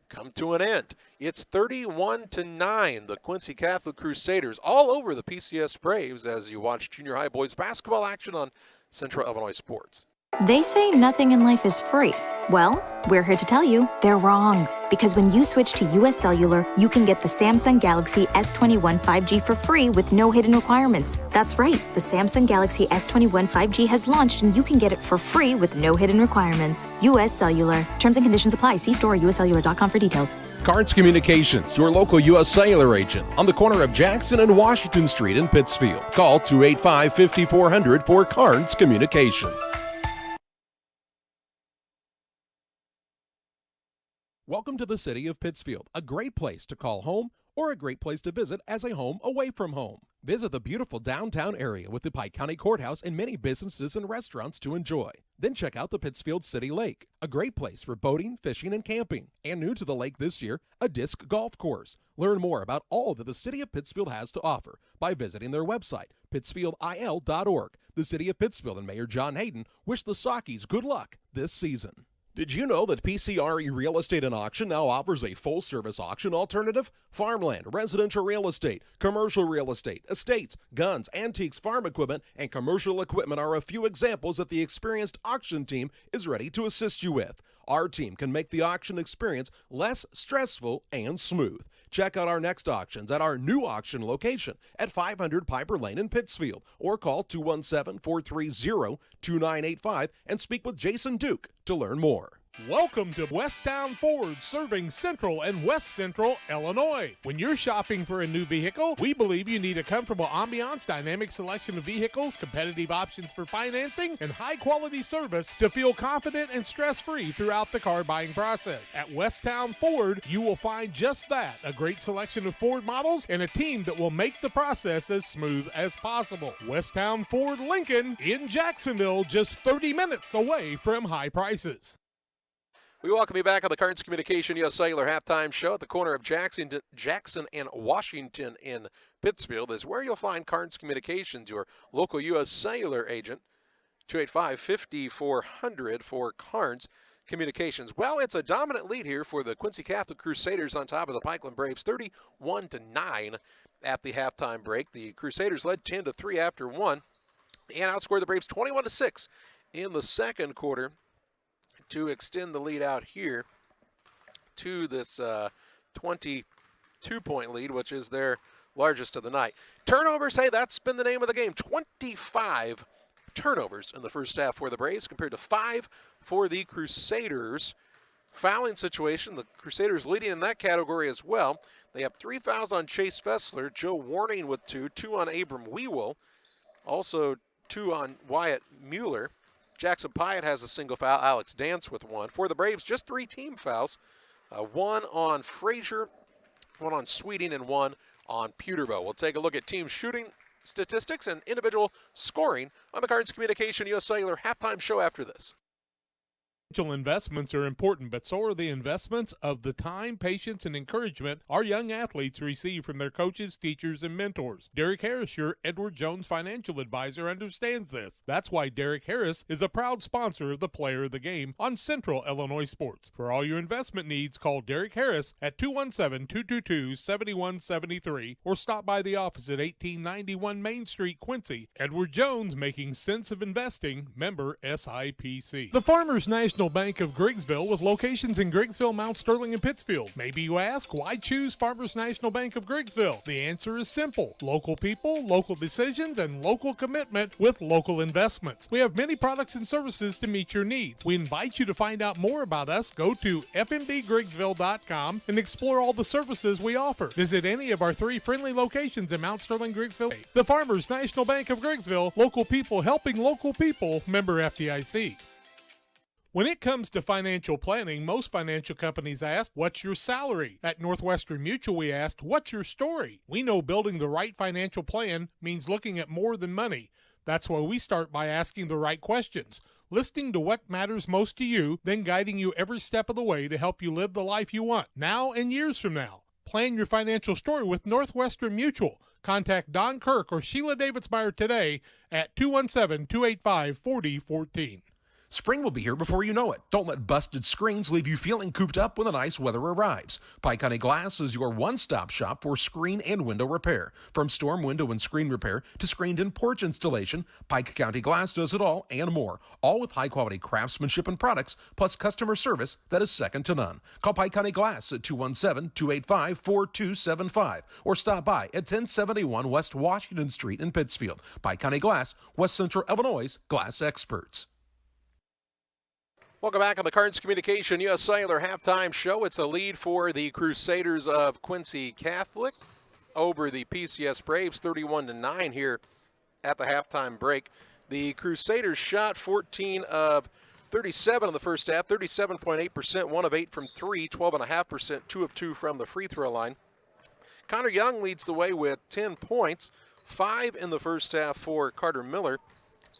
come to an end. It's 31-9. The Quincy Catholic Crusaders all over the PCS Braves as you watch junior high boys basketball action on Central Illinois Sports. They say nothing in life is free. Well, we're here to tell you they're wrong. Because when you switch to US Cellular, you can get the Samsung Galaxy S21 5G for free with no hidden requirements. That's right, the Samsung Galaxy S21 5G has launched and you can get it for free with no hidden requirements. US Cellular. Terms and conditions apply. See store or uscellular.com for details. Carnes Communications, your local U.S. Cellular agent, on the corner of Jackson and Washington Street in Pittsfield. Call 285-5400 for Carnes Communications. Welcome to the city of Pittsfield, a great place to call home or a great place to visit as a home away from home. Visit the beautiful downtown area with the Pike County Courthouse and many businesses and restaurants to enjoy. Then check out the Pittsfield City Lake, a great place for boating, fishing, and camping. And new to the lake this year, a disc golf course. Learn more about all that the city of Pittsfield has to offer by visiting their website, pittsfieldil.org. The city of Pittsfield and Mayor John Hayden wish the Sockies good luck this season. Did you know that PCRE Real Estate and Auction now offers a full-service auction alternative? Farmland, residential real estate, commercial real estate, estates, guns, antiques, farm equipment, and commercial equipment are a few examples that the experienced auction team is ready to assist you with. Our team can make the auction experience less stressful and smooth. Check out our next auctions at our new auction location at 500 Piper Lane in Pittsfield, or call 217-430-2985 and speak with Jason Duke to learn more. Welcome to Westtown Ford, serving Central and West Central Illinois. When you're shopping for a new vehicle, we believe you need a comfortable ambiance, dynamic selection of vehicles, competitive options for financing, and high-quality service to feel confident and stress-free throughout the car buying process. At Westtown Ford, you will find just that, a great selection of Ford models and a team that will make the process as smooth as possible. Westtown Ford Lincoln in Jacksonville, just 30 minutes away from high prices. We welcome you back on the Carnes Communication U.S. Cellular halftime show at the corner of Jackson and Washington in Pittsfield is where you'll find Carnes Communications, your local U.S. Cellular agent. 285-5400 for Carnes Communications. Well, it's a dominant lead here for the Quincy Catholic Crusaders on top of the Pikeland Braves, 31-9 at the halftime break. The Crusaders led 10-3 after one and outscored the Braves 21-6 in the second quarter to extend the lead out here to this 22-point lead, which is their largest of the night. Turnovers, hey, that's been the name of the game. 25 turnovers in the first half for the Braves compared to 5 for the Crusaders. Fouling situation, the Crusaders leading in that category as well. They have 3 fouls on Chase Fessler, Joe Warning with 2, 2 on Abram Wewell, also 2 on Wyatt Mueller. Jackson Pyatt has a single foul, Alex Dance with 1. For the Braves, just 3 team fouls, 1 on Frazier, 1 on Sweeting, and 1 on Peterbow. We'll take a look at team shooting statistics and individual scoring on the Carnes Communication U.S. Cellular halftime show after this. Investments are important, but so are the investments of the time, patience, and encouragement our young athletes receive from their coaches, teachers, and mentors. Derek Harris, your Edward Jones financial advisor, understands this. That's why Derek Harris is a proud sponsor of the Player of the Game on Central Illinois Sports. For all your investment needs, call Derek Harris at 217-222-7173 or stop by the office at 1891 Main Street, Quincy. Edward Jones, making sense of investing, member SIPC. The Farmers National National Bank of Griggsville with locations in Griggsville, Mount Sterling, and Pittsfield. Maybe you ask, why choose Farmers National Bank of Griggsville? The answer is simple. Local people, local decisions, and local commitment with local investments. We have many products and services to meet your needs. We invite you to find out more about us. Go to fmbgriggsville.com and explore all the services we offer. Visit any of our 3 friendly locations in Mount Sterling, Griggsville. The Farmers National Bank of Griggsville, local people helping local people, member FDIC. When it comes to financial planning, most financial companies ask, what's your salary? At Northwestern Mutual, we asked, what's your story? We know building the right financial plan means looking at more than money. That's why we start by asking the right questions, listening to what matters most to you, then guiding you every step of the way to help you live the life you want, now and years from now. Plan your financial story with Northwestern Mutual. Contact Don Kirk or Sheila Davidsmeyer today at 217-285-4014. Spring will be here before you know it. Don't let busted screens leave you feeling cooped up when the nice weather arrives. Pike County Glass is your one-stop shop for screen and window repair. From storm window and screen repair to screened-in porch installation, Pike County Glass does it all and more. All with high-quality craftsmanship and products, plus customer service that is second to none. Call Pike County Glass at 217-285-4275 or stop by at 1071 West Washington Street in Pittsfield. Pike County Glass, West Central Illinois' glass experts. Welcome back on the Cards Communication U.S. Cellular halftime show. It's a lead for the Crusaders of Quincy Catholic over the PCS Braves, 31-9 here at the halftime break. The Crusaders shot 14 of 37 in the first half, 37.8%, 1 of 8 from 3, 12.5%, 2 of 2 from the free throw line. Connor Young leads the way with 10 points, 5 in the first half for Carter Miller.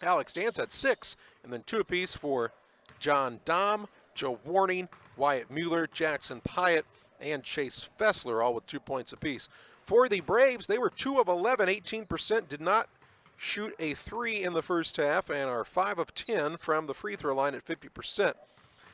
Alex Dance had 6, and then 2 apiece for John Dahm, Joe Warning, Wyatt Mueller, Jackson Pyatt, and Chase Fessler, all with 2 points apiece. For the Braves, they were 2 of 11, 18%, did not shoot a 3 in the first half, and are 5 of 10 from the free throw line at 50%.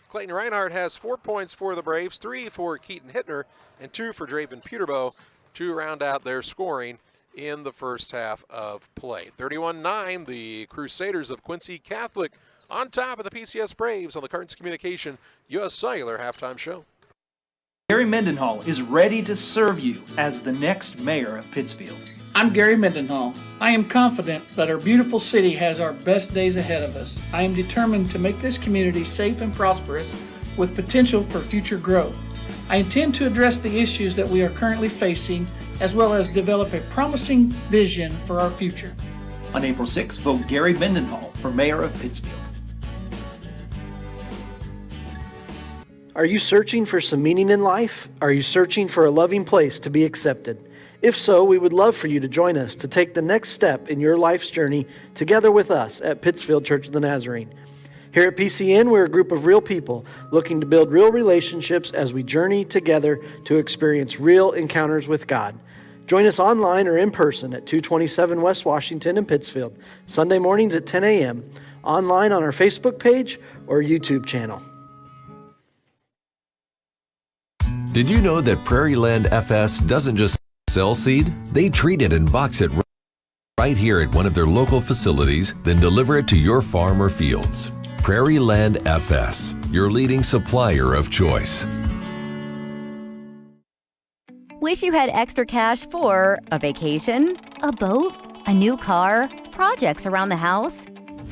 Clayton Reinhardt has 4 points for the Braves, 3 for Keaton Hittner, and 2 for Draven Peterbow to round out their scoring in the first half of play. 31-9, the Crusaders of Quincy Catholic on top of the PCS Braves on the Cards Communication U.S. Cellular halftime show. Gary Mendenhall is ready to serve you as the next mayor of Pittsfield. I'm Gary Mendenhall. I am confident that our beautiful city has our best days ahead of us. I am determined to make this community safe and prosperous with potential for future growth. I intend to address the issues that we are currently facing, as well as develop a promising vision for our future. On April 6th, vote Gary Mendenhall for mayor of Pittsfield. Are you searching for some meaning in life? Are you searching for a loving place to be accepted? If so, we would love for you to join us to take the next step in your life's journey together with us at Pittsfield Church of the Nazarene. Here at PCN, we're a group of real people looking to build real relationships as we journey together to experience real encounters with God. Join us online or in person at 227 West Washington in Pittsfield, Sunday mornings at 10 a.m., online on our Facebook page or YouTube channel. Did you know that Prairie Land FS doesn't just sell seed? They treat it and box it right here at one of their local facilities, then deliver it to your farm or fields. Prairie Land FS, your leading supplier of choice. Wish you had extra cash for a vacation, a boat, a new car, projects around the house?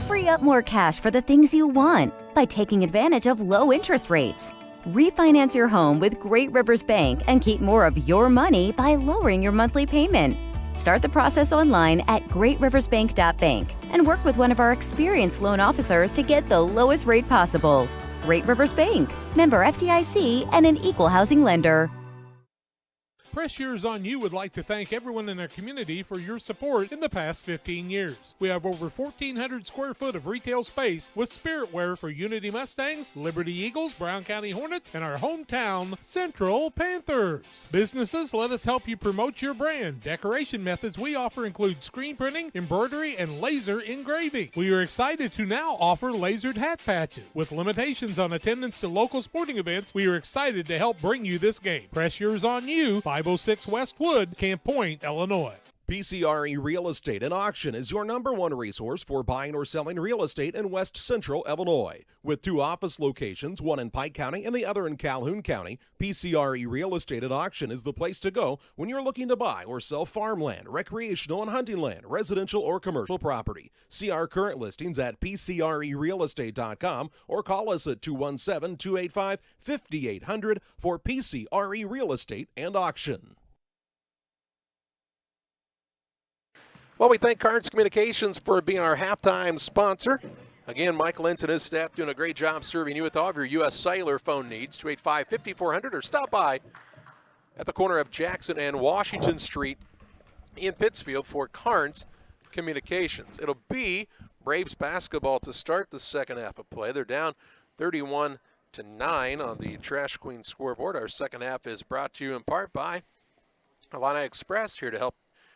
Free up more cash for the things you want by taking advantage of low interest rates. Refinance your home with Great Rivers Bank and keep more of your money by lowering your monthly payment. Start the process online at greatriversbank.bank and work with one of our experienced loan officers to get the lowest rate possible. Great Rivers Bank, member FDIC, and an equal housing lender. Press Yours on You would like to thank everyone in our community for your support in the past 15 years. We have over 1,400 square foot of retail space with spirit wear for Unity Mustangs, Liberty Eagles, Brown County Hornets, and our hometown Central Panthers. Businesses, let us help you promote your brand. Decoration methods we offer include screen printing, embroidery, and laser engraving. We are excited to now offer lasered hat patches. With limitations on attendance to local sporting events, we are excited to help bring you this game. Press Yours on You, 506 West Wood, Camp Point, Illinois. PCRE Real Estate and Auction is your #1 resource for buying or selling real estate in West Central Illinois. With 2 office locations, one in Pike County and the other in Calhoun County, PCRE Real Estate and Auction is the place to go when you're looking to buy or sell farmland, recreational and hunting land, residential or commercial property. See our current listings at PCRERealestate.com or call us at 217-285-5800 for PCRE Real Estate and Auction. Well, we thank Carnes Communications for being our halftime sponsor. Again, Michael Ince and his staff doing a great job serving you with all of your U.S. cellular phone needs. 285-5400 or stop by at the corner of Jackson and Washington Street in Pittsfield for Carnes Communications. It'll be Braves basketball to start the second half of play. They're down 31-9 on the Trash Queen scoreboard. Our second half is brought to you in part by Illini Express, here to help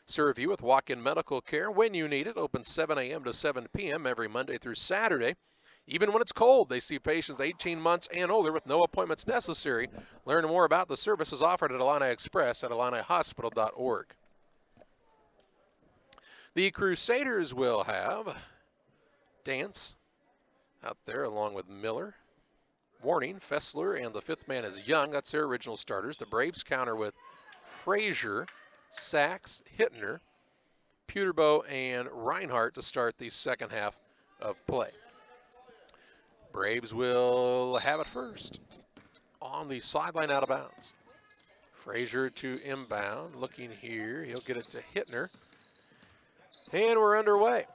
serve you with walk-in medical care when you need it. Open 7 a.m. to 7 p.m. every Monday through Saturday. Even when it's cold, they see patients 18 months and older with no appointments necessary. Learn more about the services offered at Illini Express at IlliniHospital.org. The Crusaders will have Dance out there along with Miller, Warning, Fessler, and the fifth man is Young. That's their original starters. The Braves counter with Frazier, Sachs, Hittner, Peterbow, and Reinhardt to start the second half of play. Braves will have it first on the sideline out of bounds. Frazier to inbound, looking here. He'll get it to Hittner. And we're underway.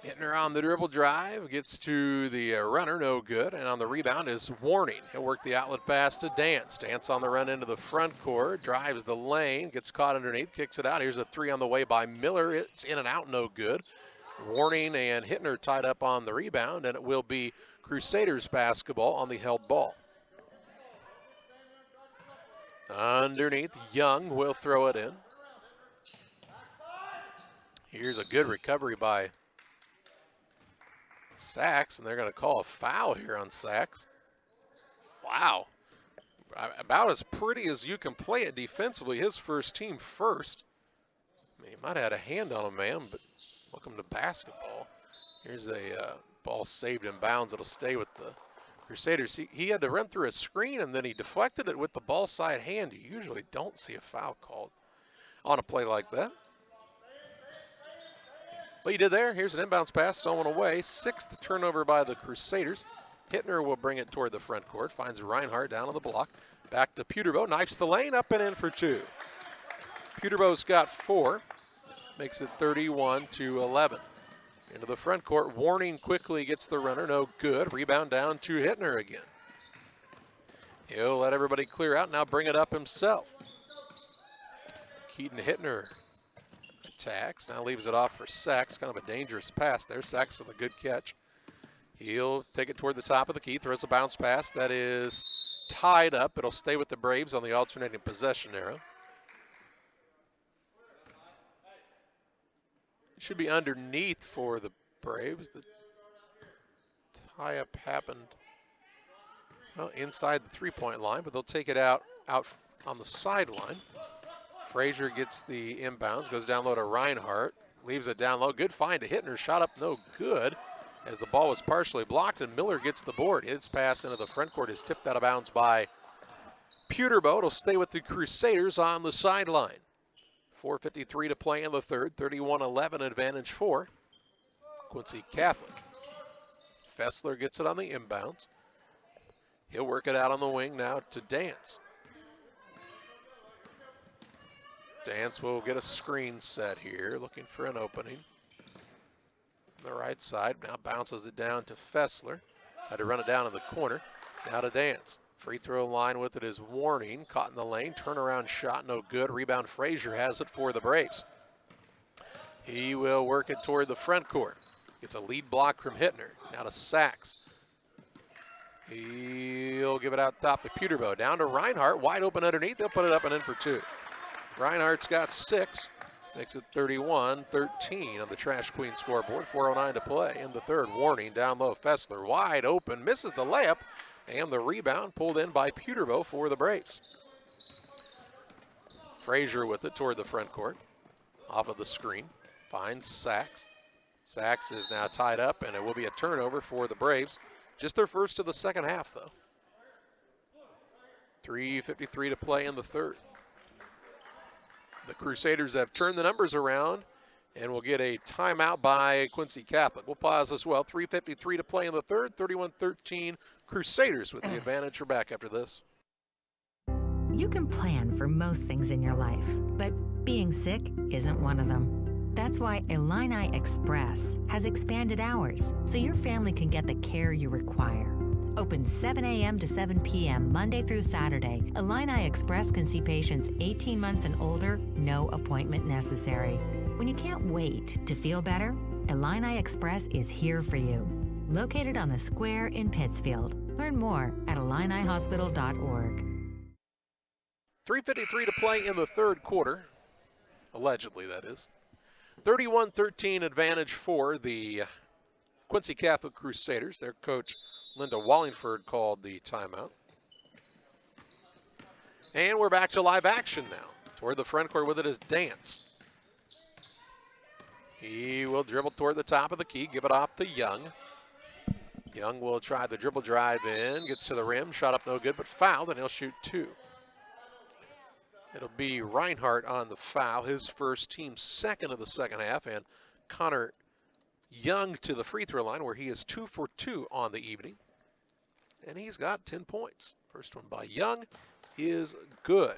Hittner on the dribble drive, gets to the runner, no good. And on the rebound is Warning. He'll work the outlet pass to Dance. Dance on the run into the front court, drives the lane, gets caught underneath, kicks it out. Here's a 3 on the way by Miller. It's in and out, no good. Warning and Hittner tied up on the rebound, and it will be Crusaders basketball on the held ball. Underneath, Young will throw it in. Here's a good recovery by Sachs, and they're going to call a foul here on Sachs. Wow. About as pretty as you can play it defensively. His first team first. I mean, he might have had a hand on a man, but welcome to basketball. Here's a ball saved in bounds. It'll stay with the Crusaders. He had to run through a screen, and then he deflected it with the ball side hand. You usually don't see a foul called on a play like that. What you did there, here's an inbounds pass, stolen away. 6th turnover by the Crusaders. Hittner will bring it toward the front court, finds Reinhardt down on the block. Back to Peterbow, knifes the lane, up and in for 2. Peterbow's got 4, makes it 31-11. Into the front court, Warning quickly gets the runner, no good. Rebound down to Hittner again. He'll let everybody clear out, now bring it up himself. Keaton Hittner attacks, now leaves it off for Sachs. Kind of a dangerous pass there. Sachs with a good catch. He'll take it toward the top of the key, throws a bounce pass that is tied up. It'll stay with the Braves on the alternating possession arrow. It should be underneath for the Braves. The tie-up happened inside the three-point line, but they'll take it out on the sideline. Frazier gets the inbounds, goes down low to Reinhardt, leaves it down low. Good find to Hittner, shot up no good as the ball was partially blocked, and Miller gets the board. His pass into the front court is tipped out of bounds by Peterbow. It'll stay with the Crusaders on the sideline. 4:53 to play in the third, 31-11 advantage for Quincy Catholic. Fessler gets it on the inbounds. He'll work it out on the wing now to Dance. Dance will get a screen set here, looking for an opening. On the right side, now bounces it down to Fessler. Had to run it down in the corner. Now to Dance. Free throw line with it is Warning. Caught in the lane, turnaround shot, no good. Rebound, Frazier has it for the Braves. He will work it toward the front court. Gets a lead block from Hittner. Now to Sachs. He'll give it out top to Peterbow. Down to Reinhardt, wide open underneath. They'll put it up and in for 2. Reinhardt's got 6, makes it 31-13 on the Trash Queen scoreboard. 4:09 to play in the third. Warning down low. Fessler wide open, misses the layup, and the rebound pulled in by Peterbow for the Braves. Frazier with it toward the front court. off of the screen. Finds Sachs. Sachs is now tied up, and it will be a turnover for the Braves. Just their first of the second half, though. 3:53 to play in the third. The Crusaders have turned the numbers around and will get a timeout by Quincy Catholic. We'll pause as well. 3:53 to play in the third. 31-13 Crusaders with the advantage. We're back after this. You can plan for most things in your life, but being sick isn't one of them. That's why Illini Express has expanded hours so your family can get the care you require. Open 7 a.m. to 7 p.m. Monday through Saturday, Illini Express can see patients 18 months and older, no appointment necessary. When you can't wait to feel better, Illini Express is here for you. Located on the square in Pittsfield. Learn more at IlliniHospital.org. 3:53 to play in the third quarter. Allegedly, that is. 31-13 advantage for the Quincy Catholic Crusaders. Their coach, Linda Wallingford, called the timeout. And we're back to live action now. Toward the front court with it is Dance. He will dribble toward the top of the key, give it off to Young. Young will try the dribble drive in, gets to the rim, shot up no good, but fouled, and he'll shoot two. It'll be Reinhardt on the foul, his first, team second of the second half, and Connor Young to the free throw line where he is 2 for 2 on the evening. And he's got 10 points. First one by Young is good.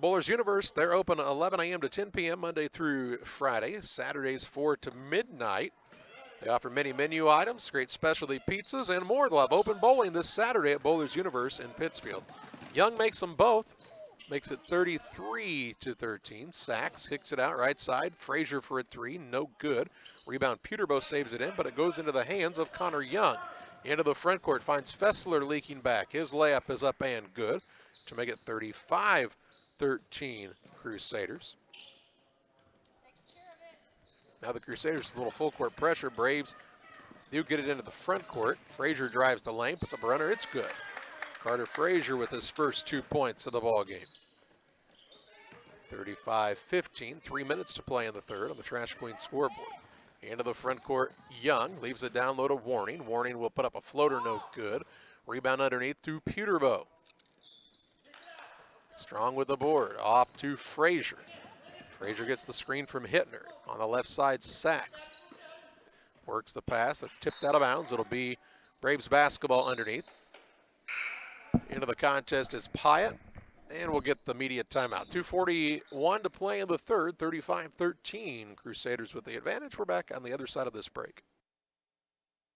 Bowlers Universe, they're open 11 a.m. to 10 p.m. Monday through Friday. Saturdays 4 to midnight. They offer many menu items, great specialty pizzas, and more. They'll have open bowling this Saturday at Bowlers Universe in Pittsfield. Young makes them both. Makes it 33-13. Sachs kicks it out right side. Frazier for a three, no good. Rebound, Peterbow saves it in, but it goes into the hands of Connor Young. Into the front court, finds Fessler leaking back. His layup is up and good to make it 35-13 Crusaders. Now the Crusaders, a little full court pressure. Braves do get it into the front court. Frazier drives the lane, puts up a runner, it's good. Carter Frazier with his first 2 points of the ball game. 35-15, 3 minutes to play in the third on the Trash Queen scoreboard. Into the front court, Young leaves it down low to Warning. Warning will put up a floater, no good. Rebound underneath to Peterbow. Strong with the board, off to Frazier. Frazier gets the screen from Hittner. On the left side, Sachs works the pass. That's tipped out of bounds. It'll be Braves basketball underneath. Into the contest is Pyatt, and we'll get the immediate timeout. 2:41 to play in the third, 35-13. Crusaders with the advantage. We're back on the other side of this break.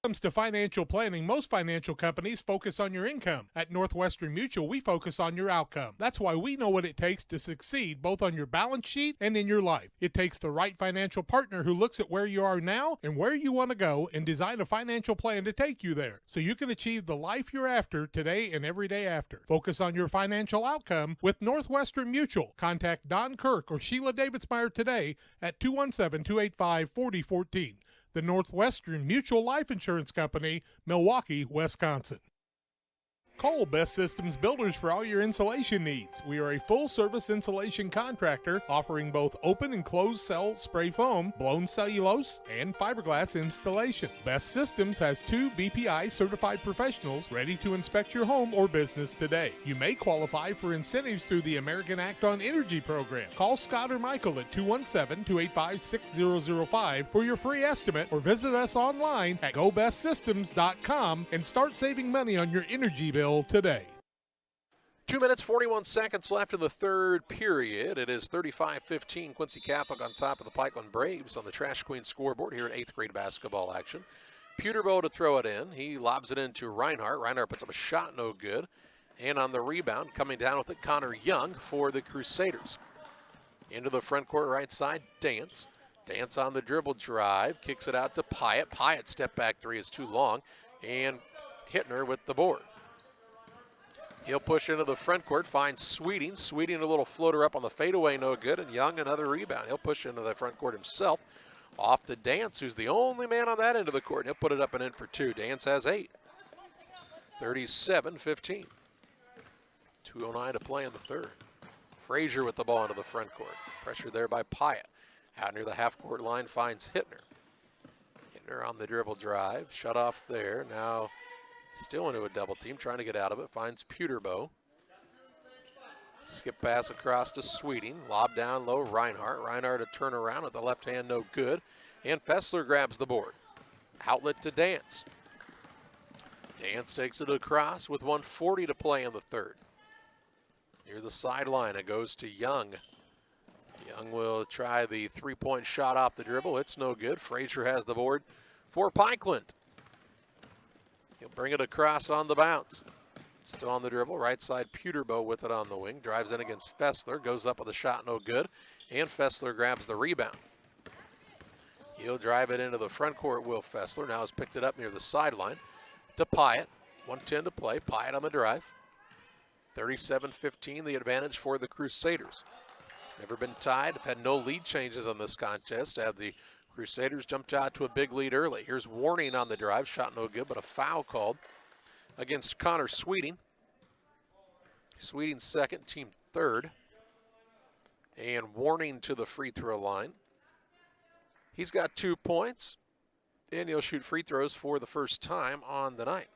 When it comes to financial planning, most financial companies focus on your income. At Northwestern Mutual, we focus on your outcome. That's why we know what it takes to succeed both on your balance sheet and in your life. It takes the right financial partner who looks at where you are now and where you want to go and design a financial plan to take you there so you can achieve the life you're after today and every day after. Focus on your financial outcome with Northwestern Mutual. Contact Don Kirk or Sheila Davidsmeyer today at 217-285-4014. The Northwestern Mutual Life Insurance Company, Milwaukee, Wisconsin. Call Best Systems Builders for all your insulation needs. We are a full-service insulation contractor offering both open and closed cell spray foam, blown cellulose, and fiberglass installation. Best Systems has 2 BPI certified professionals ready to inspect your home or business today. You may qualify for incentives through the American Act on Energy program. Call Scott or Michael at 217-285-6005 for your free estimate or visit us online at gobestsystems.com and start saving money on your energy bill today. 2 minutes, 41 seconds left in the third period. It is 35-15, Quincy Catholic on top of the Pikeland Braves on the Trash Queen scoreboard here in 8th grade basketball action. Peterbow to throw it in. He lobs it into Reinhardt. Reinhardt puts up a shot, no good. And on the rebound, coming down with it, Connor Young for the Crusaders. Into the front court right side, Dance. Dance on the dribble drive, kicks it out to Pyatt. Pyatt step back three is too long, and Hittner with the board. He'll push into the front court, finds Sweeting. Sweeting a little floater up on the fadeaway, no good, and Young another rebound. He'll push into the front court himself. Off to Dance, who's the only man on that end of the court, and he'll put it up and in for 2. Dance has 8. 37-15. 2:09 to play in the third. Frazier with the ball into the front court. Pressure there by Pyatt. Out near the half-court line finds Hittner. Hittner on the dribble drive. Shut off there. Now still into a double team. Trying to get out of it. Finds Peterbow. Skip pass across to Sweeting. Lob down low. Reinhardt. Reinhardt a turnaround at the left hand. No good. And Fessler grabs the board. Outlet to Dance. Dance takes it across with 1:40 to play in the third. Near the sideline, it goes to Young. Young will try the three-point shot off the dribble. It's no good. Frazier has the board for Pikeland. He'll bring it across on the bounce. Still on the dribble. Right side, Peterbow with it on the wing. Drives in against Fessler. Goes up with a shot, no good. And Fessler grabs the rebound. He'll drive it into the front court, Will Fessler. Now has picked it up near the sideline to Pyatt. 1:10 to play. Pyatt on the drive. 37-15, the advantage for the Crusaders. Never been tied. Have had no lead changes on this contest. Have the Crusaders jumped out to a big lead early. Here's Warning on the drive. Shot no good, but a foul called against Connor Sweeting. Sweeting second, team third. And Warning to the free throw line. He's got 2 points, and he'll shoot free throws for the first time on the night.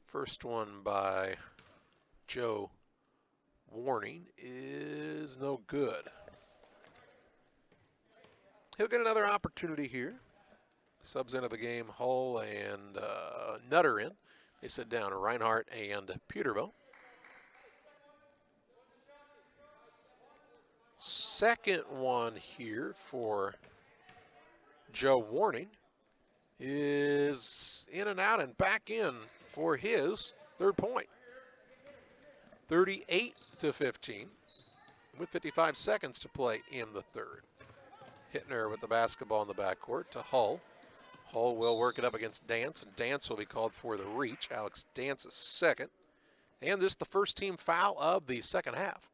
First one by Joe Warning is no good. He'll get another opportunity here. Subs into the game, Hull and Nutter in. They sit down, Reinhardt and Peterbow. Second one here for Joe Warning is in and out and back in for his third point. 38-15 with 55 seconds to play in the third. Hittner with the basketball in the backcourt to Hull. Hull will work it up against Dance, and Dance will be called for the reach. Alex Dance is second. And this is the first team foul of the second half.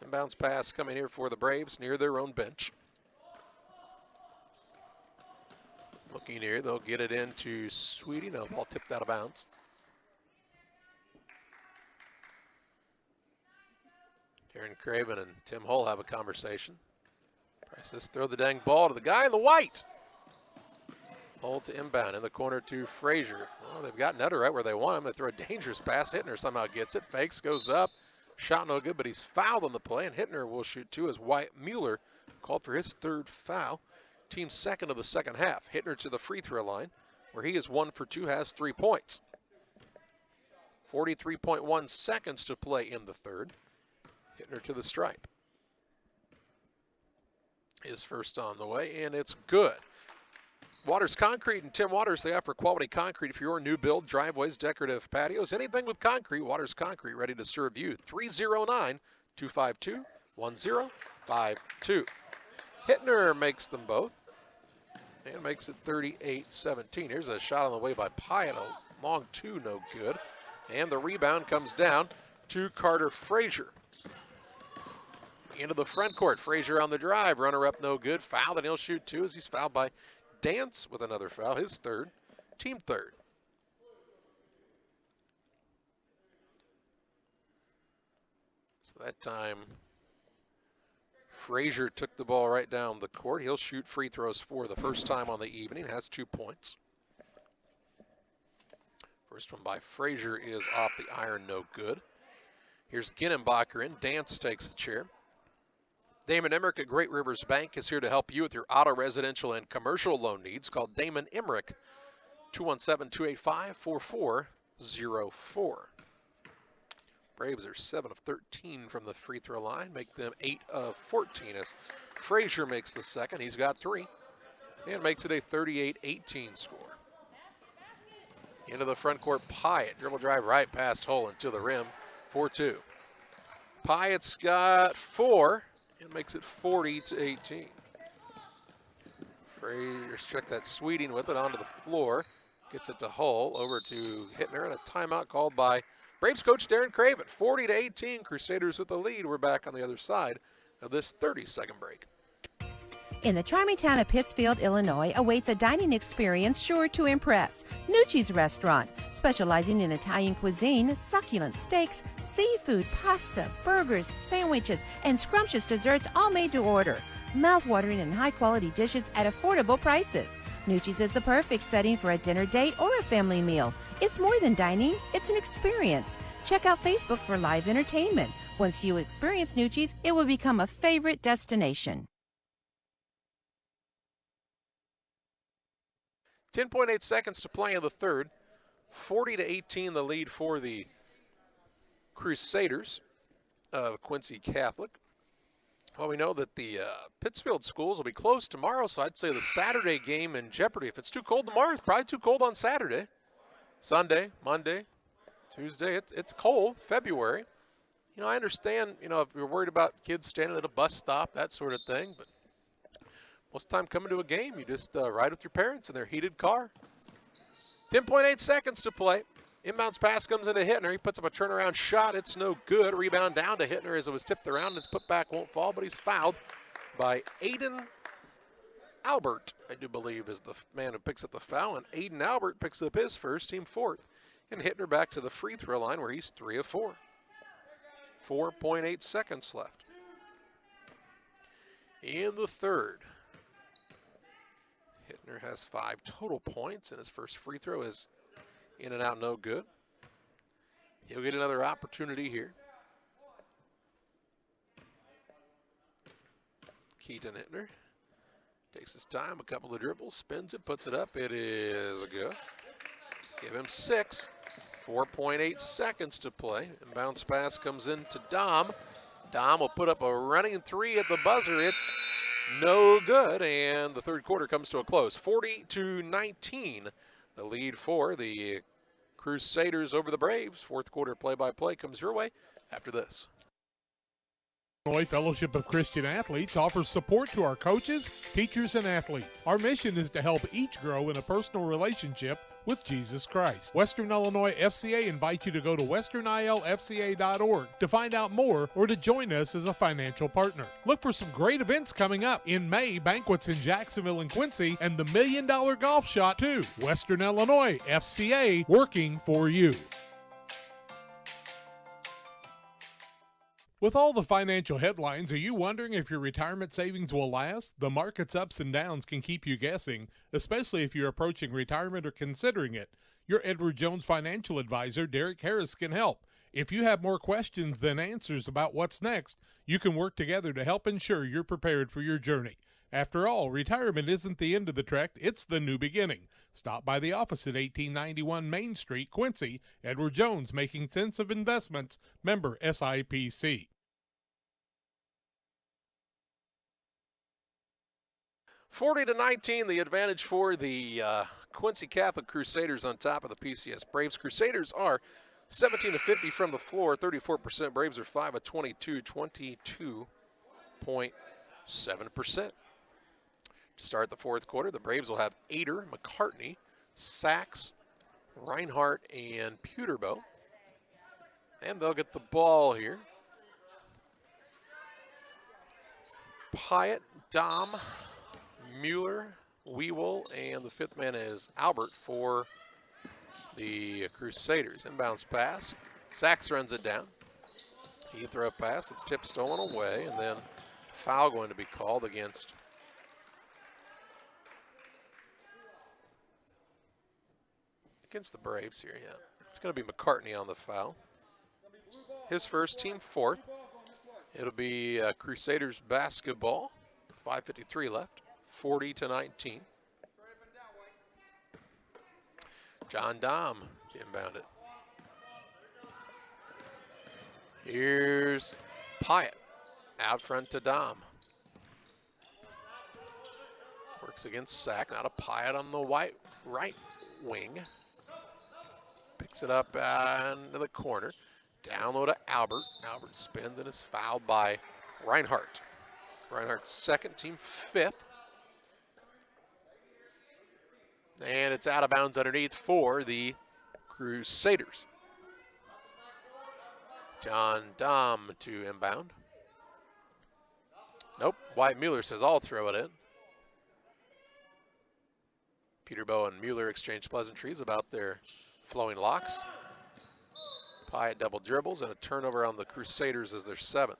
Inbounds pass coming here for the Braves near their own bench. Looking here, they'll get it into Sweeting. No, ball tipped out of bounds. Darren Craven and Tim Hull have a conversation. Prices throw the dang ball to the guy in the white. Hull to inbound in the corner to Frazier. Well, they've got Nutter right where they want him. They throw a dangerous pass. Hittner somehow gets it. Fakes, goes up. Shot no good, but he's fouled on the play, and Hittner will shoot two as Wyatt Mueller called for his third foul. Team second of the second half. Hittner to the free throw line, where he is 1 for 2, has 3 points. 43.1 seconds to play in the third. Hittner to the stripe. His first on the way, and it's good. Waters Concrete and Tim Waters, they offer quality concrete for your new build, driveways, decorative patios, anything with concrete. Waters Concrete, ready to serve you. 309-252-1052. Hittner makes them both and makes it 38-17. Here's a shot on the way by Pyatt, a long two, no good. And the rebound comes down to Carter Frazier. Into the front court, Frazier on the drive, runner up no good. Foul, and he'll shoot two as he's fouled by Dance with another foul, his third, team third. So that time, Frazier took the ball right down the court. He'll shoot free throws for the first time on the evening, has 2 points. First one by Frazier is off the iron, no good. Here's Ginnenbacher in, Dance takes a chair. Damon Emmerich at Great Rivers Bank is here to help you with your auto, residential, and commercial loan needs. Call Damon Emmerich, 217-285-4404. Braves are 7 of 13 from the free throw line, make them 8 of 14 as Frazier makes the second. He's got 3 and makes it a 38-18 score. Into the front court, Pyatt, dribble drive right past Hull into the rim, 4-2. Pyatt's got 4. It makes it 40-18. Frazier check that Sweeting with it onto the floor. Gets it to Hull, over to Hittner, and a timeout called by Braves coach Darren Craven. 40-18, Crusaders with the lead. We're back on the other side of this 30-second break. In the charming town of Pittsfield, Illinois, awaits a dining experience sure to impress. Nucci's Restaurant, specializing in Italian cuisine, succulent steaks, seafood, pasta, burgers, sandwiches, and scrumptious desserts, all made to order. Mouth-watering and high-quality dishes at affordable prices. Nucci's is the perfect setting for a dinner date or a family meal. It's more than dining, it's an experience. Check out Facebook for live entertainment. Once you experience Nucci's, it will become a favorite destination. 10.8 seconds to play in the third. 40-18 the lead for the Crusaders of Quincy Catholic. Well, we know that the Pittsfield schools will be closed tomorrow, so I'd say the Saturday game in jeopardy. If it's too cold tomorrow, it's probably too cold on Saturday. Sunday, Monday, Tuesday, it's cold, February. You know, I understand, you know, if you're worried about kids standing at a bus stop, that sort of thing, but most of the time coming to a game, you just ride with your parents in their heated car. 10.8 seconds to play. Inbounds pass comes into Hittner. He puts up a turnaround shot. It's no good. Rebound down to Hittner as it was tipped around. His putback won't fall, but he's fouled by Aiden Albert, I do believe, is the man who picks up the foul. And Aiden Albert picks up his first, team fourth. And Hittner back to the free throw line where he's 3 of 4. 4.8 seconds left. In the third, Hittner has 5 total points, and his first free throw is in and out, no good. He'll get another opportunity here. Keaton Hittner takes his time, a couple of dribbles, spins it, puts it up. It is a good. Give him 6. 4.8 seconds to play. And bounce pass comes into Dom. Dom will put up a running 3 at the buzzer. It's no good, and the third quarter comes to a close. 40-19, the lead for the Crusaders over the Braves. Fourth quarter play-by-play comes your way after this. Illinois Fellowship of Christian Athletes offers support to our coaches, teachers, and athletes. Our mission is to help each grow in a personal relationship with Jesus Christ. Western Illinois FCA invites you to go to westernilfca.org to find out more or to join us as a financial partner. Look for some great events coming up. In May, banquets in Jacksonville and Quincy, and the $1 Million Golf Shot too. Western Illinois FCA, working for you. With all the financial headlines, are you wondering if your retirement savings will last? The market's ups and downs can keep you guessing, especially if you're approaching retirement or considering it. Your Edward Jones financial advisor, Derek Harris, can help. If you have more questions than answers about what's next, you can work together to help ensure you're prepared for your journey. After all, retirement isn't the end of the trek, it's the new beginning. Stop by the office at 1891 Main Street, Quincy. Edward Jones, making sense of investments, member SIPC. 40-19, the advantage for the Quincy Catholic Crusaders on top of the PCS Braves. Crusaders are 17 of 50 from the floor, 34%. Braves are 5 of 22, 22.7%. To start the fourth quarter, the Braves will have Ader, McCartney, Sachs, Reinhardt, and Peterbow. And they'll get the ball here. Pyatt, Dom, Mueller, Wewell, and the fifth man is Albert for the Crusaders. Inbounds pass. Sachs runs it down. He throw a pass. It's tipped, stolen away, and then foul going to be called against the Braves here, yeah. It's going to be McCartney on the foul. His first, team fourth. It'll be Crusaders basketball. 5:53 left. 40-19. John Dom inbound it. Here's Pyatt out front to Dom. Works against Sack. Now to Pyatt on the right wing. Picks it up into the corner. Down low to Albert. Albert spins and is fouled by Reinhardt. Reinhardt's second, team fifth. And it's out of bounds underneath for the Crusaders. John Dom to inbound. Nope, Wyatt Mueller says I'll throw it in. Peterbow and Mueller exchange pleasantries about their flowing locks. Pyatt double dribbles and a turnover on the Crusaders as their 7th.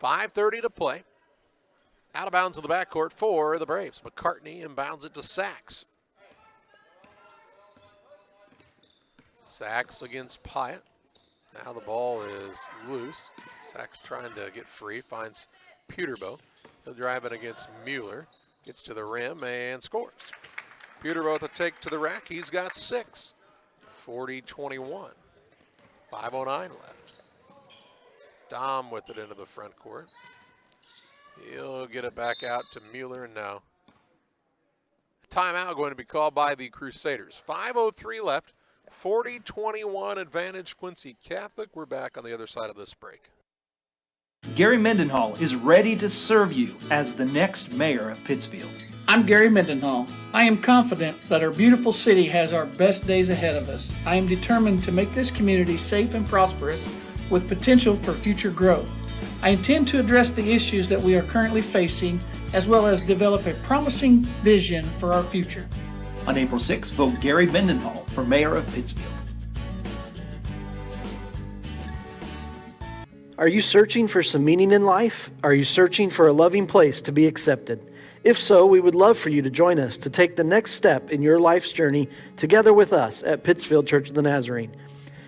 5:30 to play. Out of bounds in the backcourt for the Braves. McCartney inbounds it to Sachs. Sachs against Pyatt. Now the ball is loose. Sachs trying to get free, finds Peterbow. He'll drive it against Mueller. Gets to the rim and scores. Peterbow to take to the rack. He's got 6. 40-21. 5:09 left. Dom with it into the front court. He'll get it back out to Mueller, and now timeout going to be called by the Crusaders. 5:03 left. 40-21 advantage Quincy Catholic. We're back on the other side of this break. Gary Mendenhall is ready to serve you as the next mayor of Pittsfield. I'm Gary Mendenhall. I am confident that our beautiful city has our best days ahead of us. I am determined to make this community safe and prosperous with potential for future growth. I intend to address the issues that we are currently facing, as well as develop a promising vision for our future. On April 6th, vote Gary Mendenhall for mayor of Pittsfield. Are you searching for some meaning in life? Are you searching for a loving place to be accepted? If so, we would love for you to join us to take the next step in your life's journey together with us at Pittsfield Church of the Nazarene.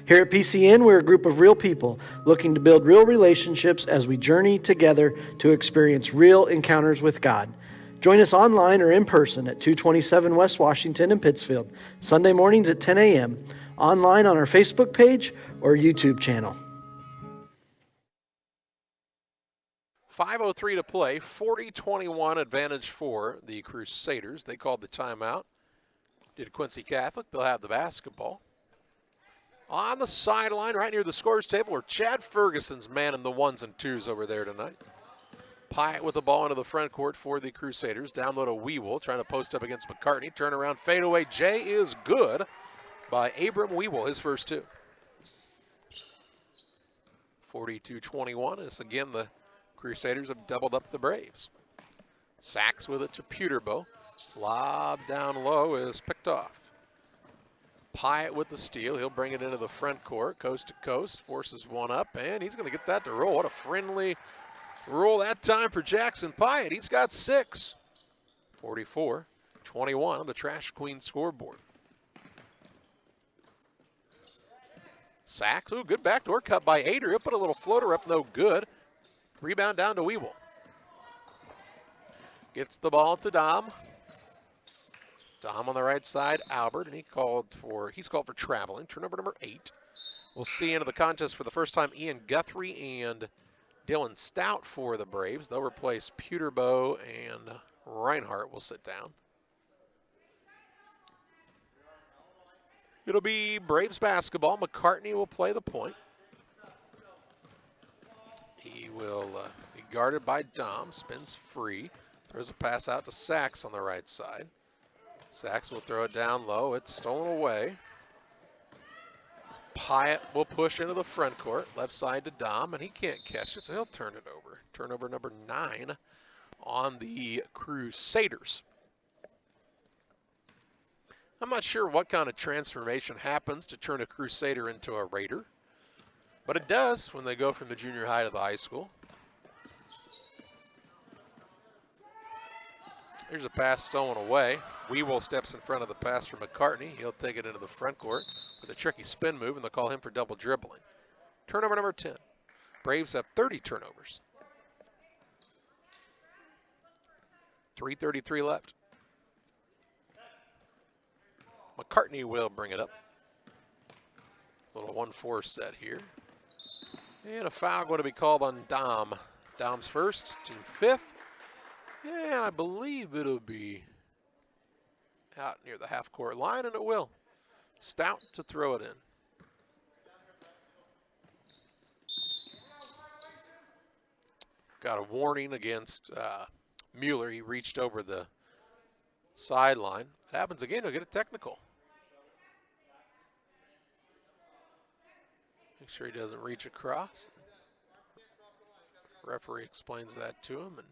Here at PCN, we're a group of real people looking to build real relationships as we journey together to experience real encounters with God. Join us online or in person at 227 West Washington in Pittsfield, Sunday mornings at 10 a.m., online on our Facebook page or YouTube channel. 5:03 to play, 40-21 advantage for the Crusaders. They called the timeout. Did Quincy Catholic. They'll have the basketball. On the sideline, right near the scores table, are Chad Ferguson's manning the 1s and 2s over there tonight. Pyatt with the ball into the front court for the Crusaders. Down low to Weewell, trying to post up against McCartney. Turnaround fadeaway. Jay is good by Abram Weewell, his first 2. 42-21 is again the Crusaders have doubled up the Braves. Sachs with it to Peterbow. Lob down low is picked off. Pyatt with the steal. He'll bring it into the front court, coast to coast, forces one up, and he's going to get that to roll. What a friendly roll that time for Jackson Pyatt. He's got 6. 44-21 on the Trash Queen scoreboard. Sachs, ooh, good backdoor cut by Ader. He'll put a little floater up, no good. Rebound down to Weewell. Gets the ball to Dom. Dom on the right side, Albert, and he's called for traveling. Turnover number 8. We'll see into the contest for the first time Ian Guthrie and Dylan Stout for the Braves. They'll replace Peterbow, and Reinhardt will sit down. It'll be Braves basketball. McCartney will play the point. He will be guarded by Dom, spins free. Throws a pass out to Sachs on the right side. Sachs will throw it down low. It's stolen away. Pyatt will push into the front court, left side to Dom, and he can't catch it, so he'll turn it over. Turnover number 9 on the Crusaders. I'm not sure what kind of transformation happens to turn a Crusader into a Raider, but it does when they go from the junior high to the high school. Here's a pass stolen away. Weewell steps in front of the pass from McCartney. He'll take it into the front court with a tricky spin move, and they'll call him for double dribbling. Turnover number 10. Braves have 30 turnovers. 3:33 left. McCartney will bring it up. Little 1-4 set here. And a foul going to be called on Dom. Dom's first, team 5th. And I believe it'll be out near the half-court line, and it will. Stout to throw it in. Got a warning against Mueller. He reached over the sideline. It happens again, he'll get a technical. Make sure he doesn't reach across. Referee explains that to him, and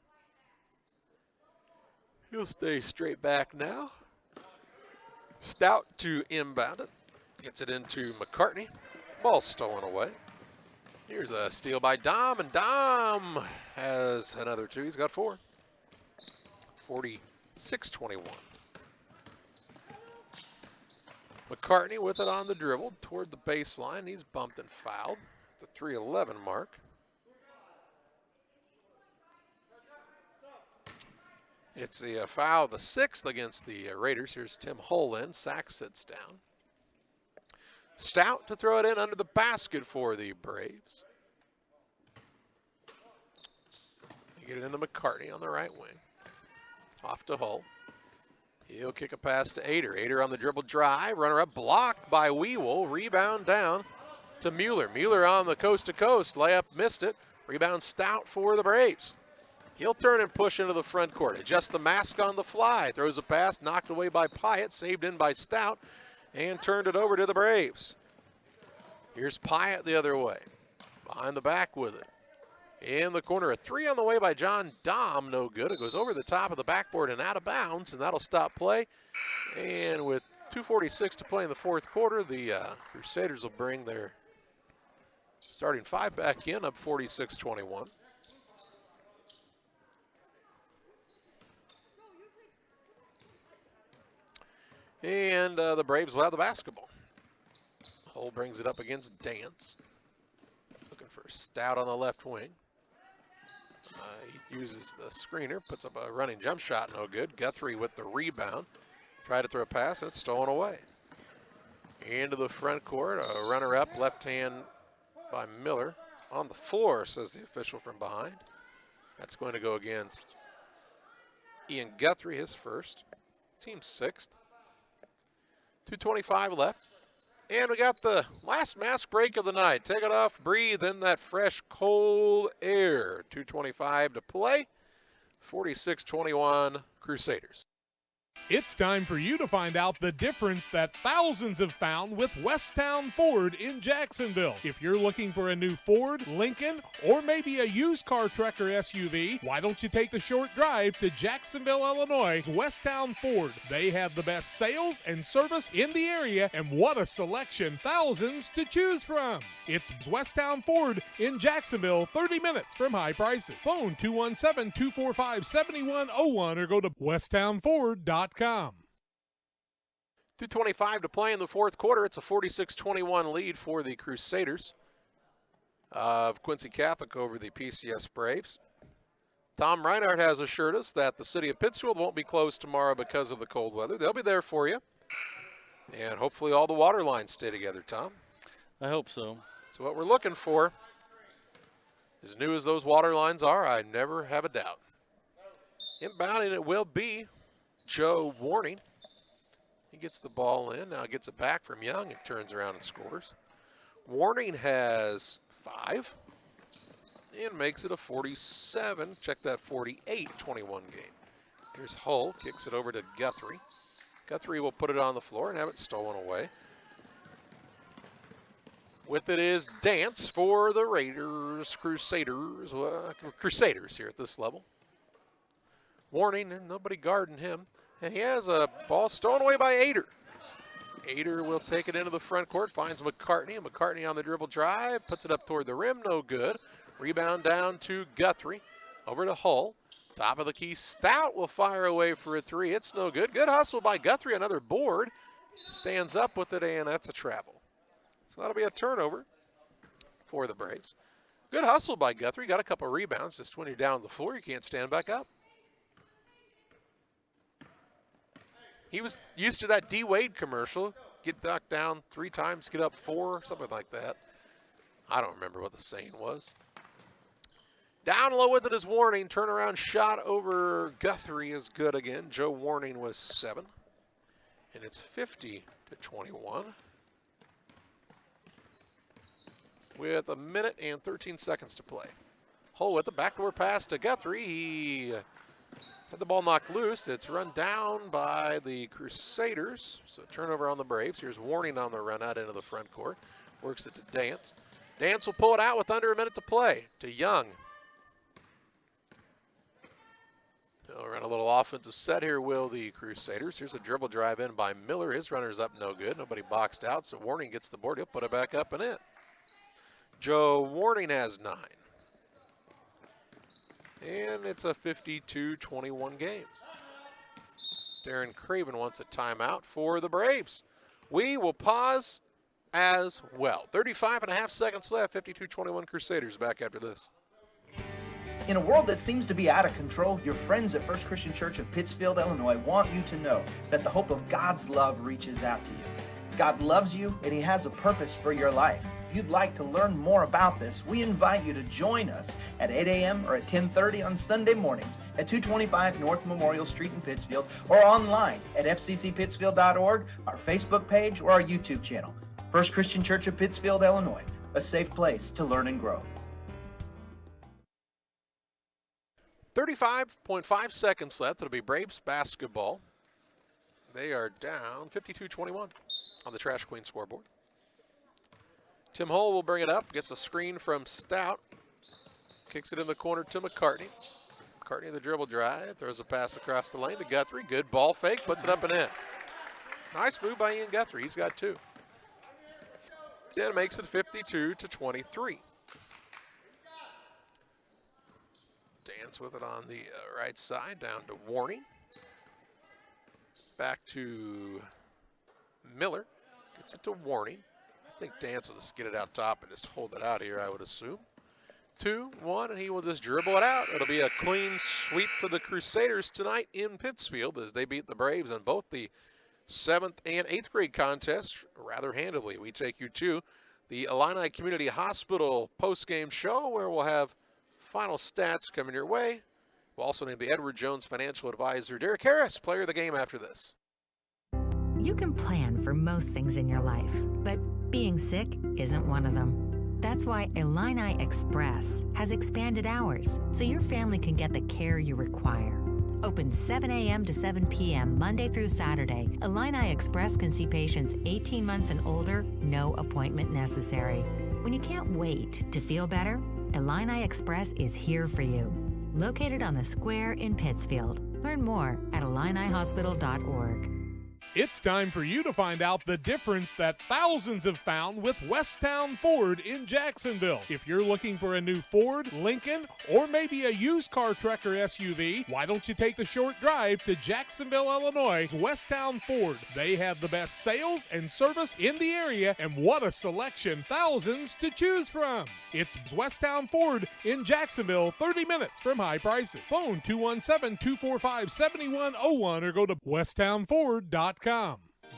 He'll stay straight back now. Stout to inbound it. Gets it into McCartney. Ball stolen away. Here's a steal by Dom, and Dom has another two. He's got 4. 46-21. McCartney with it on the dribble toward the baseline. He's bumped and fouled. The 3:11 mark. It's the foul, the 6th against the Raiders. Here's Tim Holland. Sack sits down. Stout to throw it in under the basket for the Braves. They get it into McCartney on the right wing. Off to Hull. He'll kick a pass to Ader. Ader on the dribble drive. Runner up blocked by Weewell. Rebound down to Mueller. Mueller on the coast-to-coast. Layup missed it. Rebound Stout for the Braves. He'll turn and push into the front court. Adjust the mask on the fly. Throws a pass, knocked away by Pyatt, saved in by Stout, and turned it over to the Braves. Here's Pyatt the other way. Behind the back with it. In the corner, a 3 on the way by John Dom, no good. It goes over the top of the backboard and out of bounds, and that'll stop play. And with 2:46 to play in the fourth quarter, the Crusaders will bring their starting 5 back in, up 46-21. And the Braves will have the basketball. Hull brings it up against Dance. Looking for Stout on the left wing. He uses the screener, puts up a running jump shot, no good. Guthrie with the rebound. Tried to throw a pass, and it's stolen away. Into the front court, a runner up, left hand by Miller. On the floor, says the official from behind. That's going to go against Ian Guthrie, his first. Team 6th. 2:25 left. And we got the last mask break of the night. Take it off, breathe in that fresh, cold air. 2:25 to play. 46-21 Crusaders. It's time for you to find out the difference that thousands have found with Westtown Ford in Jacksonville. If you're looking for a new Ford, Lincoln, or maybe a used car, truck, or SUV, why don't you take the short drive to Jacksonville, Illinois, Westtown Ford. They have the best sales and service in the area, and what a selection, thousands to choose from. It's Westtown Ford in Jacksonville, 30 minutes from high prices. Phone 217-245-7101 or go to westtownford.com. 2:25 to play in the fourth quarter. It's a 46-21 lead for the Crusaders of Quincy Catholic over the PCS Braves. Tom Reinhardt has assured us that the city of Pittsfield won't be closed tomorrow because of the cold weather. They'll be there for you. And hopefully all the water lines stay together, Tom. I hope so. That's what we're looking for. As new as those water lines are, I never have a doubt. Inbounding it will be Joe Warning. He gets the ball in, now gets it back from Young, and turns around and scores. Warning has 5 and makes it a 47, check that, 48-21 game. Here's Hull, kicks it over to Guthrie. Guthrie will put it on the floor and have it stolen away. With it is Dance for the Raiders, Crusaders here at this level. Warning, and nobody guarding him. And he has a ball stolen away by Ader. Ader will take it into the front court, finds McCartney. McCartney on the dribble drive, puts it up toward the rim, no good. Rebound down to Guthrie. Over to Hull. Top of the key, Stout will fire away for a 3. It's no good. Good hustle by Guthrie, another board. Stands up with it, and that's a travel. So that'll be a turnover for the Braves. Good hustle by Guthrie. Got a couple rebounds. Just when you're down on the floor, you can't stand back up. He was used to that D. Wade commercial. Get knocked down 3 times, get up 4, something like that. I don't remember what the saying was. Down low with it is Warning. Turnaround shot over Guthrie is good again. Joe Warning was 7. And it's 50-21. With a minute and 13 seconds to play. Hull with the backdoor pass to Guthrie. He had the ball knocked loose. It's run down by the Crusaders. So turnover on the Braves. Here's Warning on the run out into the front court. Works it to Dance. Dance will pull it out with under a minute to play. To Young. They'll run a little offensive set here, will the Crusaders. Here's a dribble drive in by Miller. His runner's up no good. Nobody boxed out, so Warning gets the board. He'll put it back up and in. Joe Warning has 9. And it's a 52-21 game. Darren Craven wants a timeout for the Braves. We will pause as well. 35.5 seconds left. 52-21 Crusaders back after this. In a world that seems to be out of control, your friends at First Christian Church of Pittsfield, Illinois want you to know that the hope of God's love reaches out to you. God loves you and He has a purpose for your life. If you'd like to learn more about this, we invite you to join us at 8 a.m. or at 10:30 on Sunday mornings at 225 North Memorial Street in Pittsfield, or online at fccpittsfield.org, our Facebook page, or our YouTube channel. First Christian Church of Pittsfield, Illinois, a safe place to learn and grow. 35.5 seconds left. It'll be Braves basketball. They are down 52-21 on the Trash Queen scoreboard. Tim Hull will bring it up, gets a screen from Stout, kicks it in the corner to McCartney. McCartney the dribble drive, throws a pass across the lane to Guthrie. Good ball fake, puts it up and in. Nice move by Ian Guthrie, he's got 2. Then makes it 52-23. Dance with it on the right side, down to Warning. Back to Miller, gets it to Warning. I think Dance will just get it out top and just hold it out here, I would assume. 2-1, and he will just dribble it out. It'll be a clean sweep for the Crusaders tonight in Pittsfield as they beat the Braves in both the 7th and 8th grade contests rather handily. We take you to the Illini Community Hospital postgame show where we'll have final stats coming your way. We'll also name the Edward Jones Financial Advisor, Derek Harris, player of the game after this. You can plan for most things in your life, but being sick isn't one of them. That's why Illini Express has expanded hours so your family can get the care you require. Open 7 a.m. to 7 p.m. Monday through Saturday, Illini Express can see patients 18 months and older, no appointment necessary. When you can't wait to feel better, Illini Express is here for you. Located on the square in Pittsfield. Learn more at IlliniHospital.org. It's time for you to find out the difference that thousands have found with Westtown Ford in Jacksonville. If you're looking for a new Ford, Lincoln, or maybe a used car, truck, or SUV, why don't you take the short drive to Jacksonville, Illinois, Westtown Ford. They have the best sales and service in the area, and what a selection, thousands to choose from. It's Westtown Ford in Jacksonville, 30 minutes from high prices. Phone 217-245-7101 or go to westtownford.com.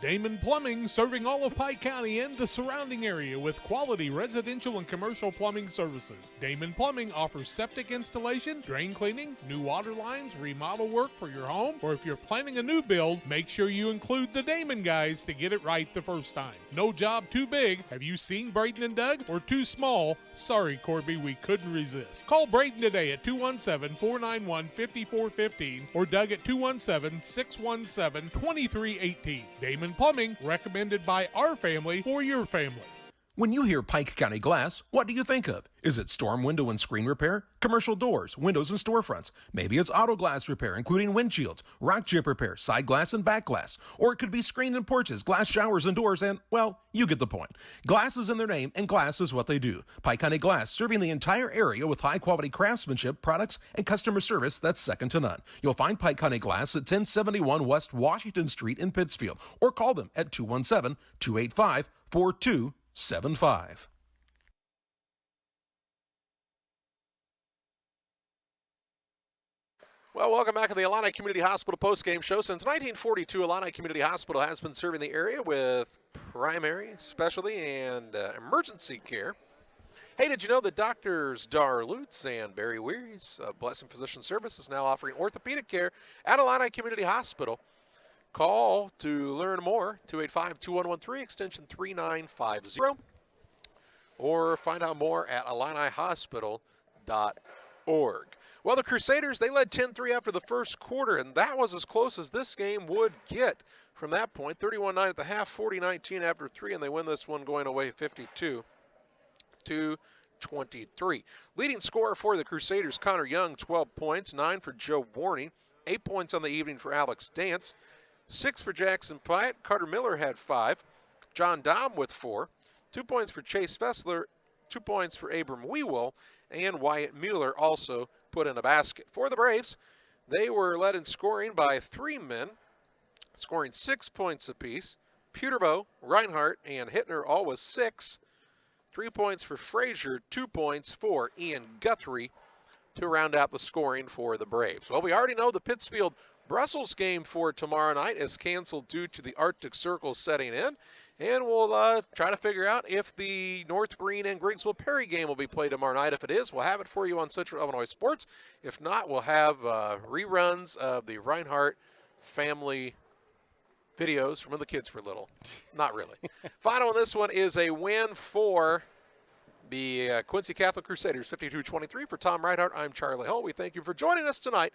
Damon Plumbing, serving all of Pike County and the surrounding area with quality residential and commercial plumbing services. Damon Plumbing offers septic installation, drain cleaning, new water lines, remodel work for your home, or if you're planning a new build, make sure you include the Damon guys to get it right the first time. No job too big. Have you seen Braden and Doug? Or too small? Sorry, Corby, we couldn't resist. Call Braden today at 217-491-5415 or Doug at 217-617-2318. Damon Plumbing, recommended by our family for your family. When you hear Pike County Glass, what do you think of? Is it storm window and screen repair, commercial doors, windows and storefronts? Maybe it's auto glass repair, including windshields, rock chip repair, side glass and back glass. Or it could be screen and porches, glass showers and doors, and, well, you get the point. Glass is in their name, and glass is what they do. Pike County Glass, serving the entire area with high-quality craftsmanship, products, and customer service that's second to none. You'll find Pike County Glass at 1071 West Washington Street in Pittsfield, or call them at 217-285-4275. Well, welcome back to the Illini Community Hospital postgame show. Since 1942, Illini Community Hospital has been serving the area with primary, specialty, and emergency care. Hey, did you know that Doctors Dar Lutz and Barry Weary's Blessing Physician Service is now offering orthopedic care at Illini Community Hospital? Call to learn more, 285-2113, extension 3950, or find out more at IlliniHospital.org. Well, the Crusaders, they led 10-3 after the first quarter, and that was as close as this game would get from that point. 31-9 at the half, 40-19 after 3, and they win this one going away 52-23. Leading scorer for the Crusaders, Connor Young, 12 points, 9 for Joe Warney, 8 points on the evening for Alex Dance, 6 for Jackson Pyatt. Carter Miller had 5. John Dom with 4. 2 points for Chase Fessler, 2 points for Abram Wewell, and Wyatt Mueller also put in a basket. For the Braves, they were led in scoring by 3 men, scoring 6 points apiece. Peterbow, Reinhardt, and Hittner all with 6. 3 points for Frazier, 2 points for Ian Guthrie to round out the scoring for the Braves. Well, we already know the Pittsfield Brussels game for tomorrow night is canceled due to the Arctic Circle setting in. And we'll try to figure out if the North Green and Griggsville Perry game will be played tomorrow night. If it is, we'll have it for you on Central Illinois Sports. If not, we'll have reruns of the Reinhardt family videos from when the kids were little. Not really. Final on this one is a win for the Quincy Catholic Crusaders, 52-23. For Tom Reinhardt, I'm Charlie Hull. We thank you for joining us tonight